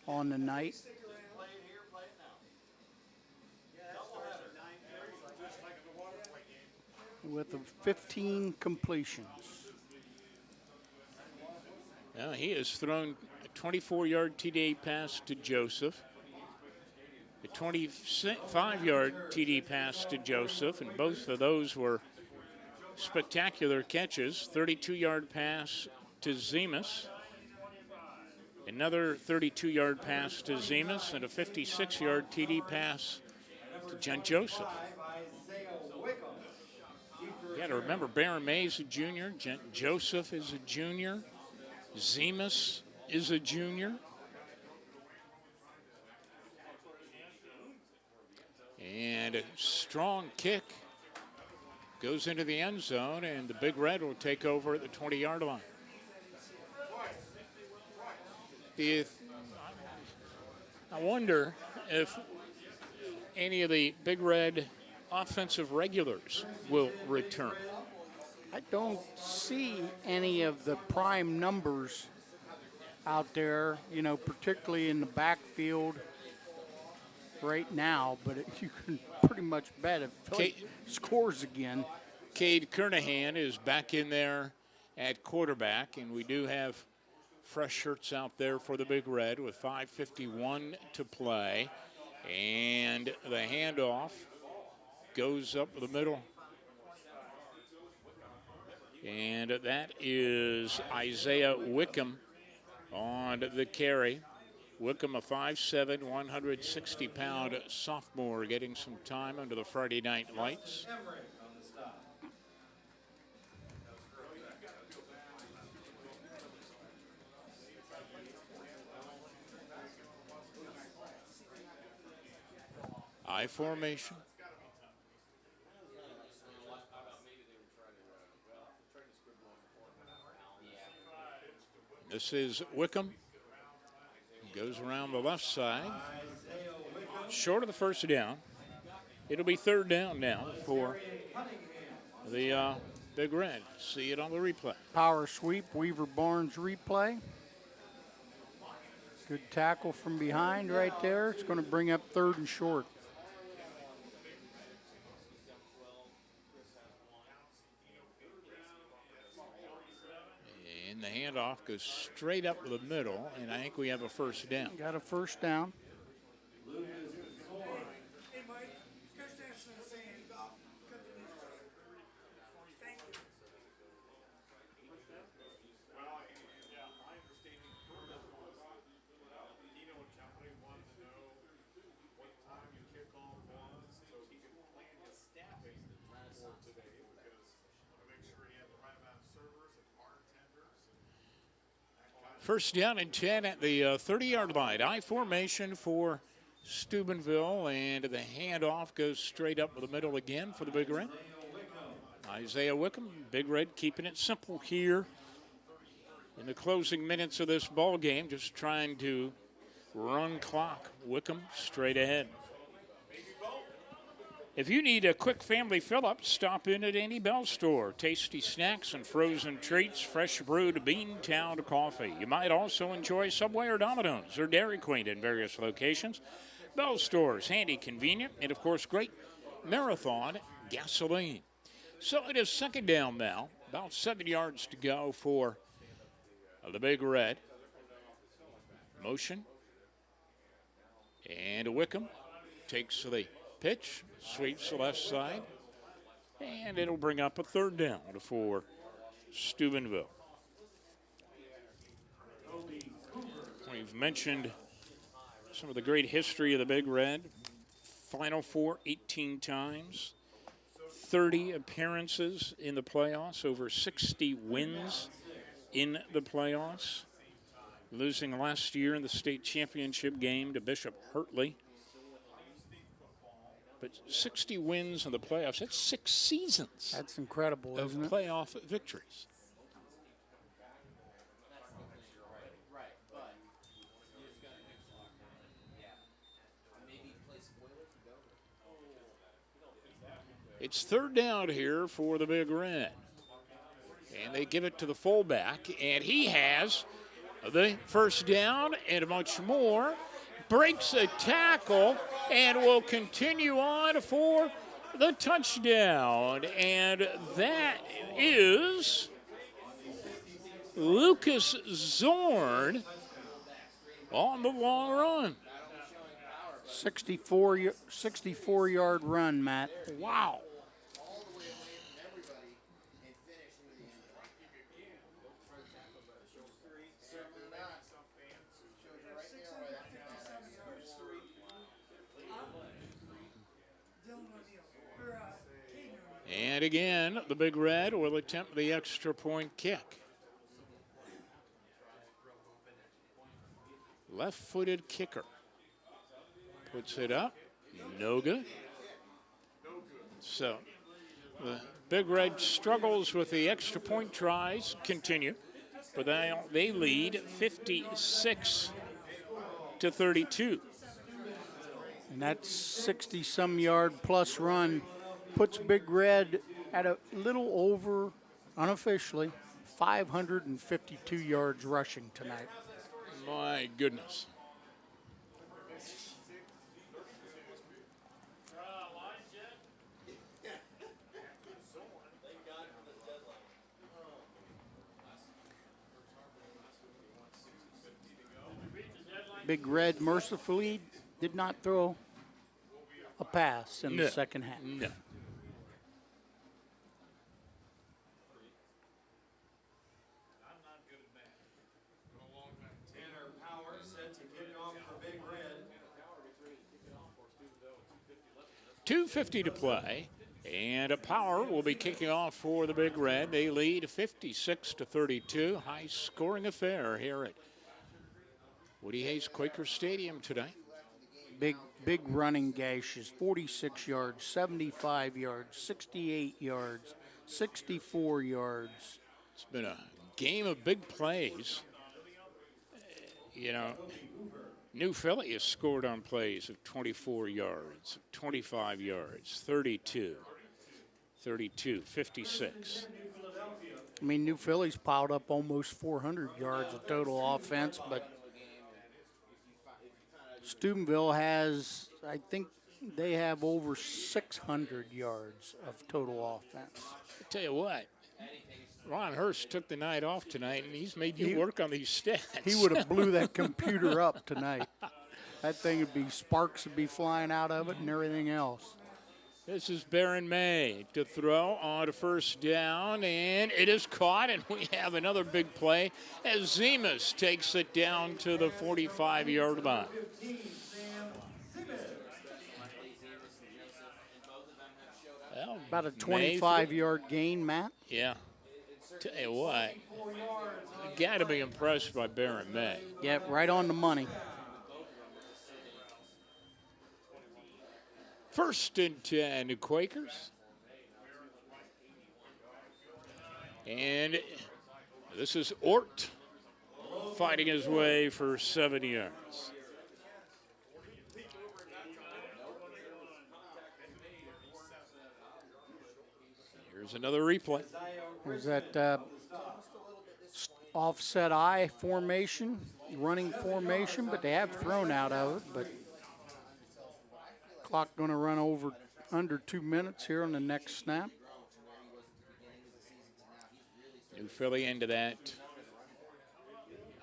on the night. With 15 completions. Now he has thrown a 24-yard TD pass to Joseph, a 25-yard TD pass to Joseph, and both of those were spectacular catches. 32-yard pass to Zemus, another 32-yard pass to Zemus, and a 56-yard TD pass to John Joseph. You got to remember, Baron May's a junior, Joseph is a junior, Zemus is a junior. And a strong kick goes into the end zone, and the Big Red will take over at the 20-yard line. I wonder if any of the Big Red offensive regulars will return. I don't see any of the prime numbers out there, you know, particularly in the backfield right now, but you can pretty much bet if Philly scores again. Cade Kernahan is back in there at quarterback, and we do have fresh shirts out there for the Big Red with 5:51 to play. And the handoff goes up the middle And that is Isaiah Wickham on the carry. Wickham, a 5'7", 160-pound sophomore, getting some time under the Friday night lights. I formation. This is Wickham. Goes around the left side. Short of the first down. It'll be third down now for the Big Red. See it on the replay. Power sweep, Weaver Barnes replay. Good tackle from behind right there. It's going to bring up third and short. And the handoff goes straight up the middle, and I think we have a first down. Got a first down. First down and 10 at the 30-yard line. I formation for Steubenville, and the handoff goes straight up the middle again for the Big Red. Isaiah Wickham, Big Red keeping it simple here in the closing minutes of this ball game, just trying to run clock. Wickham straight ahead. If you need a quick family fill-up, stop in at any Bell store. Tasty snacks and frozen treats, fresh brewed Beantown coffee. You might also enjoy Subway or Domino's or Dairy Queen in various locations. Bell stores, handy, convenient, and of course great Marathon gasoline. So it is second down now, about 7 yards to go for the Big Red. Motion. And Wickham takes the pitch. Sweeps the left side, and it'll bring up a third down for Steubenville. We've mentioned some of the great history of the Big Red. Final Four 18 times, 30 appearances in the playoffs, over 60 wins in the playoffs. Losing last year in the state championship game to Bishop Hartley. But 60 wins in the playoffs, that's 6 seasons. That's incredible, of isn't it? Playoff victories. It's third down here for the Big Red. And they give it to the fullback, and he has the first down and much more. Breaks a tackle and will continue on for the touchdown. And that is Lucas Zorn on the long run. 64-yard run, Matt. Wow. And again, the Big Red will attempt the extra point kick. Left-footed kicker. Puts it up. No good. So the Big Red struggles with the extra point tries. Continue. But they lead 56-32. And that 60-some yard plus run puts Big Red at a little over, unofficially, 552 yards rushing tonight. My goodness. Big Red mercifully did not throw a pass in the second half. No. 2:50 to play, and a power will be kicking off for the Big Red. They lead 56-32. High-scoring affair here at Woody Hayes Quaker Stadium tonight. Big running gashes, 46 yards, 75 yards, 68 yards, 64 yards. It's been a game of big plays. New Philly has scored on plays of 24 yards, 25 yards, 32, 56. I mean, New Philly's piled up almost 400 yards of total offense, but Steubenville has, I think they have over 600 yards of total offense. I tell you what, Ron Hurst took the night off tonight, and he's made you work on these stats. He would have blew that computer up tonight. That thing would be, sparks would be flying out of it and everything else. This is Baron May to throw on to first down, and it is caught, and we have another big play as Zemas takes it down to the 45-yard line. Well, about a 25-yard gain, Matt. Yeah. Tell you what, you got to be impressed by Baron May. Yep, right on the money. First and 10 to Quakers. And this is Ort fighting his way for 7 yards. Here's another replay. There's that offset I formation, running formation, but they have thrown out of it. But clock going to run over under 2 minutes here on the next snap. New Philly into that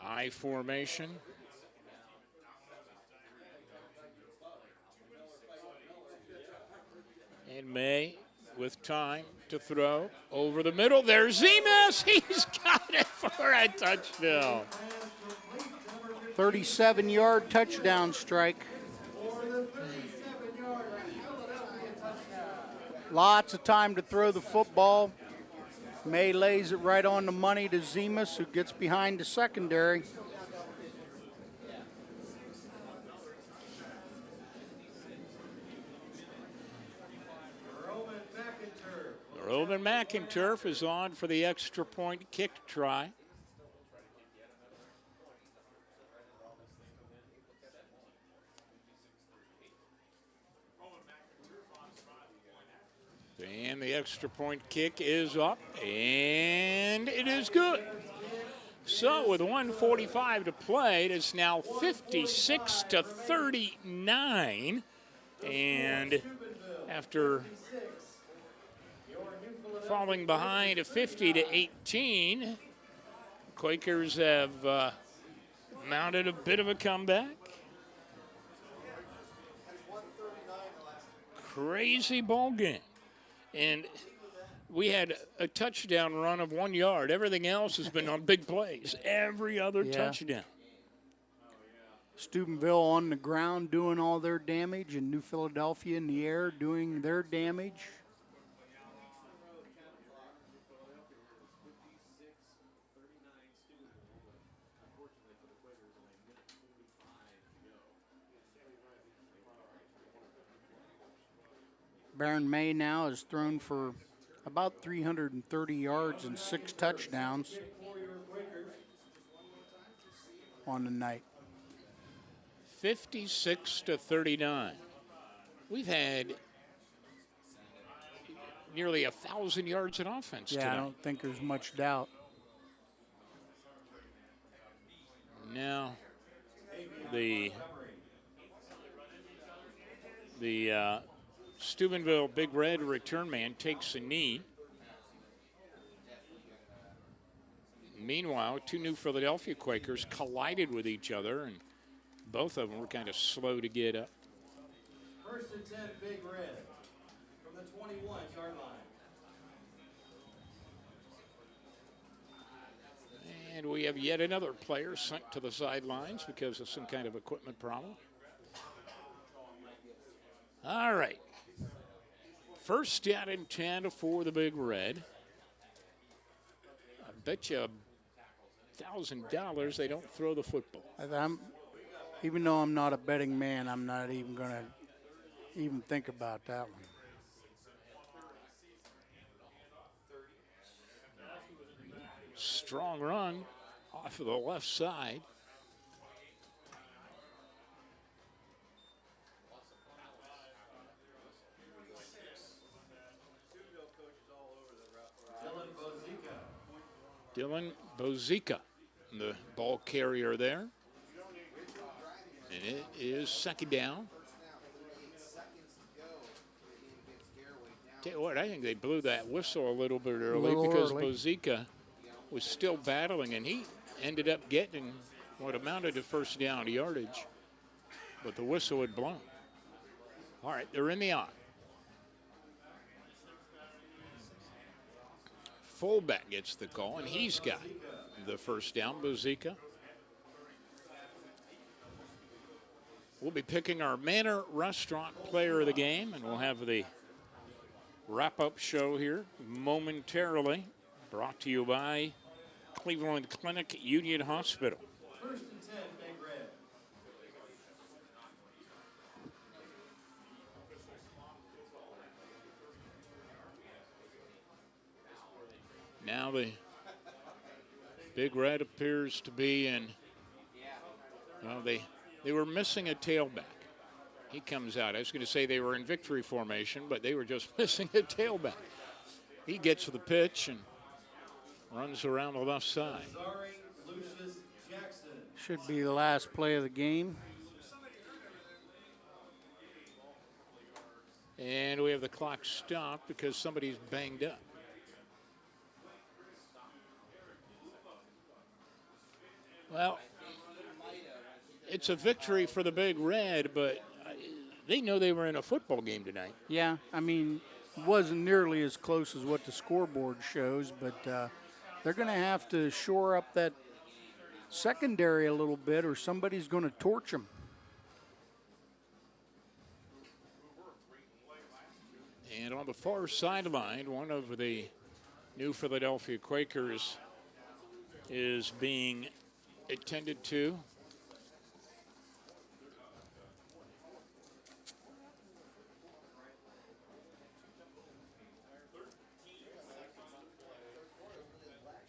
I formation. And May with time to throw over the middle. There's Zemas. He's got it for a touchdown. 37-yard touchdown strike. Lots of time to throw the football. May lays it right on the money to Zemas, who gets behind the secondary. Roman McInturf is on for the extra point kick try. And the extra point kick is up, and it is good. So with 1:45 to play, it is now 56-39. And after falling behind a 50-18, Quakers have mounted a bit of a comeback. Crazy ball game. And we had a touchdown run of 1 yard. Everything else has been on big plays. Every other touchdown. Steubenville on the ground doing all their damage, and New Philadelphia in the air doing their damage. Baron May now has thrown for about 330 yards and 6 touchdowns on the night. 56-39. We've had nearly 1,000 yards in offense tonight. I don't think there's much doubt. Now, the Steubenville Big Red return man takes a knee. Meanwhile, two New Philadelphia Quakers collided with each other, and both of them were kind of slow to get up. First and 10, Big Red from the 21-yard line. And we have yet another player sent to the sidelines because of some kind of equipment problem. All right. First down and 10 for the Big Red. I bet you $1,000 they don't throw the football. Even though I'm not a betting man, I'm not even going to even think about that one. Strong run off of the left side. Dylan Bozica, the ball carrier there. And it is second down. Tell you what, I think they blew that whistle a little bit early because Bozica was still battling, and he ended up getting what amounted to first down yardage, but the whistle had blown. All right, they're in the eye. Fullback gets the call, and he's got the first down, Bozica. We'll be picking our Manor Restaurant Player of the Game, and we'll have the wrap-up show here momentarily, brought to you by Cleveland Clinic Union Hospital. First and 10, Big Red. Now the Big Red appears to be in, well, they were missing a tailback. He comes out. I was going to say they were in victory formation, but they were just missing a tailback. He gets to the pitch and runs around the left side. Should be the last play of the game. And we have the clock stopped because somebody's banged up. Well, it's a victory for the Big Red, but they know they were in a football game tonight. Yeah, I mean, it wasn't nearly as close as what the scoreboard shows, but they're going to have to shore up that secondary a little bit or somebody's going to torch them. And on the far sideline, one of the new Philadelphia Quakers is being attended to.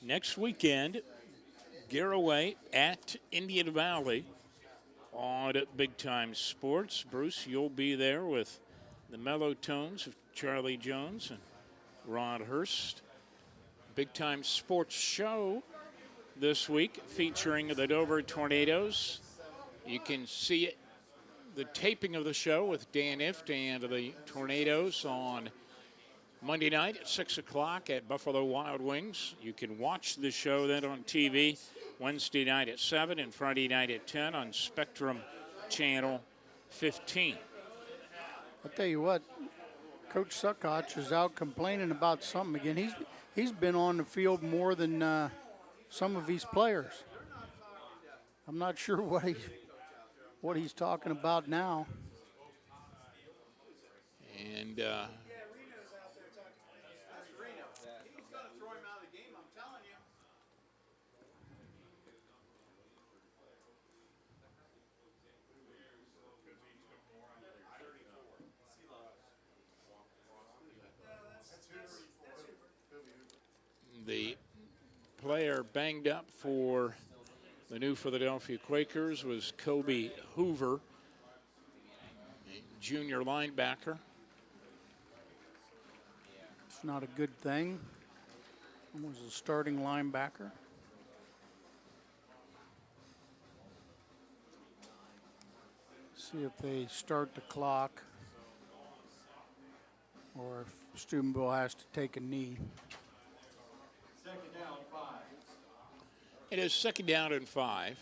Next weekend, Garraway at Indian Valley on Big Time Sports. Bruce, you'll be there with the mellow tones of Charlie Jones and Rod Hurst. Big Time Sports show this week featuring the Dover Tornadoes. You can see it, the taping of the show with Dan Ift and the Tornadoes on Monday night at 6 o'clock at Buffalo Wild Wings. You can watch the show then on TV Wednesday night at 7 and Friday night at 10 on Spectrum Channel 15. I'll tell you what, Coach Suckotch is out complaining about something again. He's been on the field more than some of these players. I'm not sure what he's talking about now. And the player banged up for the new Philadelphia Quakers was Kobe Hoover, a junior linebacker. It's not a good thing. He was a starting linebacker. See if they start the clock or if Steubenville has to take a knee. Second down, 5. It is second down and 5.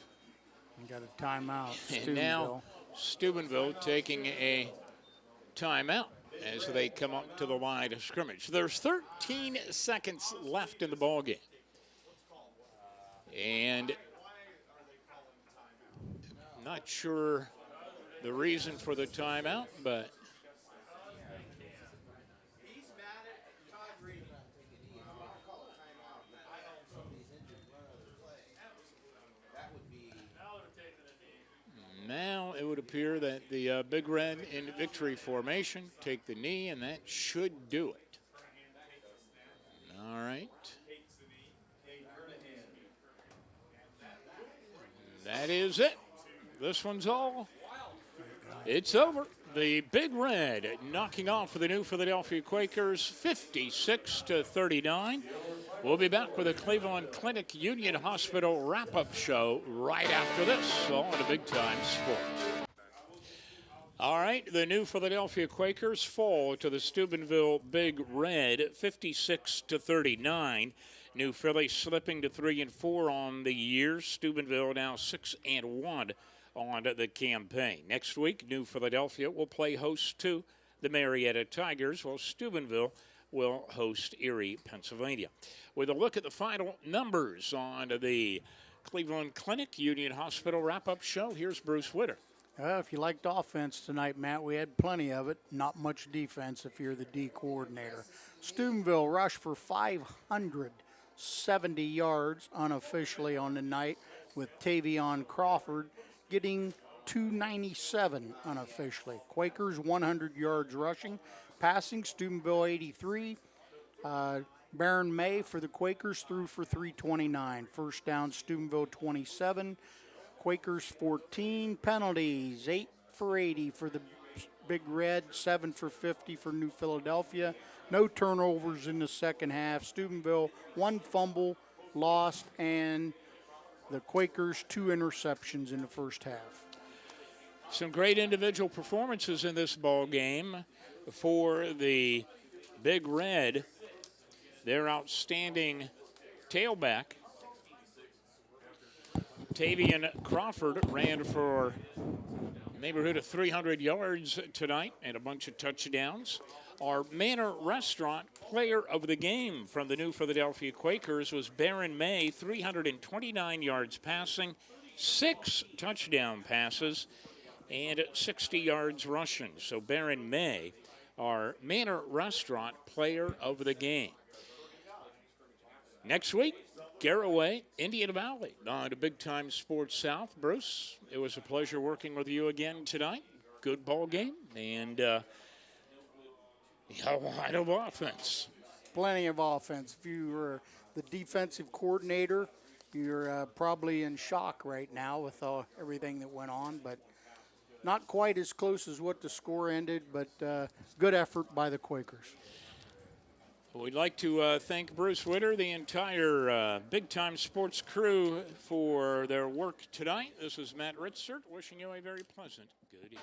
We got a timeout. And now Steubenville taking a timeout as they come up to the line of scrimmage. There's 13 seconds left in the ball game. And not sure the reason for the timeout, but appear that the Big Red in victory formation. Take the knee, and that should do it. All right. That is it. This one's all. It's over. The Big Red knocking off for the New Philadelphia Quakers 56-39. We'll be back with the Cleveland Clinic Union Hospital wrap-up show right after this on a Big Time Sports. All right, the New Philadelphia Quakers fall to the Steubenville Big Red 56-39. New Philly slipping to 3-4 on the year. Steubenville now 6-1 on the campaign. Next week, New Philadelphia will play host to the Marietta Tigers, while Steubenville will host Erie, Pennsylvania. With a look at the final numbers on the Cleveland Clinic Union Hospital wrap-up show, here's Bruce Witter. If you liked offense tonight, Matt, we had plenty of it. Not much defense if you're the D coordinator. Steubenville rushed for 570 yards unofficially on the night, with Tavion Crawford getting 297 unofficially. Quakers 100 yards rushing. Passing, Steubenville 83. Baron May for the Quakers threw for 329. First down, Steubenville 27. Quakers 14. Penalties, 8 for 80 for the Big Red, 7 for 50 for New Philadelphia. No turnovers in the second half. Steubenville, 1 fumble lost, and the Quakers 2 interceptions in the first half. Some great individual performances in this ball game for the Big Red. Their outstanding tailback, Tavion Crawford, ran for a neighborhood of 300 yards tonight and a bunch of touchdowns. Our Manor Restaurant player of the game from the New Philadelphia Quakers was Baron May, 329 yards passing, 6 touchdown passes, and 60 yards rushing. So Baron May, our Manor Restaurant player of the game. Next week, Garraway, Indian Valley on a Big Time Sports South. Bruce, it was a pleasure working with you again tonight. Good ball game and a lot of offense. Plenty of offense. If you were the defensive coordinator, you're probably in shock right now with everything that went on, but not quite as close as what the score ended, but good effort by the Quakers. We'd like to thank Bruce Witter, the entire Big Time Sports crew for their work tonight. This is Matt Ritzert wishing you a very pleasant good evening.